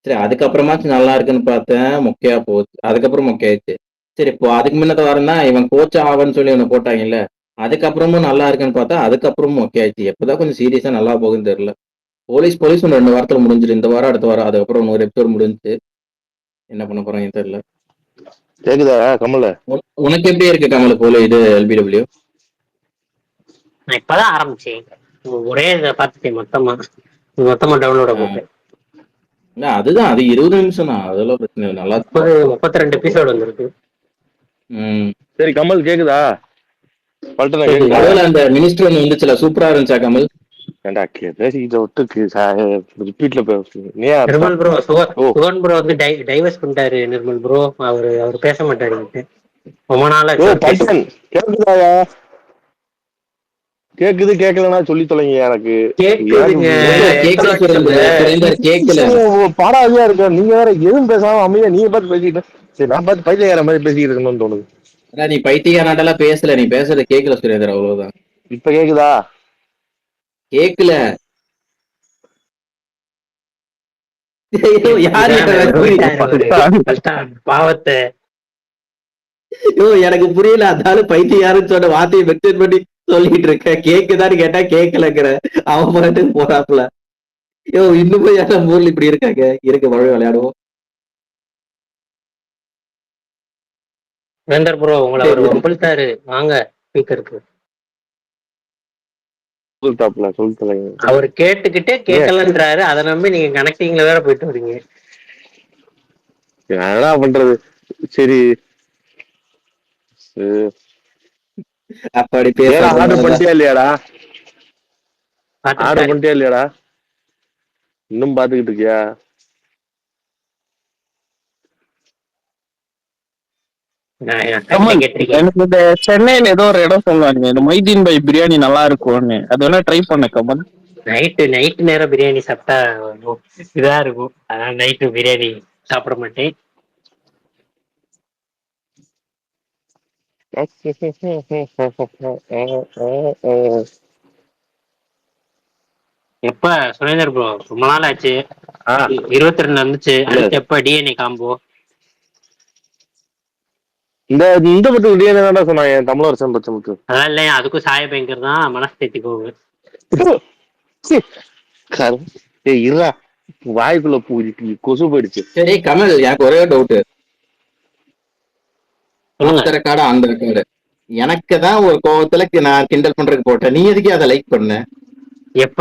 சரி அதுக்கப்புறமாச்சும் நல்லா இருக்குன்னு பார்த்தேன், மொக்கையா போச்சு. அதுக்கப்புறம் மொக்கையாச்சு. சரி இப்போ அதுக்கு முன்னத்த வாரம் தான் இவன் கோச் ஆவன்னு சொல்லி ஒன்று போட்டாங்கல்ல, அதுக்கப்புறமும் நல்லா இருக்குன்னு பார்த்தா அதுக்கப்புறமும் மொக்கையாச்சு. எப்பதான் கொஞ்சம் சீரியஸா நல்லா போகுதுன்னு தெரியல. போலீஸ் ஒன்று 2 வாரத்துல முடிஞ்சிரு. இந்த வாரம் அடுத்த வாரம் அதுக்கப்புறம் 100 எபிசோடு முடிஞ்சு என்ன பண்ண போறாங்கன்னு தெரியல. கேக்குதா கமல? உனக்கு எப்படி இருக்கு கமல் போல இது LBW? நான் இப்பதான் ஆரம்பிச்சேன். ஒரே இதை பார்த்துட்டேன் மொத்தமா டவுன்லோட போட்டேன். அதுதான், அது 20 நிமிஷம் தான், அதெல்லாம் பிரச்சனை இல்லை, நல்லா 32 எபிசோடு வந்திருக்கு. சரி கமல் கேக்குதா? பல்ட்டனா கேக்குதா? நடுவுல அந்த மினிஸ்டர் ஒன்று வந்துச்சுல, சூப்பரா இருந்துச்சா கமல்? ஏண்டா பேசிக்கிட்ட விட்டுக்கு ரிப்பீட்ல நிர்மல் ப்ரோ, சுகன் ப்ரோ வந்து டைவர்ஸ் பண்ணிட்டாரு. நிர்மல் ப்ரோ அவர் பேச மாட்டாரு ரொம்ப நாளா. பல்டன் கேக்குதாயா? கேக்குது கேட்கலன்னா சொல்லி தொலைங்க. எனக்கு கேக்குதுங்க. பாடாதியா இருக்க. நீங்க வேற எதுவும் பேசாம அமைதியா நீங்க பார்த்து பேசிக்கிட்டு, சரி நான் பார்த்து பைத்தியக்கார மாதிரி பேசிக்கிட்டு இருக்கணும்னு தோணுது. நீ பைத்தியக்காரனாட்டெல்லாம் பேசல, நீ பேசுறது கேட்கல சுரேந்தர், அவ்வளவுதான். இப்ப கேக்குதா? கேக்கல. பாவத்தை எனக்கு புரியல. அதனால பைத்தியாருன்னு சொன்ன வார்த்தையை மென்ஷன் பண்ணி சொல்லிட்டு இருக்க. கேக்குதான்னு கேட்டா கேட்கலங்கிற. அவன் பாட்டுக்கு போறாப்புல. இன்னும் யாரும் ஊர்ல இப்படி இருக்காங்க. இருக்க மழை விளையாடுவோம். வேந்தர் ப்ரோ உங்களை அவர் வம்பிழ்த்தாரு, வாங்க ஸ்பீக்கருக்கு. அவர் கேட்டுக்கிட்டே கேட்கலன்றாரு. அதை நம்பி நீங்க கனெக்டிங்ல வேற போயிட்டு வரீங்க. என்ன பண்றது? சரி அப்படி ஆர்டர் பண்ணிட்டியா இல்லையாடா? ஆர்டர் பண்ணிட்டியா இல்லையாடா? இன்னும் பாத்துக்கிட்டு இருக்கியா? எனக்கு இந்த சென்னையில ஏதோ ஒரு இடம் சொல்லுவாங்க, இந்த மொய்தீன் பாய் பிரியாணி நல்லா இருக்கும்னு. அது வேணா ட்ரை பண்ண கமல். நைட்டு நேரம் பிரியாணி சாப்பிட்டா இதா இருக்கும். அதனால நைட்டு பிரியாணி சாப்பிட மாட்டேன். எப்ப சுரேந்தர் ப்ரோ ரொம்ப நாள் ஆச்சு. 22 வந்துச்சு. அடுத்து எப்ப DNA காம்போ? இந்த பத்து டிஎன்ஏ தான் சொன்னாங்க தமிழரசன் பச்சமுத்து. அதான் இல்லையா, அதுக்கும் சாய பயங்கர் தான் மனசு தேத்தி போகுது. இருடா, வாய்க்குள்ள கொசு போயிடுச்சு. சரி கமல், எனக்கு ஒரே டவுட். அந்த ரெக்கார்டு எனக்கு தான் ஒரு கோவத்துல நான் கிண்டல் பண்றதுக்கு போட்டேன். நீ எதுக்கு அதை லைக் பண்ண? எப்ப?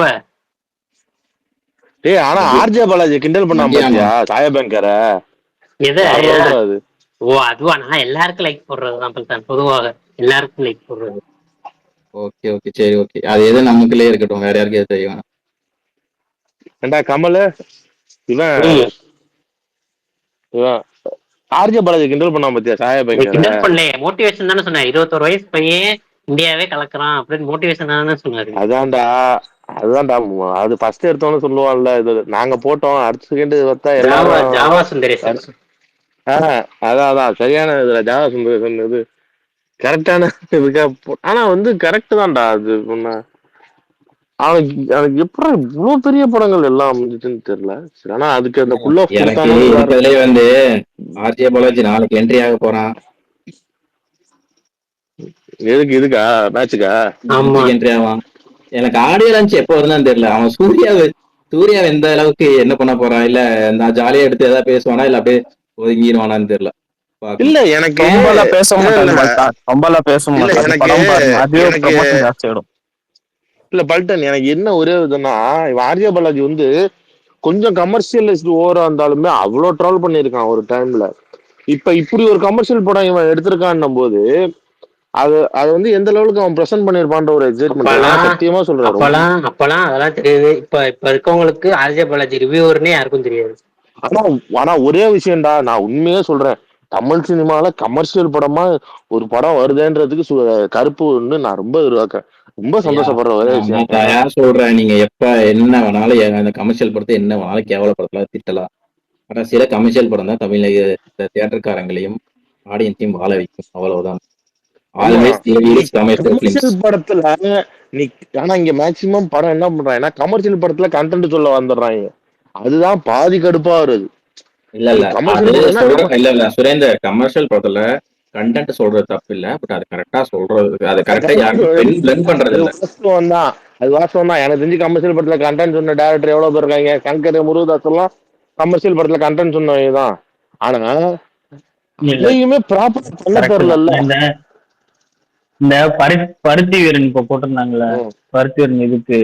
ஆனா ஆர்ஜே பாலாஜி கிண்டல் பண்ணாம பாத்தியா சாய பேங்கர? அது அதுவா? நான் எல்லாருக்கும் லைக் போடுறதுதான் பொதுவாக, எல்லாருக்கும் லைக் போடுறது. ஓகே ஓகே சரி ஓகே, அது எது நமக்குள்ளே இருக்கட்டும், வேற யாருக்கு எது தெரியும். ஏண்டா கமல், இவன் ஆர்ஜே பாலாஜி கிண்டல் பண்ணாம பாத்தியா சாய பேங்கர? கிண்டல் பண்ணல, மோட்டிவேஷன் தானே சொன்னேன். 21 வயசு பையன் இந்தியாவே கலக்குறான் அப்படின்னு மோட்டிவேஷன் தானே சொன்னாரு. அதான்டா அது ஃபர்ஸ்ட் எடுத்தோன்னு சொல்லுவான்ல, இது நாங்க போட்டோம், அடுத்த செகண்ட் பார்த்தா எல்லாரும் ஜாவா சுந்தரேசன். அதான் சரியான இதுல ஜாவா சுந்தரேசன் இது கரெக்டான இதுக்கா. ஆனா கரெக்ட் தான்டா அது. எனக்கு எப்படி இவ்வளவு பெரிய படங்கள் எல்லாம் அமைஞ்சிச்சுன்னு தெரியல. சரி, ஆனா அதுக்கு அந்த புல் ஆஃப் எனக்கு கொடுத்தாங்கன்னு வேற. இருக்கிறதுலயே வந்து ஆர்ஜே பாலாஜி நாளைக்கு என்ட்ரி ஆக போறான். இதுக்கா மேட்சுக்கா? ஆமா மேட்சுக்கு என்ட்ரி ஆவான். எனக்கு ஆடியோ லான்ச் எப்போ வருதுன்னு தெரியல. அவன் சூர்யா எந்த அளவுக்கு என்ன பண்ண போறான், இல்ல நான் ஜாலியா எடுத்து ஏதாவது பேசுவானா, இல்ல அப்படியே ஒதுங்கிடுவானான்னு தெரியல. பார்க்கணும். இல்ல எனக்கு ரொம்பலாம் பேச இல்ல இல்ல மாட்டாங்க பல்டா, ரொம்பலாம் பேச இல்ல மாட்டாங்க. எனக்கு படம் பாருங்க, அதுவே எனக்கு ப்ரமோஷன் ஜாஸ்தி ஆயிடும். இல்ல பல்டன், எனக்கு என்ன ஒரே இதுன்னா, இவன் ஆர்ஜே பாலாஜி வந்து கொஞ்சம் கமர்ஷியலிஸ்ட் ஓவரா இருந்தாலுமே அவ்வளவு ட்ரால் பண்ணியிருக்கான் ஒரு டைம்ல. இப்ப இப்படி ஒரு கமர்ஷியல் படம் இவன் எடுத்திருக்கான்னும் போது அது அது வந்து எந்த லெவலுக்கு அவன் ப்ரெசென்ட் பண்ணிருப்பான்ற ஒரு எக்ஸைட்மெண்ட். அப்பெல்லாம் சத்தியமா சொல்றேன். அப்பெல்லாம் அதெல்லாம் தெரியாது. இப்ப இருக்கவங்களுக்கு ஆர்ஜே பாலாஜி ரிவ்யூவர்னே யாருக்கும் தெரியாது. ஆனா ஆனா ஒரே விஷயம்டா, நான் உண்மையே சொல்றேன், தமிழ் சினிமால கமர்ஷியல் படமா ஒரு படம் வருதுன்றதுக்கு கருப்பு ஒண்ணு நான் ரொம்ப எதிர்பார்க்கறேன். ரொம்ப சந்தோஷப்படுற ஒரே விஷயம் ஏன்னா யார் சொல்றேன், நீங்க எப்ப என்ன வேணாலும் அந்த கமர்ஷியல் படத்தை என்ன வேணாலும் கேவலப்படுத்தலாம், திட்டலாம். ஆனா சில கமர்ஷியல் படம் தான் தமிழ்ல தியேட்டர்காரங்களையும் ஆடியன்ஸையும் வாழ வைக்கும். அவ்வளவுதான். ஆமா ஆல்வேஸ் நீ கமர்ஷியல் ஃபிலிம்ஸ். கமர்ஷியல் படத்துல நீ ஆனா இங்க மேக்சிமம் படம் என்ன பண்றாங்கன்னா கமர்ஷியல் படத்துல கண்டென்ட் சொல்ல வந்துடுறாங்க. அதுதான் பாதி கடுப்பா வருது. இல்ல நீ இல்ல அது கமர்ஷியல் படம்னா இல்ல சுரேந்தர், கமர்ஷியல் படத்துல கண்டென்ட் சொல்றது தப்பு இல்ல. பட் அது கரெக்டா சொல்றது, அது கரெக்டா யாருக்கும் பிளெண்ட் பண்றது அது இல்ல. வாஸ்தவம் தான். அது வாஸ்தவம் தான். எனக்கு தெரிஞ்சு கமர்ஷியல் படத்துல கண்டென்ட் சொன்ன டேரக்டர் எவ்வளவு பேர் இருக்காங்க? சங்கர், முருகதாஸ் எல்லாம் கமர்ஷியல் படத்துல கண்டென்ட் சொன்னவங்க தான். ஆனா இல்ல அதையுமே ப்ராப்பரா பண்ண கரெக்ட் தான். தெரியல. இந்த இந்த பருத்தி வீரன் இப்ப போட்டிருந்தாங்கல்ல, பருத்தி வீரன் இதுக்கு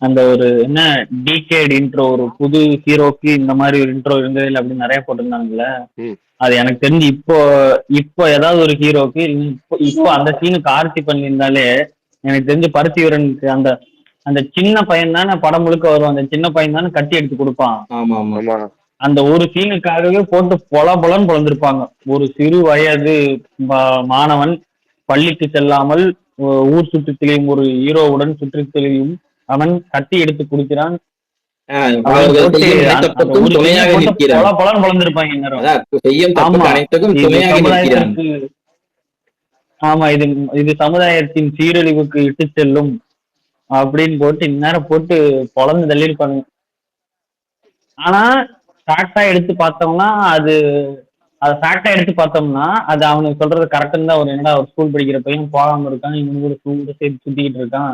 அந்த ஒரு என்ன டிகேட் இன்ட்ரோ, ஒரு புது ஹீரோக்கு இந்த மாதிரி ஒரு இன்ட்ரோ இருந்தது இல்லை அப்படின்னு நிறைய போட்டிருந்தாங்கல்ல. அது எனக்கு தெரிஞ்சு இப்போ ஏதாவது ஒரு ஹீரோக்கு இப்போ அந்த சீனுக்கு ஆர்த்தி பண்ணியிருந்தாலே எனக்கு தெரிஞ்சு பருத்தி வீரனுக்கு அந்த அந்த சின்ன பையன் தானே படம் முழுக்க வரும். அந்த சின்ன பையன் தானே கட்டி எடுத்து கொடுப்பான். ஆமா ஆமா. அந்த ஒரு சீனுக்காகவே போட்டு பொலன்னு பொழந்திருப்பாங்க. ஒரு சிறு வயது மாணவன் பள்ளிக்கு செல்லாமல் ஊர் சுற்றி திரியும் ஒரு ஹீரோவுடன் சுற்றி திரியும் அவன் கட்டி எடுத்து கொடுக்கிறான். அவர்கள் செய்யும் அனைத்துக்கும் துணையாக நிற்கிறான். பொலன்னு பொழந்திருப்பாங்க எல்லாரும். செய்யும் தப்புக்கு அனைத்துக்கும் துணையாக நிற்கிறான். ஆமா, இது சமுதாயத்தின் சீரழிவுக்கு இட்டு செல்லும் அப்படின்னு போட்டு இந்நேரம் போட்டு பொழந்து தள்ளியிருப்பாங்க. ஆனா ஃபேக்டா எடுத்து பார்த்தோம்னா அது அவனுக்கு சொல்றது கரெக்டுன்னு தான். ஒரு என்னடா ஒரு ஸ்கூல் படிக்கிற பையன் போகாம இருக்கான், இவனு கூட ஸ்கூல் சேர்த்து சுத்திக்கிட்டு இருக்கான்,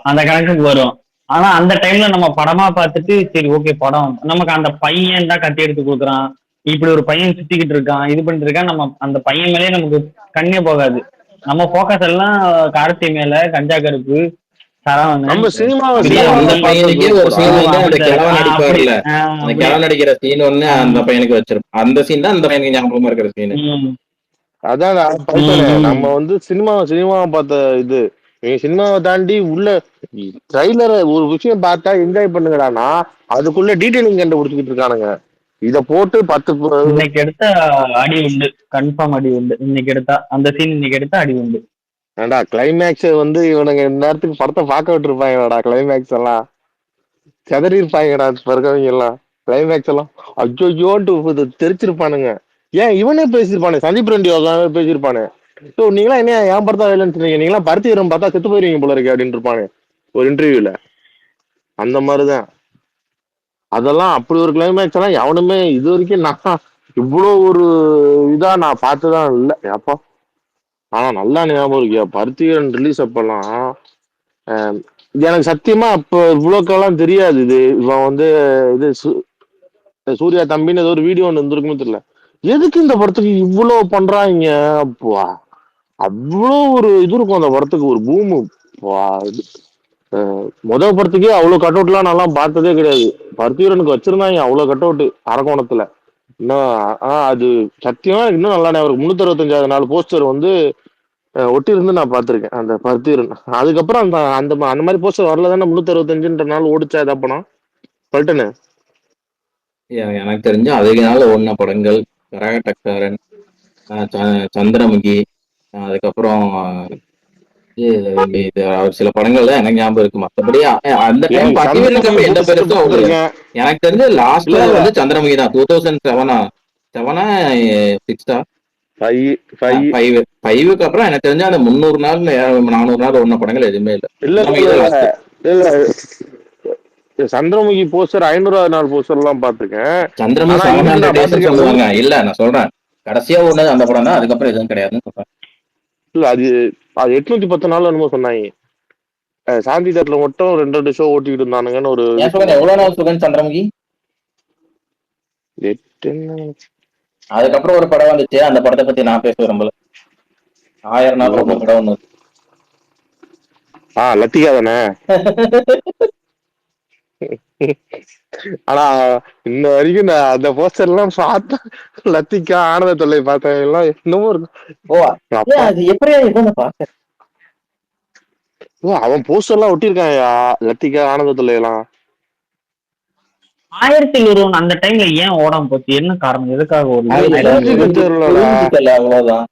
அந்த கணக்குக்கு வரும். ஆனா அந்த டைம்ல நம்ம படமா பார்த்துட்டு சரி ஓகே படம் நமக்கு அந்த பையன் தான் கட்டி எடுத்து கொடுக்குறான், இப்படி ஒரு பையன் சுத்திக்கிட்டு இருக்கான், இது பண்ணிட்டு இருக்கான், நம்ம அந்த பையன் மேலே நமக்கு கண்ணே போகாது. நம்ம போக்கஸ் எல்லாம் கார்த்தி மேல, கஞ்சா கருப்பு, நம்ம சினிமாவை அந்த பையனுக்கே ஒரு சீன் வந்து அந்த கிழவன் நடிப்பார்ல, அந்த கிழவன் நடிக்கிற சீன் ஒண்ணு அந்த பையனுக்கு வச்சிருப்போம். அந்த சீன் தான் அந்த பையனுக்கு ஞாபகமா இருக்கிற சீன். அதான் நம்ம வந்து சினிமாவை பார்த்த இது. நீங்க சினிமாவை தாண்டி உள்ள ட்ரைலரை ஒரு விஷயம் பார்த்தா என்ஜாய் பண்ணுங்கடானா அதுக்குள்ள டீடைலிங் கண்டுபிடிச்சிக்கிட்டு இருக்கானுங்க. இத போட்டு 10 இன்னைக்கு எடுத்த அடி உண்டு, கன்ஃபார்ம் அடி உண்டு. இன்னைக்கு எடுத்தா அந்த சீன் இன்னைக்கு எடுத்தா அடி உண்டு. ஏண்டா கிளைமேக்ஸ் வந்து இவனுங்க நேரத்துக்கு படத்தை பார்க்க விட்டுருப்பாங்கடா. கிளைமேக்ஸ் எல்லாம் செதறி இருப்பாங்கடா இருக்கவங்க எல்லாம். கிளைமேக்ஸ் எல்லாம் ஐயோன்ட்டு தெரிச்சிருப்பானுங்க. ஏன் இவனே பேசியிருப்பானு, சந்தீப் ரெண்டி பேசியிருப்பானு, ஸோ நீங்களா என்ன ஏன் படத்தா வேலைன்னு சொன்னீங்க, நீங்களாம் பருத்தி வீரம் பார்த்தா செத்து போயிருவீங்க போல இருக்கு அப்படின்னு இருப்பானு ஒரு இன்டர்வியூல. அந்த மாதிரிதான் அதெல்லாம். அப்படி ஒரு கிளைமேக்ஸ் எல்லாம் எவனுமே இது வரைக்கும் நான் இவ்வளோ ஒரு இதா நான் பார்த்துதான் இல்லை அப்பா. ஆனா நல்லா ஞாபகம் இருக்கியா பருத்தி வீரன் ரிலீஸ் அப்பெல்லாம். எனக்கு சத்தியமா அப்ப இவ்வளோக்கெல்லாம் தெரியாது. இவன் வந்து இது சூர்யா தம்பின்னு ஏதோ ஒரு வீடியோ ஒன்று இருந்திருக்குமே தெரியல. எதுக்கு இந்த படத்துக்கு இவ்வளவு பண்றாங்க அப்பா. அவ்வளோ ஒரு இது இருக்கும் அந்த படத்துக்கு, ஒரு பூமு. முதல் படத்துக்கே அவ்வளவு கட் அவுட் எல்லாம் நல்லா பார்த்ததே கிடையாது. பருத்திவீரனுக்கு வச்சிருந்தாங்க அவ்வளவு கட் அவுட் அரக்கோணத்துல. இன்னும் அது சத்தியமா இன்னும் நல்லா ஞாபகம். 365 நாலு போஸ்டர் வந்து ஒட்டி இருந்து நான் பார்த்திருக்கேன் அந்த பருத்திவீரன். அதுக்கப்புறம் அந்த அந்த அந்த மாதிரி போஸ்டர் வரல தானே 365 நாள் ஓடிச்சா எதா படம் பல்ட்டனு. எனக்கு தெரிஞ்சு அதிக நாள் ஓடின படங்கள் கரகாட்டக்காரன், சந்திரமுகி, அதுக்கப்புறம் சில படங்கள் தான் எனக்கு ஞாபகம் இருக்கு. மற்றபடி அந்த டைம் பத்திவீரனுக்கு எந்த பெருசும் ஓடல. எனக்கு தெரிஞ்சு லாஸ்ட் வந்து சந்திரமுகி தான். 2007 6 5க்கு அப்புறம் எனக்கு தெரிஞ்சு அந்த 300 நாள் 400 நாள் ஓடின படங்கள் எதுவுமே இல்லை. இல்ல சந்திரமுகி போஸ்டர் 500வது நாள் போஸ்டர் எல்லாம் பாத்துருக்கேன். சந்திரமுகி ஆனா 700 இதுக்கு நான் டேஸ் பாத்திருக்கேன் சொல்லுவாங்க. இல்ல நான் சொல்றேன், கடைசியா ஓடுனது அந்த படம் தான், அதுக்கப்புறம் எதுவும் கிடையாதுன்னு சொல்றேன். இல்ல அது 810 நாள் என்னமோ சொன்னாங்க. சாந்தி தேட்டர்ல மட்டும் 2 ஷோ ஓட்டிட்டு இருந்தானுங்கன்னு ஒரு இது ஏன் சொல்றேன், சொன்னாங்க. எவ்வளவு நாள் சுகன் சந்திரமுகி? 8 அதுக்கப்புறம் ஒரு படம் வந்துச்சு, அந்த படத்தை பத்தி நான் பேச விரும்பல. 1000 நாள் ஓடுன படம் ஒண்ணு. லத்திகா தானே. ஆனா இன்ன வரைக்கும் நான் அந்த போஸ்டர் எல்லாம் பார்த்தேன். லத்திகா ஆனந்த தொல்லை பார்த்தேன் எல்லாம் என்னமோ இருக்கும். ஓ அப்பா அது எப்படியா இதை பார்த்தேன்? அவன் போஸ்டர் எல்லாம் ஒட்டியிருக்கான் லத்திகா ஆனந்த தொல்லை எல்லாம். 1001 அந்த டைம்ல ஏன் ஓடாம போச்சு? என்ன காரணம்? எதுக்காக புரிஞ்சுக்கல, அவ்வளவுதான்.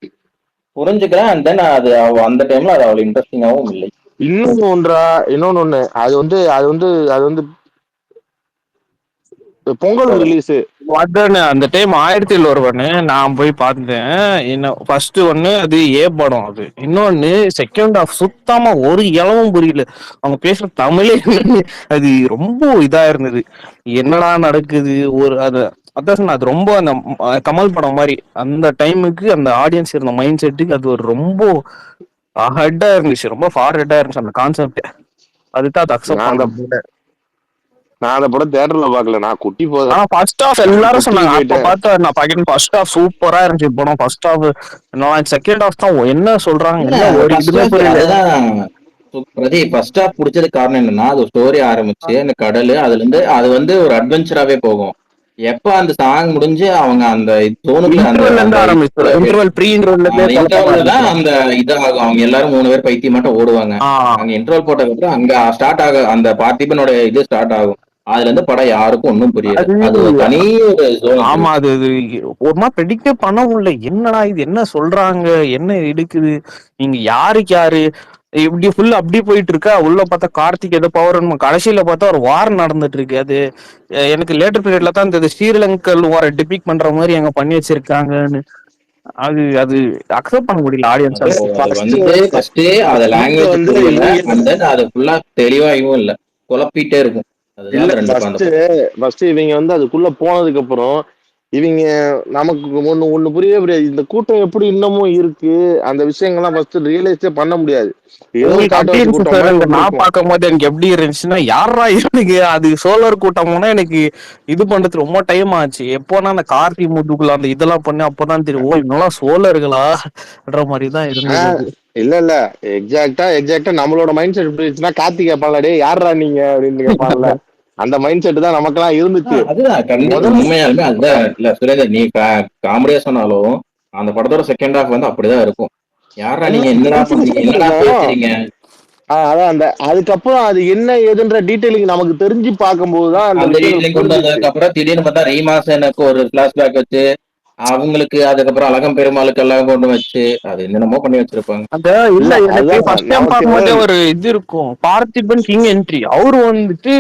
புரிஞ்சுக்கிறேன். அண்ட் தென் அது அந்த டைம்ல அது அவ்வளவு இன்ட்ரெஸ்டிங்காவும் இல்லை. இன்னொன்னு அது வந்து பொங்கல் ரிலீஸ். அந்த டைம் 1001 நான் போய் பார்த்தேன். ஃபர்ஸ்ட் ஒன்னு அது படம். அது இன்னொன்னு செகண்ட் ஹாஃப் சுத்தமா ஒரு இளவும் புரியல. அவங்க பேசுற தமிழே அது ரொம்ப இதா இருந்தது. என்னடா நடக்குது அதான் அது ரொம்ப அந்த கமல் படம் மாதிரி அந்த டைமுக்கு அந்த ஆடியன்ஸ் இருந்த மைண்ட் செட்டுக்கு அது ஒரு ரொம்ப ஹெட்டா இருந்துச்சு, ரொம்ப ஃபார் ஹெட்டா இருந்துச்சு அந்த கான்செப்ட். அதுதான் அது அக்செப்ட் பண்ண முடியல. நான் அந்த படம் தியேட்டர்ல பாக்கல, நான் குட்டி போதேன். ஆனா ஃபர்ஸ்ட் ஹாஃப் எல்லாரும் சொன்னாங்க. அப்ப பார்த்தா நான் பாக்கெட் ஃபர்ஸ்ட் ஹாஃப் சூப்பரா இருந்துச்சு படம். ஃபர்ஸ்ட் ஹாஃப் நான் செகண்ட் ஹாஃப் தான் என்ன சொல்றாங்க, என்ன ஒரு இதுமே புரியல. பிரதீப் ஃபர்ஸ்ட் ஹாஃப் பிடிச்சது காரணம் என்னன்னா, அது ஸ்டோரி ஆரம்பிச்சு அந்த கடல், அதுல இருந்து அது வந்து ஒரு அட்வென்ச்சராவே போகும். எப்ப அந்த சாங் முடிஞ்சு அவங்க அந்த ஜோனுக்குள்ள தான் அந்த இதாகும். அவங்க எல்லாரும் 3 பேர் பைத்தியம் மட்டும் ஓடுவாங்க. அங்க இன்டர்வல் போட்டதுக்கு அப்புறம் அங்க ஸ்டார்ட் ஆக அந்த பார்த்திபனோட இது ஸ்டார்ட் ஆகும். அதுல இருந்து படம் யாருக்கும் ஒன்னும் புரியாது. அது ஒரு தனி ஒரு ஜோன். ஆமா, அது ஒரு மாதிரி ப்ரெடிக்டே பண்ண முடியல. என்னடா இது, என்ன சொல்றாங்க, என்ன எடுக்குது, நீங்க யாருக்கு யாரு இப்படி ஃபுல்லா அப்படி போயிட்டு இருக்கா. உள்ள பார்த்தா கார்த்திக் ஏதோ பவர், கடைசியில பார்த்தா ஒரு வார் நடந்துட்டு இருக்கு. அது எனக்கு லேட்டர் பீரியட்ல தான் இந்த ஸ்ரீலங்கல் வார டிபிக் பண்ற மாதிரி அங்க பண்ணி வச்சிருக்காங்கன்னு. அது அது அக்செப்ட் பண்ண முடியல ஆடியன்ஸ். அது லாங்குவேஜ் புரியல, அண்ட் தென் அது ஃபுல்லா தெளிவாகவும் இல்ல, குழப்பிட்டே இருக்கும். இவங்க வந்து அதுக்குள்ள போனதுக்கு அப்புறம் இவங்க நமக்கு ஒண்ணு புரியவே புரியாது. இந்த கூட்டம் எப்படி இன்னமும் இருக்கு, அந்த விஷயங்கள்லாம் ஃபர்ஸ்ட் ரியலைஸே பண்ண முடியாது. நான் பார்க்கும் போது எனக்கு எப்படி இருந்துச்சுன்னா, யாரா இருக்கு அது சோழர் கூட்டம்னா எனக்கு இது பண்றது ரொம்ப டைம் ஆச்சு. எப்போனா அந்த கார்த்தி முதுகுல அந்த இதெல்லாம் பண்ணி அப்பதான் தெரியும், ஓ இவங்கெல்லாம் சோழர்களான்ற மாதிரிதான் இருந்தது. இல்ல எக்ஸாக்டா நம்மளோட மைண்ட் செட் எப்படி இருந்துச்சுன்னா, கார்த்திகை பாலாடே யாரா நீங்க அப்படின்னு கேட்பாங்கல்ல, அந்த மைண்ட் செட் தான் நமக்கெல்லாம் இருந்துச்சு. அதுதான் கண்டிப்பா உண்மையாலுமே அதுதான். இல்ல சுரேந்தர், நீ காமெடியா சொன்னாலும் அந்த படத்தோட செகண்ட் ஹாஃப் வந்து அப்படிதான் இருக்கும். யாரா நீங்க, என்னடா பண்றீங்க, என்னடா பேசுறீங்க. அதான் அந்த அதுக்கப்புறம் அது என்ன ஏதுன்ற டீடைலிங் நமக்கு தெரிஞ்சு பார்க்கும்போதுதான் அந்த டீடைலிங் கொண்டு வந்ததுக்கு அப்புறம் திடீர்னு பார்த்தா ரீமாசனுக்கு ஒரு பிளாஷ்பேக் வச்சு அவங்களுக்கு, அதுக்கப்புறம் அழகம் பெருமாளுக்கு எல்லாம் கொண்டு வச்சு அது என்னென்னமோ பண்ணி வச்சிருப்பாங்க. அந்த இல்ல எனக்கு ஃபர்ஸ்ட் டைம் பார்க்கும்போது ஒரு இது இருக்கும், பார்த்திபன் கிங் என்ட்ரி. அவரு வந்துட்டு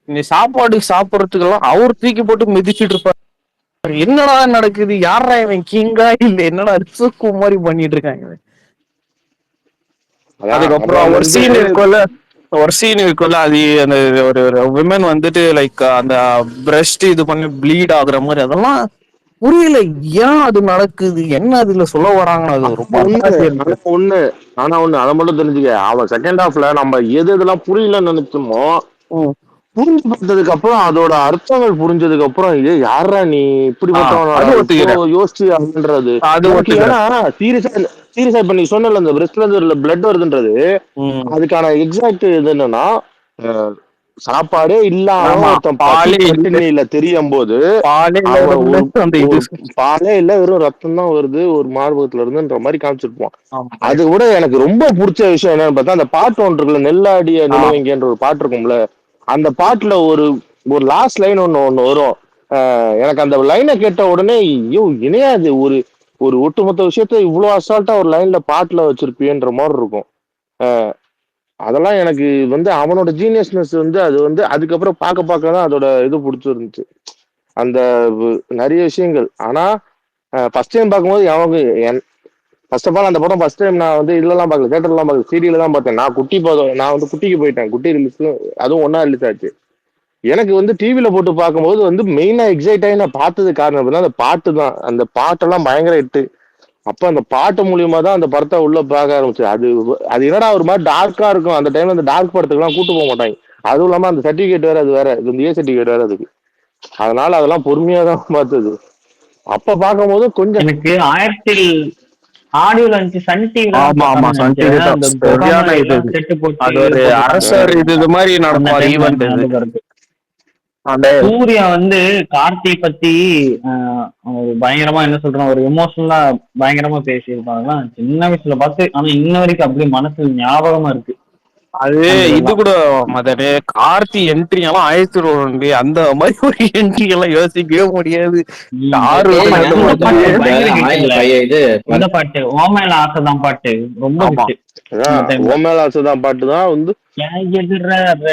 இந்த சாப்பாடு சாப்பிடறதுக்கெல்லாம் அவர் தூக்கி போட்டு மிதிச்சுட்டு இருப்பாரு. என்னடா நடக்குது, யாரா இவன் கிங்கா இல்ல என்னடா ரிசுக்கு மாதிரி பண்ணிட்டு இருக்காங்க. அதுக்கப்புறம் ஒரு சீன் இருக்குல்ல, அது அந்த ஒரு விமன் வந்துட்டு லைக் அந்த பிரஸ்ட் இது பண்ணி ப்ளீட் ஆகுற மாதிரி, அதெல்லாம் புரியல ஏன் அது நடக்குது, என்ன அதுல சொல்ல வராங்கன்னு. அது ரொம்ப ஒண்ணு அதை மட்டும் தெரிஞ்சுக்க, அவன் செகண்ட் ஹாஃப்ல நம்ம எதெல்லாம் புரியலன்னு நினைச்சோமோ புரிஞ்சு பார்த்ததுக்கு அப்புறம், அதோட அர்த்தங்கள் புரிஞ்சதுக்கு அப்புறம், இது யாரா நீ இப்படிப்பட்டவனோட யோசிச்சு அப்படின்றது. ஏன்னா சீரியஸா இப்ப நீ சொன்ன அந்த பிரெஸ்ட்ல இருந்து பிளட் வருதுன்றது, அதுக்கான எக்ஸாக்ட் இது என்னன்னா, சாப்பாடே இல்லாம ஒருத்தன் தெரியும் போது பாலே இல்ல வெறும் ரத்தம் தான் வருது ஒரு மார்பகத்துல இருந்துன்ற மாதிரி காமிச்சிருப்போம். அது கூட எனக்கு ரொம்ப பிடிச்ச விஷயம் என்னன்னு பார்த்தா, அந்த பாட்டு ஒன்று இருக்குல்ல, நெல்லாடிய நிலவங்கின்ற ஒரு பாட்டு இருக்கும்ல, அந்த பாட்டுல ஒரு லாஸ்ட் லைன் ஒண்ணு வரும். எனக்கு அந்த லைனை கேட்ட உடனே ஐயோ இணையாது, ஒரு ஒரு ஒட்டுமொத்த விஷயத்த இவ்வளவு அசால்ட்டா ஒரு லைன்ல பாட்டுல வச்சிருப்பியன்ற மாதிரி இருக்கும். அதெல்லாம் எனக்கு வந்து அவனோட ஜீனியஸ்னஸ் வந்து அது வந்து அதுக்கப்புறம் பார்க்க தான் அதோட இது பிடிச்சிருந்துச்சு, அந்த நிறைய விஷயங்கள். ஆனா ஃபர்ஸ்ட் டைம் பார்க்கும்போது ஃபர்ஸ்ட் ஆஃப் ஆல் அந்த படம் ஃபர்ஸ்ட் டைம் நான் வந்து இதெல்லாம் பார்க்கல, தேட்டர்லாம் பார்க்கல, சீரியல் தான் பார்த்தேன். நான் வந்து குட்டிக்கு போயிட்டேன், குட்டி ரிலீஸ் அதுவும் ஒன்னா ரிலீஸ் ஆச்சு. எனக்கு வந்து டிவில போட்டு பார்க்கும்போது வந்து மெயினா எக்ஸைட் ஆகி நான் பார்த்தது காரணம் அப்படின்னா அந்த பாட்டு தான். அந்த பாட்டெல்லாம் பயங்கர ஹிட்டு. அப்ப அந்த பாட்டு மூலியமா தான் அந்த படத்தை உள்ள பார்க்க ஆரம்பிச்சு. அது அது என்னடா ஒரு மாதிரி டார்க்கா இருக்கும் அந்த டைம்ல. அந்த டார்க் படத்துக்கு எல்லாம் கூட்டு போக மாட்டாங்க. அதுவும் இல்லாம அந்த சர்டிபிகேட் வேற, அது வேற, இது வந்து ஏ சர்டிபிகேட் வேற அதுக்கு. அதனால அதெல்லாம் பொறுமையா தான் பார்த்தது. அப்ப பார்க்கும்போது கொஞ்சம் எனக்கு ஆடியோல இருந்துச்சு, சன் டிவி ஆமா ஆமா சன் டிவி தான் சரியான இது. செட்டு போட்டு அது ஒரு அரசர் இது மாதிரி நடக்கும் ஈவெண்ட் இது. அந்த சூர்யா வந்து கார்த்தி பத்தி ஒரு பயங்கரமா என்ன சொல்றோம், ஒரு எமோஷனலா பயங்கரமா பேசியிருப்பாங்க சின்ன வயசுல பார்த்து. ஆனா இன்ன வரைக்கும் அப்படியே மனசுல ஞாபகமா இருக்கு. அது இது கூட மதனே கார்த்தி என்ட்ரி எல்லாம் ஆயிரத்தி அந்த மாதிரி ஒரு என்ட்ரி எல்லாம் யோசிக்கவே முடியாது. இந்த பாட்டு ஓமேல ஆசைதான் பாட்டு ரொம்ப ஓமேல ஆசைதான் பாட்டு தான் வந்து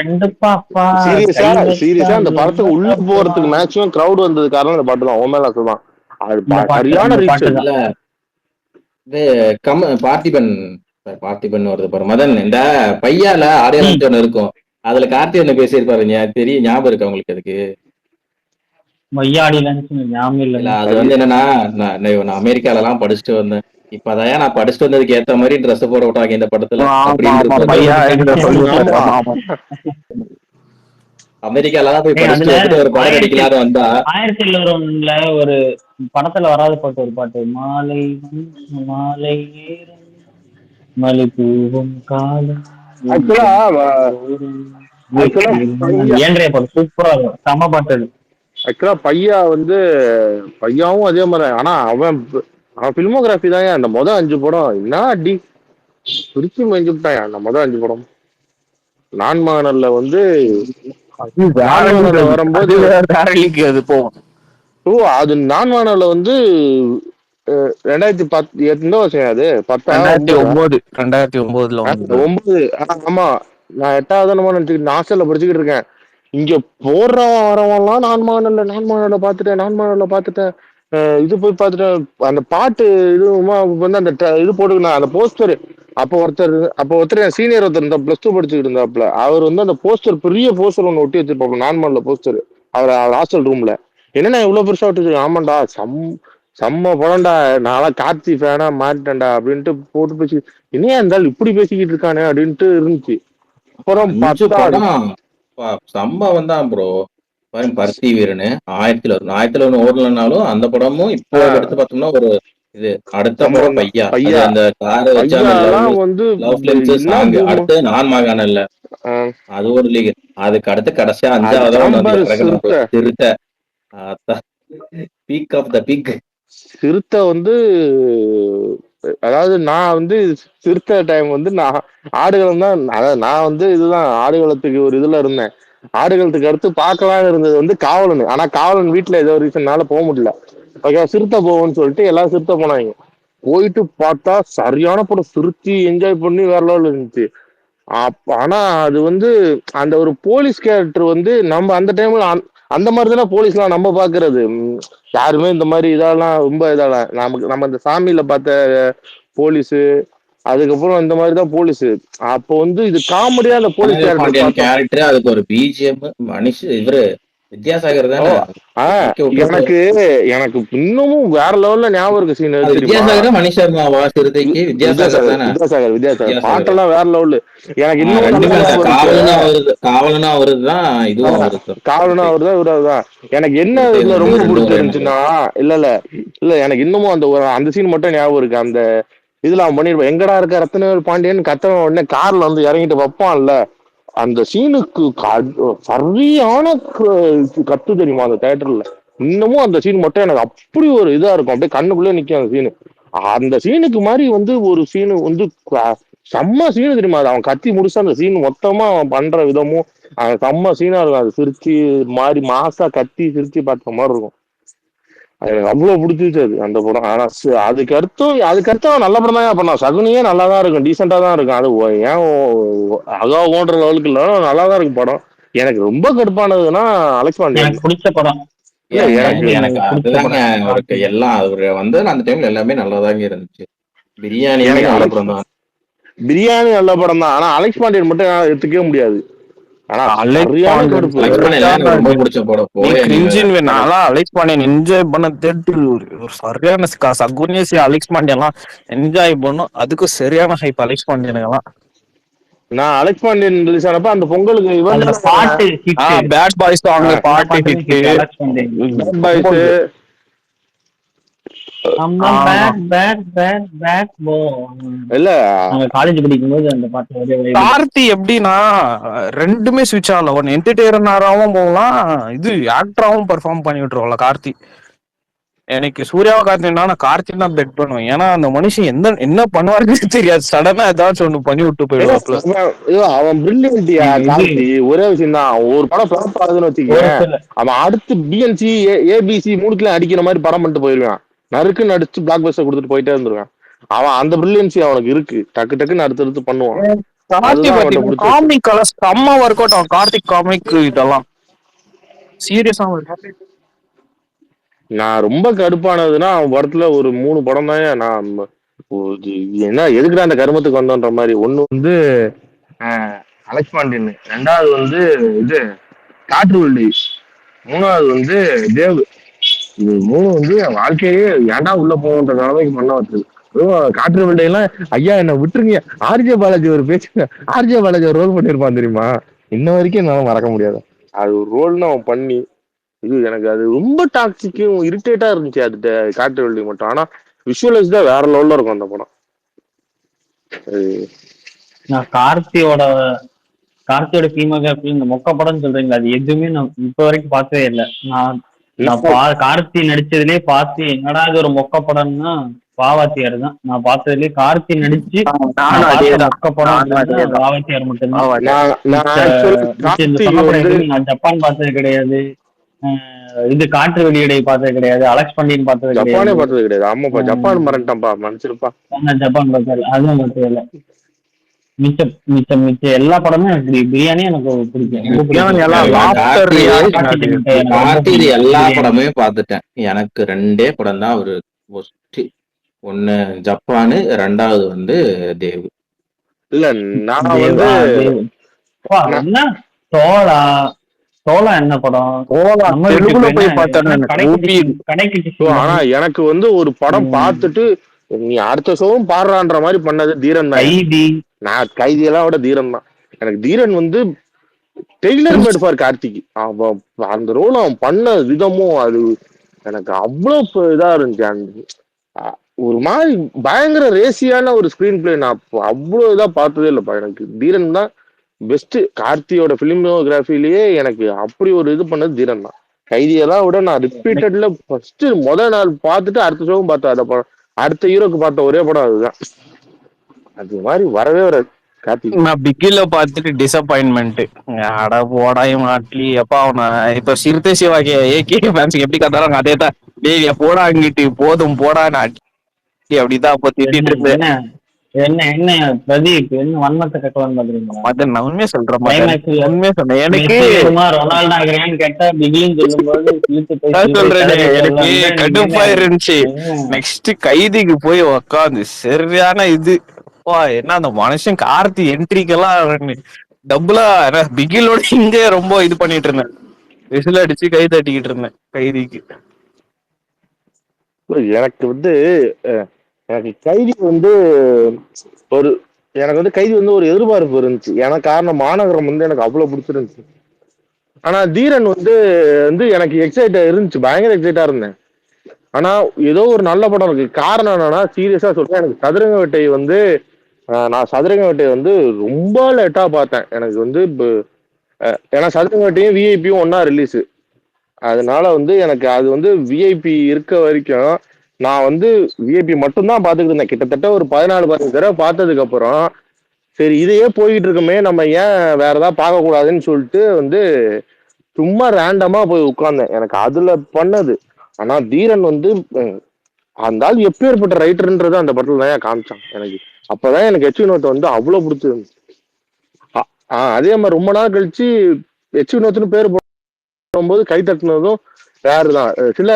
ரெண்டு பாப்பா சீரியஸா அந்த படத்துக்கு உள்ள போறதுக்கு மேக்ஸிமம் கிரௌட் வந்தது காரணம் அந்த பாட்டு தான், ஓமேல ஆசைதான். அது சரியான ரீச். இது பார்த்திபன் வருது பாரு மதன், இந்த பையால ஆடியன்ஸ் ஒண்ணு இருக்கும், அதுல கார்த்தி ஒண்ணு பேசியிருப்பாருங்க, தெரியும் ஞாபகம் இருக்கு அவங்களுக்கு? அதுக்கு அது வந்து என்னன்னா, நான் அமெரிக்கால எல்லாம் படிச்சுட்டு வந்தேன், இப்பதான் நான் படிச்சுட்டு வந்ததுக்கு ஏத்த மாதிரி ட்ரெஸ் போட விட்டாங்க இந்த படத்துல. அமெரிக்கால தான் போய் படிச்சுட்டு ஒரு படம் நடிக்கலான்னு வந்தா 1901 ஒரு படத்துல வராத பாட்டு, ஒரு பாட்டு மாலை மாலை மலை பூவும் காலம் சூப்பரா இருக்கும், செம பாட்டு. ஆக்சுவலா பையாவும் அதே மாதிரி. ஆனா அவன் பிலிமோகிராஃபி தான். அந்த மொதல் 5 படம் என்ன அடி பிரிச்சு மஞ்சு விட்டான். அந்த மொதல் 5 படம் நான்மானல்ல வந்து வரும்போது அது போகும். அது நான்மானல்ல வந்து 2010 எந்த வருஷம்? அது 2009. ஆமா, நான் 8வது நினைச்சுக்கிட்டு ஹாஸ்டல்ல படிச்சுக்கிட்டு இருக்கேன். இங்க போடுறவன் வரவன்லாம் நான்மானல்ல பாத்துட்டேன் இது போய் பார்த்துட்டேன். அந்த பாட்டு இதுவுமா வந்து அந்த இது போட்டுக்கணும் அந்த போஸ்டர். அப்போ ஒருத்தர் சீனியர் ஒருத்தர் இருந்தா, +2 படிச்சுக்கிட்டு இருந்தாப்ல. அவர் வந்து அந்த போஸ்டர், பெரிய போஸ்டர் ஒன்று ஒட்டி வச்சிருப்பாப்ல, நான்மானல்ல போஸ்டர். அவர் ஹாஸ்டல் ரூம்ல. என்னன்னா இவ்வளவு பெருசா ஒட்டி வச்சிருக்கேன். ஆமாண்டா செம்ம படம்டா, நான்லாம் கார்த்தி ஃபேனா மாறிட்டேன்டா அப்படின்ட்டு போட்டு பேசி, என்னையா இருந்தாலும் இப்படி பேசிக்கிட்டு இருக்கானே அப்படின்ட்டு இருந்துச்சு. அப்புறம் சம்பவம் தான் ப்ரோ. பருத்தி வீரனு 1001 ஓடலனாலும் அந்த படமும் இப்போ எடுத்து பார்த்தோம்னா ஒரு இது. அடுத்த படம் பையா, அந்த காரை வந்து அடுத்து நான் மகானல்ல அது ஒரு லீக். அதுக்கு அடுத்து கடைசியா 5வது திருத்த பீக் ஆஃப் த பீக் சிறுத்தை வந்து, அதாவது நான் வந்து சிறுத்தை டைம் வந்து நான் ஆடுகளம் தான். அதாவது நான் வந்து இதுதான் ஆடுகளத்துக்கு ஒரு இதுல இருந்தேன். ஆடுகளத்துக்கு அடுத்து பார்க்கலாம்னு இருந்தது வந்து காவலன். ஆனா காவலன் வீட்டுல ஏதோ ரீசன்னால போக முடியல. ஓகே, சிறுத்தை போவோம்னு சொல்லிட்டு எல்லாரும் சிறுத்தை போனாங்க. போயிட்டு பார்த்தா சரியான படம், சிரிச்சு என்ஜாய் பண்ணி வேற லெவலில் இருந்துச்சு. ஆனா அது வந்து அந்த ஒரு போலீஸ் கேரக்டர் வந்து நம்ம அந்த டைம்ல அந்த மாதிரி தானே போலீஸ்லாம் நம்ம பாக்குறது. யாருமே இந்த மாதிரி இதெல்லாம் ரொம்ப நம்ம இந்த சாமியில பார்த்த போலீஸு, அதுக்கப்புறம் இந்த மாதிரி தான் போலீஸ். அப்போ வந்து இது காமெடியா அந்த போலீஸ் கேரக்டர், அதுக்கு ஒரு பிஜிஎம் இவரு வித்யாசாகர் தானே. எனக்கு இன்னமும் வேற லெவல்ல ஞாபகம் இருக்கு சீன். வித்யாசாகர் மணி சர்மாவா சிறுத்தைக்கு? வித்யாசாகர் பாட்டெல்லாம் வேற லெவலு. எனக்கு இன்னும் காவலனா அவருதான், இதுவும் காவலனா அவருதான், இவருதான். எனக்கு என்ன இதுல ரொம்ப பிடிச்சிருந்துச்சுன்னா, இல்ல எனக்கு இன்னமும் அந்த சீன் மட்டும் ஞாபகம் இருக்கு. அந்த இதுல அவன் பண்ணிருப்பான், எங்கடா இருக்க ரத்னவேல் பாண்டியன் கத்தவன் உடனே கார்ல வந்து இறங்கிட்டு வைப்பான்ல, அந்த சீனுக்கு சரியான கத்து தெரியுமா அந்த தியேட்டர்ல. இன்னமும் அந்த சீன் மட்டும் எனக்கு அப்படி ஒரு இதா இருக்கும், அப்படியே கண்ணுக்குள்ளே நிக்கும் அந்த சீனு. அந்த சீனுக்கு மாதிரி வந்து ஒரு சீனு வந்து செம்ம சீனு தெரியுமா. அவன் கத்தி முடிச்சா அந்த சீன் மொத்தமா அவன் பண்ற விதமும் செம்ம சீனா இருக்கும். அது சிரிச்சு மாதிரி மாசா கத்தி சிரிச்சு பார்த்த மாதிரி இருக்கும். எனக்கு அவ்வளவு பிடிச்சிருச்சு அது அந்த படம். ஆனா அதுக்கடுத்து நல்ல படம் தான் பண்ணான். சகுனியே நல்லா தான் இருக்கும், டீசெண்டா தான் இருக்கும். அது ஏன் அகா ஓன்ற லெவலுக்கு இல்ல, நல்லா தான் இருக்கும் படம். எனக்கு ரொம்ப கடுப்பானதுன்னா அலெக்ஸ் பாண்டியன் பிடிச்ச படம். எனக்கு அதுதாங்க அவருக்கு எல்லாம் அவரு வந்து அந்த டைம்ல எல்லாமே நல்லாதாங்க இருந்துச்சு. பிரியாணியுமே எனக்கு நல்ல அலெக்ஸ் படம் தான். பிரியாணி நல்ல படம் தான். ஆனா அலெக்ஸ் பாண்டியன் மட்டும் என்னால எடுத்துக்கவே முடியாது. ஆனா அலெக்ஸ் சரியான பாண்டியன் கடுப்பு. அலெக்ஸ் பாண்டியன் எனக்கு ரொம்ப பிடிச்ச படம். நீ போயே நீ வேற. கிரிஞ்சின் எனக்கு நான்லாம் அலெக்ஸ் பாண்டியன் என்ஜாய் பண்ண தேட்டர் ஒரு சரியான சகுனியசி அலெக்ஸ் பாண்டியன்லாம் என்ஜாய் பண்ணும். அதுக்கும் சரியான ஹைப் அலெக்ஸ் பாண்டியனுக்கெல்லாம். நான் அலெக்ஸ் பாண்டியன் ரிலீஸ் ஆனப்ப அந்த பொங்கலுக்கு இவன் அதுல தானே பாட்டு ஹிட், பேட் பாய்ஸ் சாங் எல்லா பாட்டு பாட்டுமே hit. Hit. Alex Pandian bad boys. அம்மா பேட் பேட் பேட் பேட் போ. இல்ல நாங்க காலேஜ் படிக்கும்போது அந்த பாட்டு ஒரே vibe. கார்த்தி எப்படின்னா ரெண்டுமே சுவிட்ச் ஆகல. ஒன்னு என்டர்டெய்னராகவும் போகலாம், இது ஆக்டராகவும் பெர்ஃபார்ம் பண்ணி விட்டுருவாங்க கார்த்தி. எனக்கு சூர்யாவை கார்த்தினா நான் கார்த்தி தான் பெட் பண்ணுவேன். ஏன்னா அந்த மனுஷன் என்ன பண்ணுவாருன்னு தெரியாது, சடனா ஏதாச்சும் ஒண்ணு பண்ணி விட்டு போயிடுவாப்ல. அவன் பிரில்லியன்டியா இது கார்த்தி. ஒரே விஷயம் தான், ஒரு படம் ஃபிளாப் ஆகுதுன்னு ஒரு வச்சுக்கேன், சில அவன் அடுத்து பிஎன்சி ஏபிசி மூணுக்குலாம் அடிக்கிற மாதிரி படம் பண்ணிட்டு போயிருவான். நறுக்குன்னு அடிச்சு பிளாக் பஸ்டர் கொடுத்துட்டு போயிட்டே இருந்துருவான். அவன் அந்த பிரில்லியன்சி அவனுக்கு இருக்கு, டக்கு டக்குன்னு அடுத்து பண்ணுவான். கார்த்தி அதுதான் அவன்கிட்ட பாத்தீங்கன்னா பிடிச்ச விஷயம். காமிக் கலர் செம்ம ஒர்க் அவுட் ஆகும். கார்த்திக் காமிக் இதெல்லாம் சீரியஸா நான் ரொம்ப கடுப்பானதுன்னா அவன் படத்துல ஒரு 3 படம் தான் நான் என்ன எதுக்குடா அந்த கருமத்துக்கு வந்தோன்ற மாதிரி. ஒண்ணு வந்து அலெக்ஸ் பாண்டியன், ரெண்டாவது வந்து இது காற்று வெள்ளி, மூணாவது வந்து தேவ். இது மூணு வந்து என் வாழ்க்கையே ஏன்டா உள்ள போகுன்ற நிலைமைக்கு பண்ண வச்சது. அதுவும் காற்று வெள்ளையெல்லாம் ஐயா என்ன விட்டுருங்க. ஆர்ஜே பாலாஜி ஒரு பேச்சு, ஆர்ஜே பாலாஜி ஒரு ரோல் பண்ணியிருப்பான் தெரியுமா, இன்ன வரைக்கும் என்னால மறக்க முடியாது. அது ஒரு ரோல்னு அவன் பண்ணி, இது எனக்கு அது ரொம்ப டாக்ஸிக்கும் இரிட்டேட்டா இருந்துச்சு அது காற்று வெள்ளி மட்டும். ஆனா விஷுவலைஸ் தான் வேற லெவல்ல இருக்கும் அந்த படம். நான் கார்த்தியோட சினிமாகிராஃபி இந்த மொக்க படம் சொல்றீங்களா, அது எதுவுமே நான் இப்ப வரைக்கும் பார்த்ததே இல்லை. நான் கார்த்தி நடிச்சதுலயே பார்த்து என்னடா இது ஒரு மொக்க படம்னா வாவாத்தியார் தான். நான் பார்த்ததுலயே கார்த்தி நடிச்சு நான் பார்த்த மொக்க படம் அப்படின்னா வாவாத்தியார் மட்டும்தான். இந்த சொன்ன படம் எதுவுமே நான் ஜப்பான் பார்த்தது கிடையாது, இது காற்று வெளியீடை பார்த்தது கிடையாது, அலெக்ஸ் பாண்டியன் பார்த்தது ஜப்பானே கிடையாது. பார்த்தது கிடையாது. ஆமாப்பா, ஜப்பான் மறந்துட்டான்ப்பா, மன்னிச்சிருப்பா. ஜப்பான் பார்த்தது அதுவும் பார்த்தது இல்லை. மிச்சம் மிச்சம் மிச்சம் எல்லா படமும் எனக்கு பிரியாணி எனக்கு பிடிக்கும். கார்த்தி எல்லா படமே பார்த்துட்டேன். எனக்கு 2 படம் தான் ஒரு ஒண்ணு ஜப்பானு, ரெண்டாவது வந்து தேவ். இல்ல நான் வந்து என்ன தோலா தோலா என்ன படம் போய் பார்த்தேன். ஆனா எனக்கு வந்து ஒரு படம் பார்த்துட்டு நீ அடுத்த ஷோவும் பாடுறான்ற மாதிரி பண்ணது தீரன் தான். நான் கைதியெல்லாம் விட தீரன் தான். எனக்கு தீரன் வந்து டெய்லர் மேட் ஃபார் கார்த்திக். அந்த ரோல் அவன் பண்ண விதமும் அது எனக்கு அவ்வளவு இதா இருந்துச்சு. ஒரு மாதிரி பயங்கர ரேசியான ஒரு ஸ்கிரீன் பிளே நான் அவ்வளவு இதா பார்த்ததே இல்லைப்பா. எனக்கு தீரன் தான் பெஸ்ட். கார்த்தியோட பிலிமோகிராஃபிலேயே எனக்கு அப்படி ஒரு இது பண்ணது தீரன் தான். கைதியெல்லாம் விட நான் ரிப்பீட்டட்ல ஃபர்ஸ்ட் முதல் நாள் பார்த்துட்டு அடுத்த ஷோவும் பார்த்தேன். அதை படம் அடுத்த ஹீரோக்கு பார்த்த ஒரே படம் அதுதான். அது மாதிரி வரவே வராது கார்த்திக். நான் பிகில பார்த்துட்டு டிசப்பாயின்மெண்ட், அட போடாயும் அட்லி அப்பா அவனை இப்ப சிறுத்தை சிவாக்கி ஏகே ஃபேன்ஸுக்கு எப்படி கத்தாலும் அதே தான். டேய் போடா அங்கிட்டு போதும் போடா அட்லி அப்படிதான் அப்ப திட்டிட்டு இருந்தேன். என்ன என்ன பிரதீப் என்ன வன்மத்தை கட்டலான்னு பாக்குறீங்களா? நான் உண்மையா சொல்றேன், உண்மையா சொன்னேன். எனக்கு ரொனால்டோ ஆகிறேன்னு கேட்டா பிகிலின்னு சொல்லும்போது சொல்றேன், எனக்கு கடுப்பா இருந்துச்சு. நெக்ஸ்ட் கைதிக்கு போய் உக்காந்து சரியான இது என்ன அந்த மனுஷன் கார்த்தி என்ட்ரிக்கெல்லாம் டபுளா பிகிலோட இங்க ரொம்ப இது பண்ணிட்டு இருந்தேன், விசில் அடிச்சு கை தட்டிக்கிட்டு இருந்தேன் கைதிக்கு. எனக்கு வந்து எனக்கு கைதி வந்து ஒரு எனக்கு வந்து கைதி வந்து ஒரு எதிர்பார்ப்பு இருந்துச்சு. எனக்கு காரணம் மாநகரம் வந்து எனக்கு அவ்வளவு பிடிச்சிருந்துச்சு. ஆனா தீரன் வந்து வந்து எனக்கு எக்ஸைட்டா இருந்துச்சு, பயங்கர எக்ஸைட்டா இருந்தேன். ஆனா ஏதோ ஒரு நல்ல படம் இருக்கு. காரணம் என்னன்னா சீரியஸா சொல்றேன், எனக்கு சதுரங்க வேட்டை வந்து நான் சதுரங்க வேட்டையை வந்து ரொம்ப லேட்டா பார்த்தேன். எனக்கு வந்து ஏன்னா சதுரங்க வேட்டையும் விஐபியும் ஒன்னா ரிலீஸ். அதனால வந்து எனக்கு அது வந்து விஐபி இருக்க வரைக்கும் நான் வந்து விஐபி மட்டும்தான் பார்த்துக்கிட்டு இருந்தேன். கிட்டத்தட்ட ஒரு 14-15 தடவை பார்த்ததுக்கு அப்புறம் சரி இதையே போயிட்டு இருக்குமே, நம்ம ஏன் வேற ஏதாவது பார்க்க கூடாதுன்னு சொல்லிட்டு வந்து சும்மா ரேண்டமா போய் உட்கார்ந்தேன். எனக்கு அதுல பண்ணது. ஆனா தீரன் வந்து அந்த ஆள் எப்பேற்பட்ட ரைட்டர்ன்றது அந்த படத்துல தான் காமிச்சான் எனக்கு. அப்பதான் எனக்கு எச் வினோத்தை வந்து அவ்வளவு பிடிச்சிருந்துச்சு. அதே மாதிரி ரொம்ப நாள் கழிச்சு எச் வினோத்னு பேர் போகும்போது கை தட்டினதும் வேறுதான். சில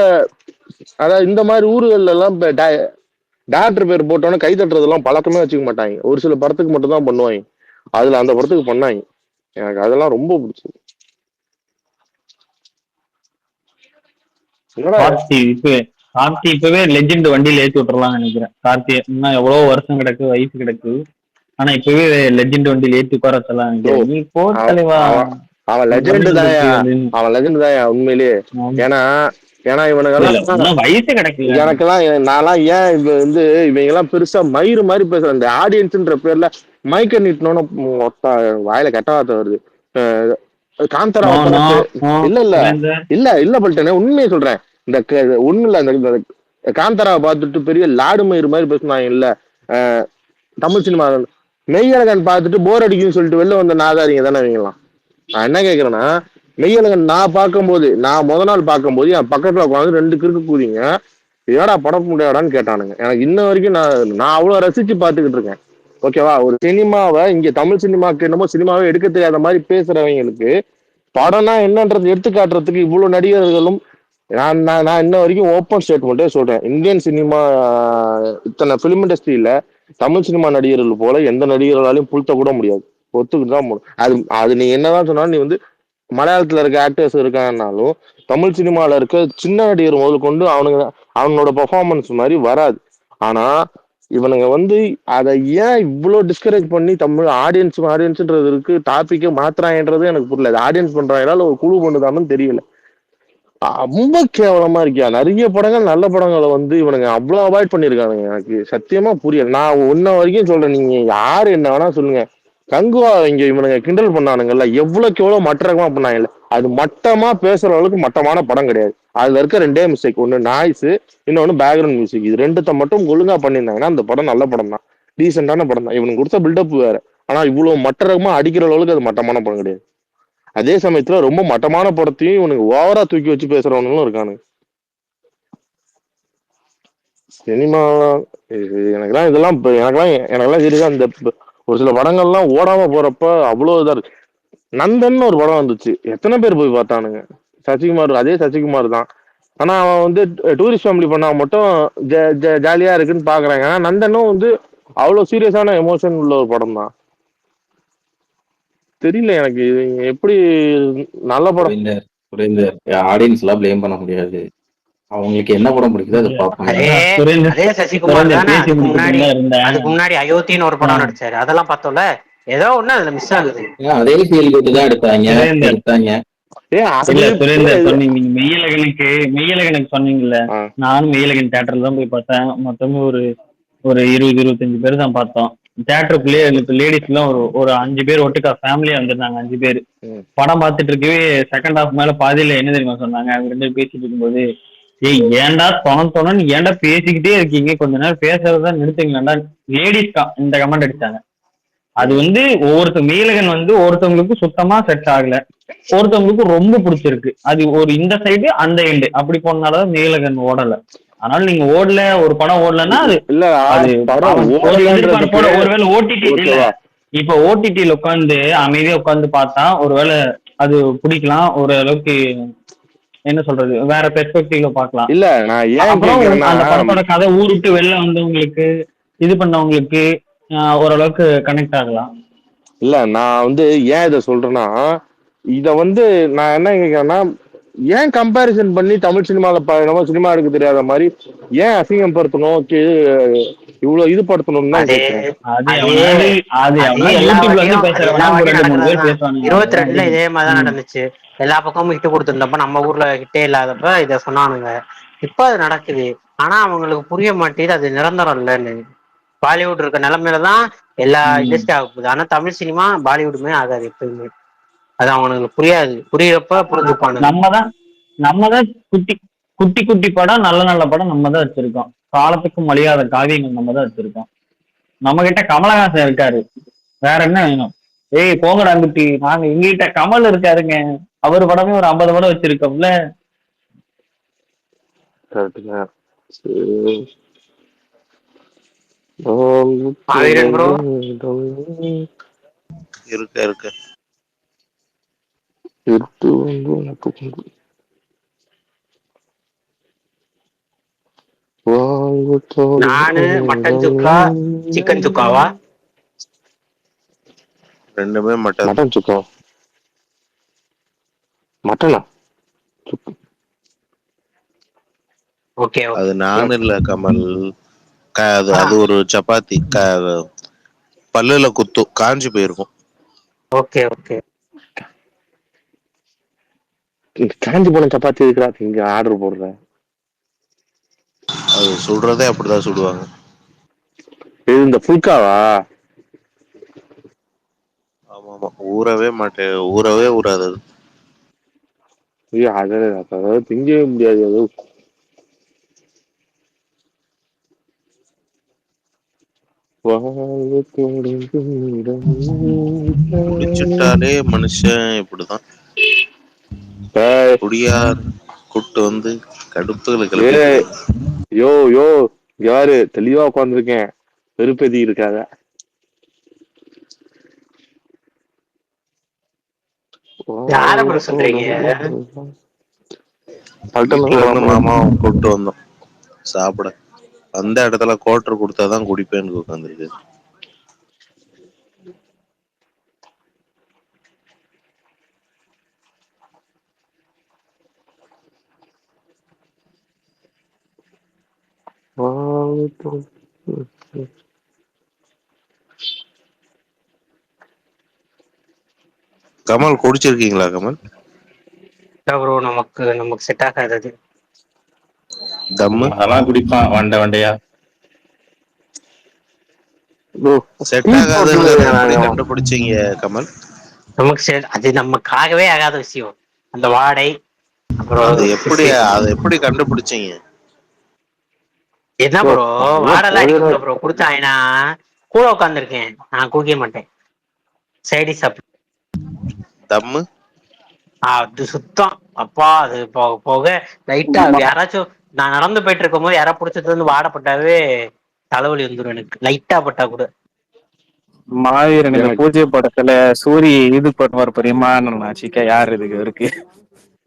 அதாவது இந்த மாதிரி ஊர்கள்ல எல்லாம் டேரக்டர் பேர் போட்டோன்னே கை தட்டுறதெல்லாம் பழக்கமே வச்சுக்க மாட்டாங்க. ஒரு சில படத்துக்கு மட்டும் தான் பண்ணுவாங்க. அதுல அந்த படத்துக்கு பண்ணாங்க. எனக்கு அதெல்லாம் ரொம்ப பிடிச்சது. என்னடா கார்த்தி இப்பவே லெஜெண்ட் வண்டியில ஏத்தி விட்டுறலாம்னு நினைக்கிறேன். கார்த்தி இன்னும் எவ்வளவு வருஷம் கிடக்கு, வயசு கிடக்கு. ஆனா இப்பவே லெஜெண்ட் வண்டியில ஏத்தி உட்கார வச்சலாம் ப்ரோ, நினைக்கிறேன். நீ போ தலைவா, அவன் லெஜெண்ட் தாயா, அவன் லெஜெண்ட் தாயா உண்மையிலேயே. ஏன்னா ஏன்னா இவனுங்கெல்லாம் வயசு கிடக்குல. எனக்கெல்லாம் நான்லாம் ஏன் இவங்க எல்லாம் பெருசா மயிறு மாதிரி பேசுறேன். இந்த ஆடியன்ஸ்ன்ற பேர்ல மைக்க நீட்டணும்னு வாயில கெட்ட வார்த்தை வருது. காந்தரா இல்ல இல்ல இல்ல இல்ல பல்ட்டனே, உண்மையை சொல்றேன். இந்த ஒண்ணு இல்ல, இந்த காந்தராவை பார்த்துட்டு பெரிய லாடு மயிறு மாதிரி பேசினாங்க இல்ல தமிழ் சினிமா. மெய்யழகன் பார்த்துட்டு போர் அடிக்குன்னு சொல்லிட்டு வெளில வந்த நாதாரிங்க தானே இவங்கலாம். நான் என்ன கேட்கறேன்னா, மெய்யழகன் நான் பார்க்கும்போது, நான் முத நாள் பார்க்கும்போது என் பக்கத்துல உட்காந்து 2 கிறுக்கு கூதிங்க ஏடா படம் முடியாடான்னு கேட்டானுங்க. எனக்கு இன்ன வரைக்கும் நான் அவ்வளவு ரசிச்சு பார்த்துக்கிட்டு இருக்கேன். ஓகேவா, ஒரு சினிமாவை இங்க தமிழ் சினிமாக்கு என்னமோ சினிமாவே எடுக்க தெரியாத மாதிரி பேசுறவங்களுக்கு படம்னா என்னன்றது எடுத்து காட்டுறதுக்கு இவ்வளவு நடிகர்களும். நான் நான் நான் இன்ன வரைக்கும் ஓப்பன் ஸ்டேட்மெண்ட்டே சொல்றேன். இந்தியன் சினிமா இத்தனை பிலிம் இண்டஸ்ட்ரியில தமிழ் சினிமா நடிகர்கள் போல எந்த நடிகர்களாலையும் புழுத்த கூட முடியாது. ஒத்துக்கிட்டு தான் போகணும். அது நீ என்னதான் சொன்னாலும், நீ மலையாளத்துல இருக்க ஆக்டர்ஸ் இருக்காங்கன்னாலும் தமிழ் சினிமால இருக்க சின்ன நடிகர் முதல் கொண்டு அவனோட பெர்ஃபார்மன்ஸ் மாதிரி வராது. ஆனா இவனுங்க அதை ஏன் இவ்வளவு டிஸ்கரேஜ் பண்ணி தமிழ் ஆடியன்ஸ்ன்றதுக்கு டாபிக்கை மாத்துறாங்கன்றது எனக்கு புரியல. ஆடியன்ஸ் பண்றாங்களா இல்ல ஒரு குழு பண்ணுதான்னு தெரியல. ரொம்ப கேவலமா இருக்கியா. நிறைய படங்கள் நல்ல படங்களை இவனுங்க அவ்வளவு அவாய்ட் பண்ணிருக்கானுங்க. எனக்கு சத்தியமா புரியல. நான் ஒன்ன வரைக்கும் சொல்றேன், நீங்க யாரு என்ன வேணா சொல்லுங்க, கங்குவா இங்க இவனுங்க கிண்டல் பண்ணானுங்கல்ல, எவ்வளவுக்கு எவ்வளவு மட்டரகமா பண்ணாங்கல்ல, அது மட்டமா பேசுற அளவுக்கு மட்டமான படம் கிடையாது. அதுல இருக்க 2 மிஸ்டேக், ஒண்ணு நாய்ஸ், இன்னொன்னு பேக்ரவுண்ட் மியூசிக். இது 2 மட்டும் ஒழுங்கா பண்ணியிருந்தாங்கன்னா அந்த படம் நல்ல படம் தான், டீசென்டான படம் தான். இவனுக்கு கொடுத்த பில்டப் வேற. ஆனா இவ்வளவு மட்டரகமா அடிக்கிற அளவுக்கு அது மட்டமான படம் கிடையாது. அதே சமயத்துல ரொம்ப மட்டமான படத்தையும் இவனுக்கு ஓவரா தூக்கி வச்சு பேசுறவனுங்களும் இருக்கானுங்க. சினிமா எனக்கெல்லாம் சீரியஸா இந்த ஒரு சில படங்கள்லாம் ஓடாம போறப்ப அவ்வளவு இதா இருக்கு. நந்தன் ஒரு படம் வந்துச்சு, எத்தனை பேர் போய் பார்த்தானுங்க. சசிகுமார், அதே சசிகுமார் தான். ஆனா அவன் டூரிஸ்ட் ஃபேமிலி பண்ணா மட்டும் ஜாலியா இருக்குன்னு பாக்குறாங்க. ஆனா நந்தனும் அவ்வளவு சீரியஸான எமோஷன் உள்ள ஒரு படம் தான். தெரியல எனக்கு இது எப்படி நல்ல படம். ஆடியன்ஸ் எல்லாம் பிளேம் பண்ண முடியாது. அவங்களுக்கு என்ன படம் பிடிக்குதோ அதை பார்ப்பாங்க. அதே சசிகுமார் தானே அதுக்கு முன்னாடி அயோத்தின்னு ஒரு படம் நடிச்சாரு, அதெல்லாம் பார்த்தோம்ல. ஏதோ ஒண்ணு அதுல மிஸ் ஆகுது. அதே ஃபீல் குட் தான் எடுத்தாங்க. சொன்னீங்க மெய்யழகனுக்கு சொன்னீங்கல்ல, நானும் மெய்யழகன் தியேட்டர்ல தான் போய் பார்த்தேன். மொத்தமே ஒரு 20-25 பேர் தான் பார்த்தோம். தியேட்டருக்குள்ளேயே லேடிஸ் எல்லாம் ஒரு 5 பேர் ஒட்டுக்கா ஃபேமிலியா வந்திருந்தாங்க. 5 பேர் படம் பார்த்துட்டு இருக்கவே செகண்ட் ஹாஃப் மேல பாதியில என்ன தெரியுமா சொன்னாங்க, அவங்க 2 பேரும் பேசிட்டு இருக்கும்போது, ஏய் ஏன்டா தொணன்னு ஏன்டா பேசிக்கிட்டே இருக்கீங்க, கொஞ்ச நேரம் பேசுறதுதான் நிறுத்துங்களேன்டா. லேடிஸ் இந்த கமெண்ட் அடிச்சாங்க. அது மெய்யழகன் ஒருத்தவங்களுக்கு சுத்தமா செட் ஆகல, ஒருத்தவங்களுக்கு ரொம்ப பிடிச்சிருக்கு. அது ஒரு இந்த சைடு அந்த எண்டு அப்படி போனாலும் மெய்யழகன் ஓடல. அதனால நீங்க ஓடல, ஒரு படம் ஓடலன்னா அது ஒருவேளை ஓடிடி இல்ல. இப்ப ஓடிடில உட்காந்து அமைதியா உட்காந்து பார்த்தா ஒருவேளை அது பிடிக்கலாம், ஒரு அளவுக்கு என்ன சொல்றது, வேற பெர்ஸ்பெக்டிவ்ல பார்க்கலாம். இல்ல நான் ஏன் அந்த படத்தோட கதை ஊருட்டு வெளில வந்தவங்களுக்கு, இது பண்ணவங்களுக்கு ஓரளவுக்கு கனெக்ட் ஆகலாம். இல்ல நான் ஏன் இதை சொல்றேன்னா, இத நான் என்ன கேட்கிறேன்னா, ஏன் கம்பேரிசன் பண்ணி தமிழ் சினிமால சினிமா எடுக்க தெரியாத மாதிரி ஏன் அசிங்கம் படுத்தணும், இவ்வளவு இது படுத்தணும்னு தான் கேட்கிறேன். 22 இதே மாதிரிதான் நடந்துச்சு. எல்லா பக்கமும் ஹிட் கொடுத்திருந்தப்ப நம்ம ஊர்ல ஹிட்டே இல்லாதப்ப இத சொன்னானுங்க. இப்ப அது நடக்குது. ஆனா அவங்களுக்கு புரிய மாட்டேது அது நிரந்தரம் இல்லைன்னு. பாலிவுட் இருக்க நிலைமையிலதான் எல்லா இண்டஸ்ட்ரி ஆக போகுது. ஆனா தமிழ் சினிமா பாலிவுட்டுமே ஆகாது எப்பயுமே. அது அவங்களுக்கு புரியாது. புரியறப்ப புரிஞ்சுப்பானு. நம்ம தான் குட்டி குட்டி குட்டி படம், நல்ல நல்ல படம் நம்ம தான் வச்சிருக்கோம். காலத்துக்கும் மலியாத காவியங்கள் நம்ம தான் வச்சிருக்கோம். நம்ம கிட்ட கமலஹாசன் இருக்காரு, வேற என்ன வேணும்? ஏய் போங்கடா குட்டி, நாங்க எங்ககிட்ட கமல் இருக்காருங்க, அவர் படமே ஒரு 50 படம் வச்சிருக்கோம்ல. இருக்கு நானு மட்டன் சுக்கா, சிக்கன் சுக்காவா? ரெண்டுமே மட்டன். மட்டன் சுக்கா. மட்டனா? ஓகே அது நான் இல்ல கமல். அது ஆ அது ஒரு சப்பாத்தி பல்லுல குத்தும், காஞ்சு போயிருக்கும். Okay okay. காஞ்சி போன சப்பாத்தி இருக்கிறா இங்க ஆர்டர் போடுற? அது சுடுறதே அப்படிதான் சுடுவாங்க. இது இந்த புல்காவா? ஆமா ஆமா, ஊறவே மாட்டேன், ஊறவே ஊறாது அது. ஐயோ அதாவது திங்கவே முடியாது அது. குடிச்சிட்டாலே மனுஷன் இப்படிதான். குடியார் கூட்டு வந்து கடுப்புகளை கிளப்பிட்டு. யோ யோ யாரு தெளிவா உட்காந்துருக்கேன், பெருப்பதி இருக்காத. யார ப்ரோ சொல்றீங்க? வீட்டுல இருந்து மாமாவும் கூப்பிட்டு வந்தோம் சாப்பிட. அந்த இடத்துல கோட்டர் கொடுத்தாதான் குடிப்பேன்னு உட்காந்துருக்கு. கமல் குடிச்சிருக்கீங்களா கமல்? ப்ரோ நமக்கு செட் ஆகாது அது. தம்மு அதெல்லாம் குடிப்பான் வண்டையா. செட் ஆகாதுங்கிறத எப்படி கண்டுபிடிச்சீங்க கமல்? நமக்கு அது நமக்காகவே ஆகாத விஷயம். அந்த வாடை, அப்புறம் அதை எப்படி கண்டுபிடிச்சீங்க? என்ன ப்ரோ வாடெல்லாம் அடிக்கும்ல ப்ரோ, குடிச்சாங்கன்னா கூட உட்காந்துருக்கேன், நான் குடிக்க மாட்டேன். சைடி சாப்பிட்டு தம்மு அது சுத்தம். அப்பா அது போக போக லைட்டா யாராச்சும் நான் நடந்து போயிட்டு இருக்கும் போது யாராவது பிடிச்சது வந்து வாடப்பட்டாவே தலைவலி வந்துடும் எனக்கு, லைட்டா பட்டா கூட. மாவீரன் இந்த பூஜை படத்துல சூரிய இது பண்ணுவார் பெரியமாச்சிக்க யார் இதுக்கு இருக்கு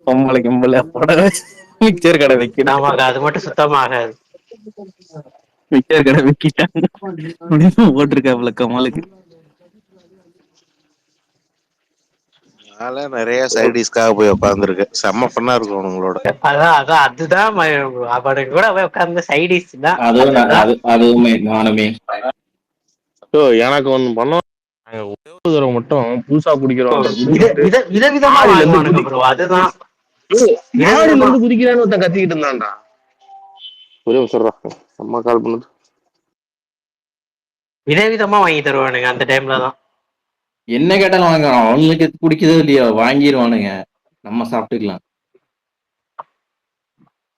பொம்பளை கிம்பளை படம் மிக்சர் கடை வைக்கணும். நமக்கு அது மட்டும் சுத்தமா ஆகாது. மிக்சர் கடை வைக்கிட்டாங்க போட்டிருக்காப்புல கமலுக்கு. நான் நிறைய சைடிஸ்க்காக போய் உட்காந்துருக்கேன், செம்ம ஃபன்னா இருக்கும் உங்களோட. அதுதான் அவனுக்கு கூட போய் உட்கார்ந்து சைடிஸ் தான். அதுவுமே நானுமே. எனக்கு ஒண்ணு பண்ண தடவை மட்டும் புதுசா குடிக்கிறோம் விதவிதமா வாங்குவானுங்க ப்ரோ. அதுதான் இருந்து குதிக்கிறான்னு ஒருத்தன் கத்திக்கிட்டு இருந்தான்டா. ஒரே சொல்றா அம்மா கால் பண்ணுது. விதவிதமா வாங்கி தருவானுங்க அந்த டைம்ல தான். என்ன கேட்டாலும் வாங்க, அவங்களுக்கு குடிக்குதோ இல்லையோ வாங்கிடுவானுங்க, நம்ம சாப்பிட்டுக்கலாம்.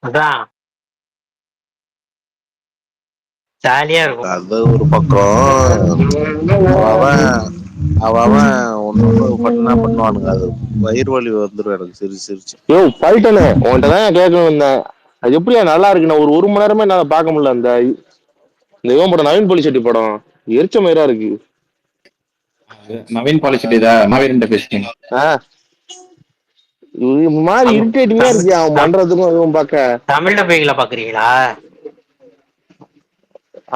அதான் ஜாலியா இருக்கும். அது ஒரு பக்கம். அவன் ஒண்ணு பண்ணா பண்ணுவானுங்க, அது வயிறு வலி வந்துடும் எனக்கு சிரிச்சு சிரிச்சு. யோ பல்ட்டனே உன்கிட்டதான் கேட்கணும் இருந்தேன், அது எப்படியா நல்லா இருக்குண்ணா? ஒரு மணி நேரமே என்னால பார்க்க முடியல. அந்த இவன் படம் நவீன் பாலிசெட்டி படம் எரிச்ச மயிரா இருக்கு. நவீன் பாலிசிட்டி தான் மாவீரன் பேசுறீங்க. மாதிரி இரிட்டேட்டிங்கா இருக்கு அவன் பண்றதுக்கும் இவன் பார்க்க. தமிழ் டப்பிங்ல பாக்குறீங்களா?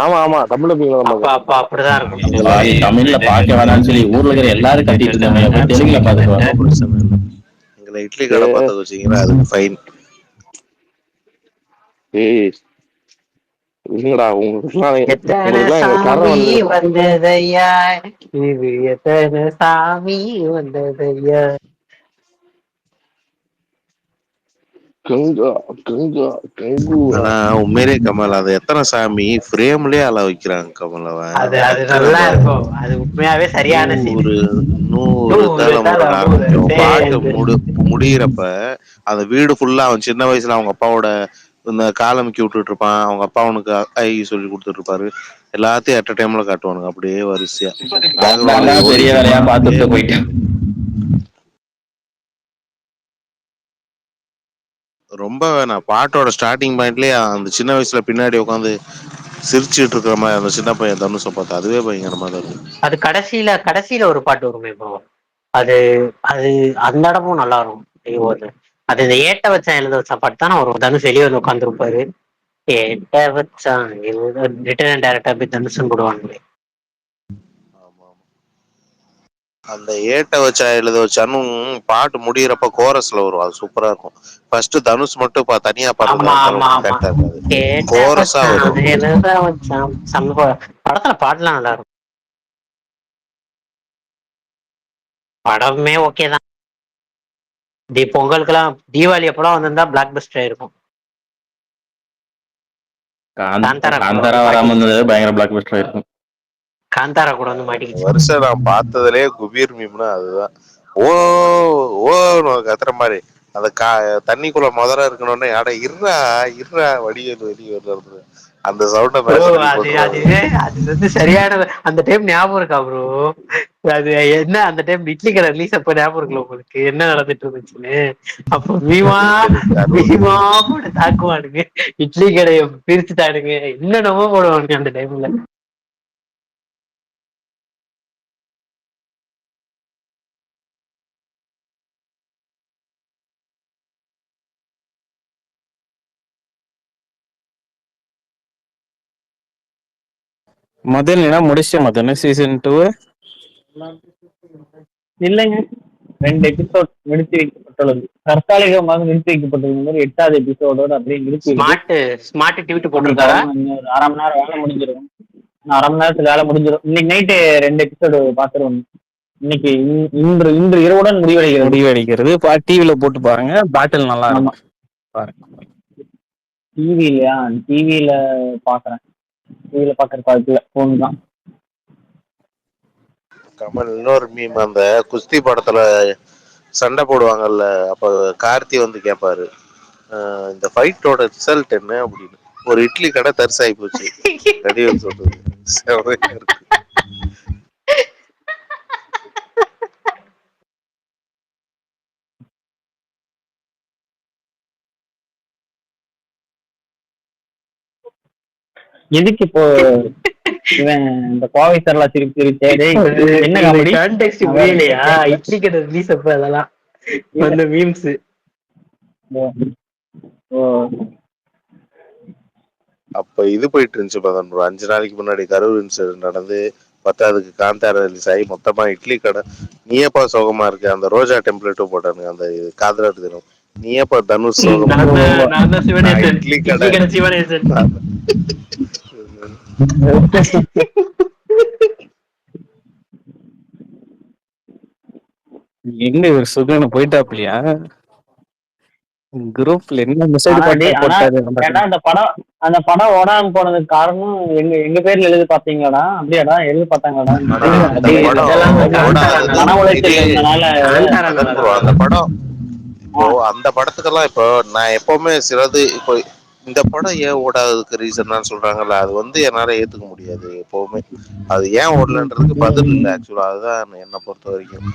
ஆமா ஆமா தமிழ்ல அப்ப அப்படிதான் இருக்கும். தமிழ்ல பாக்க வேணாம்னு சொல்லி ஊர்ல இருக்கிற எல்லாரும் கட்டிட்டு இருந்தாங்க, தெலுங்குல பாத்துட்டு எங்களை இட்லி கடை பார்த்து வச்சீங்கன்னா அது ஃபைன். இல்லடா எத்தனை சாமி வந்ததையா, இது எத்தனை சாமி வந்ததையா. ஆனா உண்மையிலே கமல் அது எத்தனை சாமி ஃப்ரேம்லயே அள வைக்கிறாங்க கமல். அது நல்லா இருக்கும். அது உண்மையாவே சரியான ஒரு 100 தலைமுறை ஆரம்பிக்கும் பாட்டு முடிகிறப்ப அந்த வீடு ஃபுல்லா அவன் சின்ன வயசுல அவங்க அப்பாவோட இந்த காலமிக்கி விட்டுட்டு இருப்பான், அவங்க அப்பா அவனுக்கு ஐ சொல்லி கொடுத்துட்டு இருப்பாரு, எல்லாத்தையும் அட் டைம்ல காட்டுவானுங்க அப்படியே வரிசையா. பெரிய வேலையா பார்த்துட்டு போயிட்டேன். ரொம்ப வேணாம், பாட்டோட ஸ்டார்டிங் பாயிண்ட்லயே அந்த சின்ன வயசுல பின்னாடி உட்காந்து சிரிச்சுட்டு இருக்கிற மாதிரி அந்த சின்ன பையன் தனுஷை பார்த்து அதுவே பயங்கரமா தான் இருக்கும். அது கடைசியில ஒரு பாட்டு வருமே ப்ரோ, அது அது அந்த இடமும் நல்லா இருக்கும். அது இந்த ஏட்ட வச்சா எழுத வச்ச பாட்டு தானே வரும். தனுஷ் வெளியே வந்து உட்காந்துருப்பாரு. ஏட்ட வச்சான் ரிட்டர்ன் டைரக்டா போய் தனுஷன் போடுவாங்களே. ஆமா ஆமா. அந்த ஏட்ட வச்சா எழுத வச்சான்னு பாட்டு முடியிறப்ப கோரஸ்ல வரும், அது சூப்பரா இருக்கும். ஃபர்ஸ்ட் தனுஷ் மட்டும் தனியா பாடுறதா ஆமா இருந்தாலும் ஆமா ஆமா. கரெக்டா இருக்காது, கேட்ட கோரஸா வச்சான் வரும். எழுத வச்சான் சம்ப படத்துல பாட்டுலாம் நல்லா இருக்கும். படமே ஓகே தான். பொங்கலுக்குலாம் தீபாவளி அப்பெல்லாம் வந்திருந்தா பிளாக் பஸ்டர் ஆயிருக்கும். காந்தாரா கூட காந்தாரா வந்து வராம மாட்டிக்கிச்சு. இருந்தது பயங்கர பிளாக் பஸ்டர் ஆயிருக்கும். காந்தாரா கூட வந்து இந்த மாட்டிக்கிச்சு. வருஷம் நான் பார்த்ததுலயே குபீர் மீம்னா அதுதான். ஓ ஓ கத்துற மாதிரி அந்த தண்ணிக்குள்ள முதல்ல இருக்கணும்னே அட இருறா இருறா வடிவேல் வெளியே வருது, அந்த சவுண்ட ப்ரோ மேட்ச் பண்ணி அது அது போட்டுருவாங்க. அது வந்து சரியான அந்த டைம் ஞாபகம் இருக்கா ப்ரோ? அது என்ன அந்த டைம் இட்லி கடை ரிலீஸ் அப்ப ஞாபகம் இருக்குல்ல உங்களுக்கு என்ன நடந்துட்டு இருந்துச்சுன்னு? அப்போ மீமா மீமா போட்டு தாக்குவானுங்க, இட்லி கடையை பிரிச்சுட்டானுங்க, என்னென்னமோ போடுவானுங்க அந்த டைம்ல. முதல் என்ன முடிச்ச மதன சீசன் 2? இல்லைங்க, 2 எபிசோட் நிறுத்தி வைக்கப்பட்டுள்ளது. தற்காலிகமாக நிறுத்தி வைக்கப்பட்டது மாதிரி 8வது எபிசோடோட அப்படியே நிறுத்தி இருக்கு. ஸ்மார்ட் டிவிட்டு இன்னைக்கு போட்டிருக்காரா? அவ்வளவுதான், இன்னும் ஒரு அரை மணி நேரம் வேலை முடிஞ்சிடும். இன்னும் அரை மணி நேரத்துல வேலை முடிஞ்சிடும். இன்னைக்கு நைட்டு 2 எபிசோடு பாத்துருவோம். இன்னைக்கு இன்று இன்று இரவுடன் முடிவடைகிறது. டிவில போட்டு பாருங்க, பேட்டில் நல்லா ஆமா, இருக்கும் பாருங்க. டிவிலயா? டிவில பாக்குறேன். டிவில பாக்குற காலத்துல போன் தான். கமல் இன்னொரு மீம், அந்த குஸ்தி படத்துல சண்டை போடுவாங்கல்ல, அப்ப கார்த்தி வந்து கேட்பாரு இந்த ஃபைட்டோட ரிசல்ட் என்ன அப்படின்னு, ஒரு இட்லி கடை தரிசாகி போச்சு வடிவேல் சொல்றது செமையா இருக்கு. எதுக்கு இப்போ இவன் இந்த கோவை சரலா திருப்பி திருப்பி என்ன காமெடி கான்டெக்ஸ்ட் புரியலையா? இட்லி கடை ரிலீஸ் அப்ப அதெல்லாம் அந்த மீம்ஸ். அப்ப இது போயிட்டு இருந்துச்சு பதன் ப்ரோ, 5 நாளைக்கு முன்னாடி கரூர் இன்சிடென்ட் நடந்து 10வது காந்தாரா ரிலீஸ் ஆகி மொத்தமா இட்லி கடை. நீயப்பா சோகமா இருக்கு, அந்த ரோஜா டெம்ப்ளேட்டும் போட்டானுங்க அந்த காதலர் தினம். நீயப்பா தனுஷ் சோகமா இட்லி கடை சிவனேசன். எங்க இவர் சுகன்னு போயிட்டாப்லையா? குரூப்ல என்ன மெசேஜ் போட்டாரு? அந்த படம் ஓடாம போனதுக்கு காரணம் எங்க பேர்ல எழுதி பாத்தீங்களாடா? அப்படியாடா எழுதி பார்த்தாங்களாடா? மன உளைச்சல் இருந்தனால அந்த படம் இப்போ அந்த படத்துக்கெல்லாம் இப்போ நான் எப்பவுமே சிலது இப்போ இந்த படம் ஏன் ஓடாததுக்கு ரீசன் சொல்றாங்கல்ல, அது வந்து என்னால ஏத்துக்க முடியாது எப்பவுமே. அது ஏன் ஓடலன்றதுக்கு பதில் இல்லை ஆக்சுவலா, அதுதான் என்னை பொறுத்த வரைக்கும்.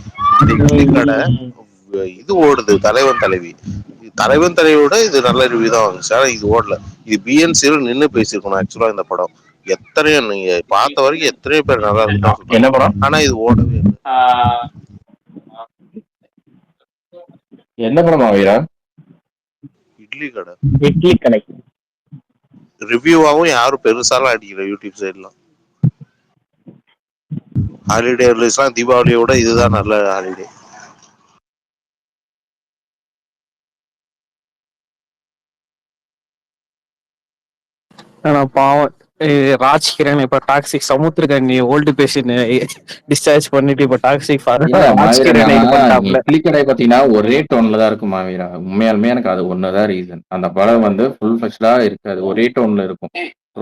இந்த இட்லி கடை இது ஓடுது, தலைவன் தலைவி. தலைவன் தலைவியோட இது நல்ல ரிவ்யூ தான் வந்துச்சு, ஆனா இது ஓடல. இது பிஎன்சியில் நின்று பேசியிருக்கணும் ஆக்சுவலா இந்த படம். எத்தனையோ நீங்க பார்த்த வரைக்கும் எத்தனையோ பேர் நல்லா இருக்கு என்ன படம்? ஆனா இது ஓடவே இல்லை. என்ன படமா வீரா? இட்லி கடை. இட்லி கடை ரிவ்யூவாவும் யாரும் பெருசாலாம் அடிக்கல யூடியூப் சைட்லாம். ஹாலிடே ரிலீஸ்லாம் தீபாவளியோட இதுதான் நல்ல ஹாலிடே. ஆனா பாவம் ராஜ்கிரண் இப்ப toxic Samuthirakani old patient discharge பண்ணிட்டு இப்ப டாக்ஸிக் இட்லி கடை பாத்தீங்கன்னா ஒரே டோன்ல தான் இருக்கும் மாவீரா. உண்மையாலுமே எனக்கு அது ஒண்ணுதான் ரீசன். அந்த படம் வந்து ஃபுல் ஃபிளஷ்டா இருக்காது, ஒரே டோன்ல இருக்கும்,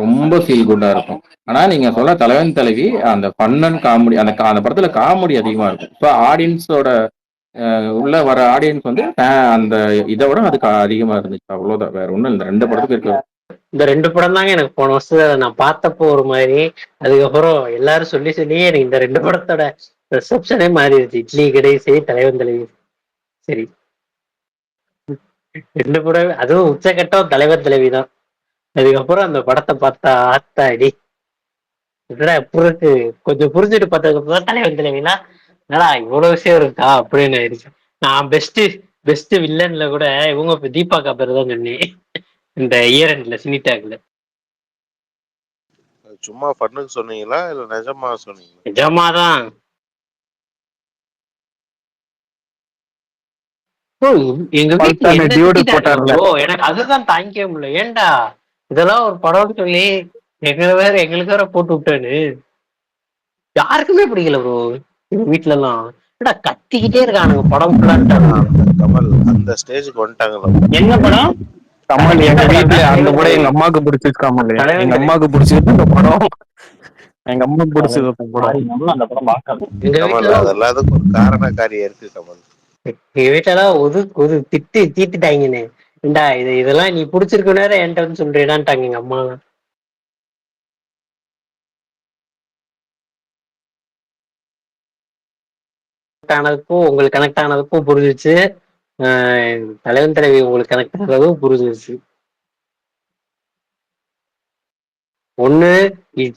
ரொம்ப ஃபீல் குட்டா இருக்கும். ஆனா நீங்க சொல்ல தலைவன் தலைவி அந்த ஃபன் அண்ட் காமெடி, அந்த படத்துல காமெடி அதிகமா இருக்கும். ஸோ ஆடியன்ஸோட உள்ள வர ஆடியன்ஸ் வந்து அந்த இதை விட அதுக்கு அதிகமா இருந்துச்சு, அவ்வளவுதான், வேற ஒண்ணும் இல்லை. 2 படத்துக்கு இருக்க இந்த 2 படம் தாங்க எனக்கு போன வருஷத்துல நான் பார்த்தப்போ ஒரு மாதிரி. அதுக்கப்புறம் எல்லாரும் சொல்லி சொல்லியே எனக்கு இந்த 2 படத்தோட ரிசப்ஷனே மாறிடுச்சு. இட்லி கடை சரி, தலைவன் தலைவி சரி, 2 படம். அதுவும் உச்சகட்டம் தலைவன் தலைவி தான். அதுக்கப்புறம் அந்த படத்தை பார்த்தா ஆத்தாடி எப்படி இருக்கு கொஞ்சம் புரிஞ்சுட்டு பார்த்ததுக்கு தான் தலைவன் தலைவினா என்னடா இவ்வளவு விஷயம் இருக்கா அப்படின்னு ஆயிடுச்சு. நான் பெஸ்ட் வில்லன்ல கூட இவங்க தீபாக்கா பேர் தான் சொன்னேன். இந்த இயர் எண்ட்ல சினிடாக்ல. சும்மா பண்ணுக்கு சொன்னீங்களா இல்ல நிஜமா சொன்னீங்களா? நிஜமாதான். எங்க வீட்டுல பல்தானே என்ன டியூடு திட்டாங்க போட்டார்ல. ப்ரோ, எனக்கு அதுதான் தாங்கிக்கவே முடியல. ஏன்டா இதெல்லாம் ஒரு படம்னு சொல்லி எங்களுக்கு வேற போட்டு விட்டானு. யாருக்குமே பிடிக்கல ப்ரோ எங்க வீட்டுல எல்லாம். ஏடா கத்திக்கிட்டே இருக்கானுங்க படம் ஃபுல்லான்ட்டானுங்க. கமல் அந்த ஸ்டேஜுக்கு வந்துட்டாங்களா? என்ன படம்? கமல் எங்க வீட்டுல அந்த படம் எங்க அம்மாவுக்கு பிடிச்சது. கமல் எங்க அம்மாவுக்கு பிடிச்சது அந்த படம். எங்க அம்மாவுக்கு பிடிச்சது அந்த படம். அந்த படம் பார்க்கல. எங்க கமல் வீட்டுல அது எல்லாத்துக்கும் ஒரு காரணக்காரியா இருக்கு கமல். எங்க வீட்டுல ஒரு தீட்டுட்டாங்கன்னு. ஏண்டா இதெல்லாம் நீ புடிச்சிருக்க நேரம் என்கிட்ட வந்து சொல்றேடான்ட்டாங்க எங்க அம்மா. ஆனதுக்கும் உங்களுக்கு கனெக்ட் ஆனதுக்கும் புரிஞ்சிச்சு. தலைவன் தலைவி உங்களுக்கு கனெக்ட் ஆனதும் புரிஞ்சிச்சு. ஒண்ணு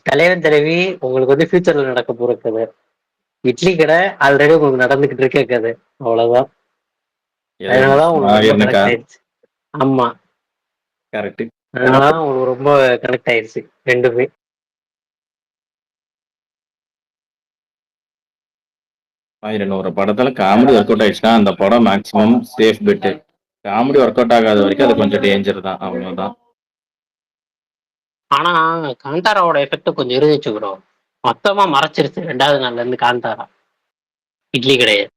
தலைவன் தலைவி உங்களுக்கு வந்து ஃபியூச்சர்ல நடக்க போற கதை. இட்லி கடை ஆல்ரெடி உங்களுக்கு நடந்துகிட்டு இருக்க கதை. அவ்வளவுதான். அதனாலதான் உங்களுக்கு ரொம்ப கனெக்ட் ஆயிடுச்சு. ஆமா கரெக்ட். அதனாலதான் உங்களுக்கு ரொம்ப கனெக்ட் ஆயிடுச்சு ரெண்டுமே. ஒரு படத்துல காமெடி ஒர்க் அவுட் ஆயிடுச்சுன்னா அந்த படம் maximum safe bet. Comedy work out ஆகாத வரைக்கும் அது கொஞ்சம் டேஞ்சர் தான், அவ்வளவுதான். ஆனா காந்தாராவோட எஃபெக்ட் கொஞ்சம் இருந்துச்சு ப்ரோ. மொத்தமா மறைச்சிருச்சு 2வது நாள்ல இருந்து காந்தாரா இட்லி கிடையாது.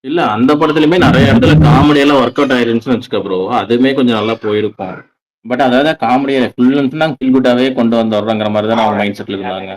இல்ல அந்த படத்துலயுமே நிறைய இடத்துல காமெடி எல்லாம் ஒர்க் அவுட் ஆயிருந்துச்சுன்னு வச்சுக்க ப்ரோ, அதுவுமே கொஞ்சம் நல்லா போயிருக்கும். பட் அதாவது காமெடியை ஃபுல் அண்ட் ஃபுல் ஃபீல் குட்டாவே கொண்டு வந்துடுறோங்கிற மாதிரி தான் அவங்க மைண்ட் செட்ல இருந்தாங்க.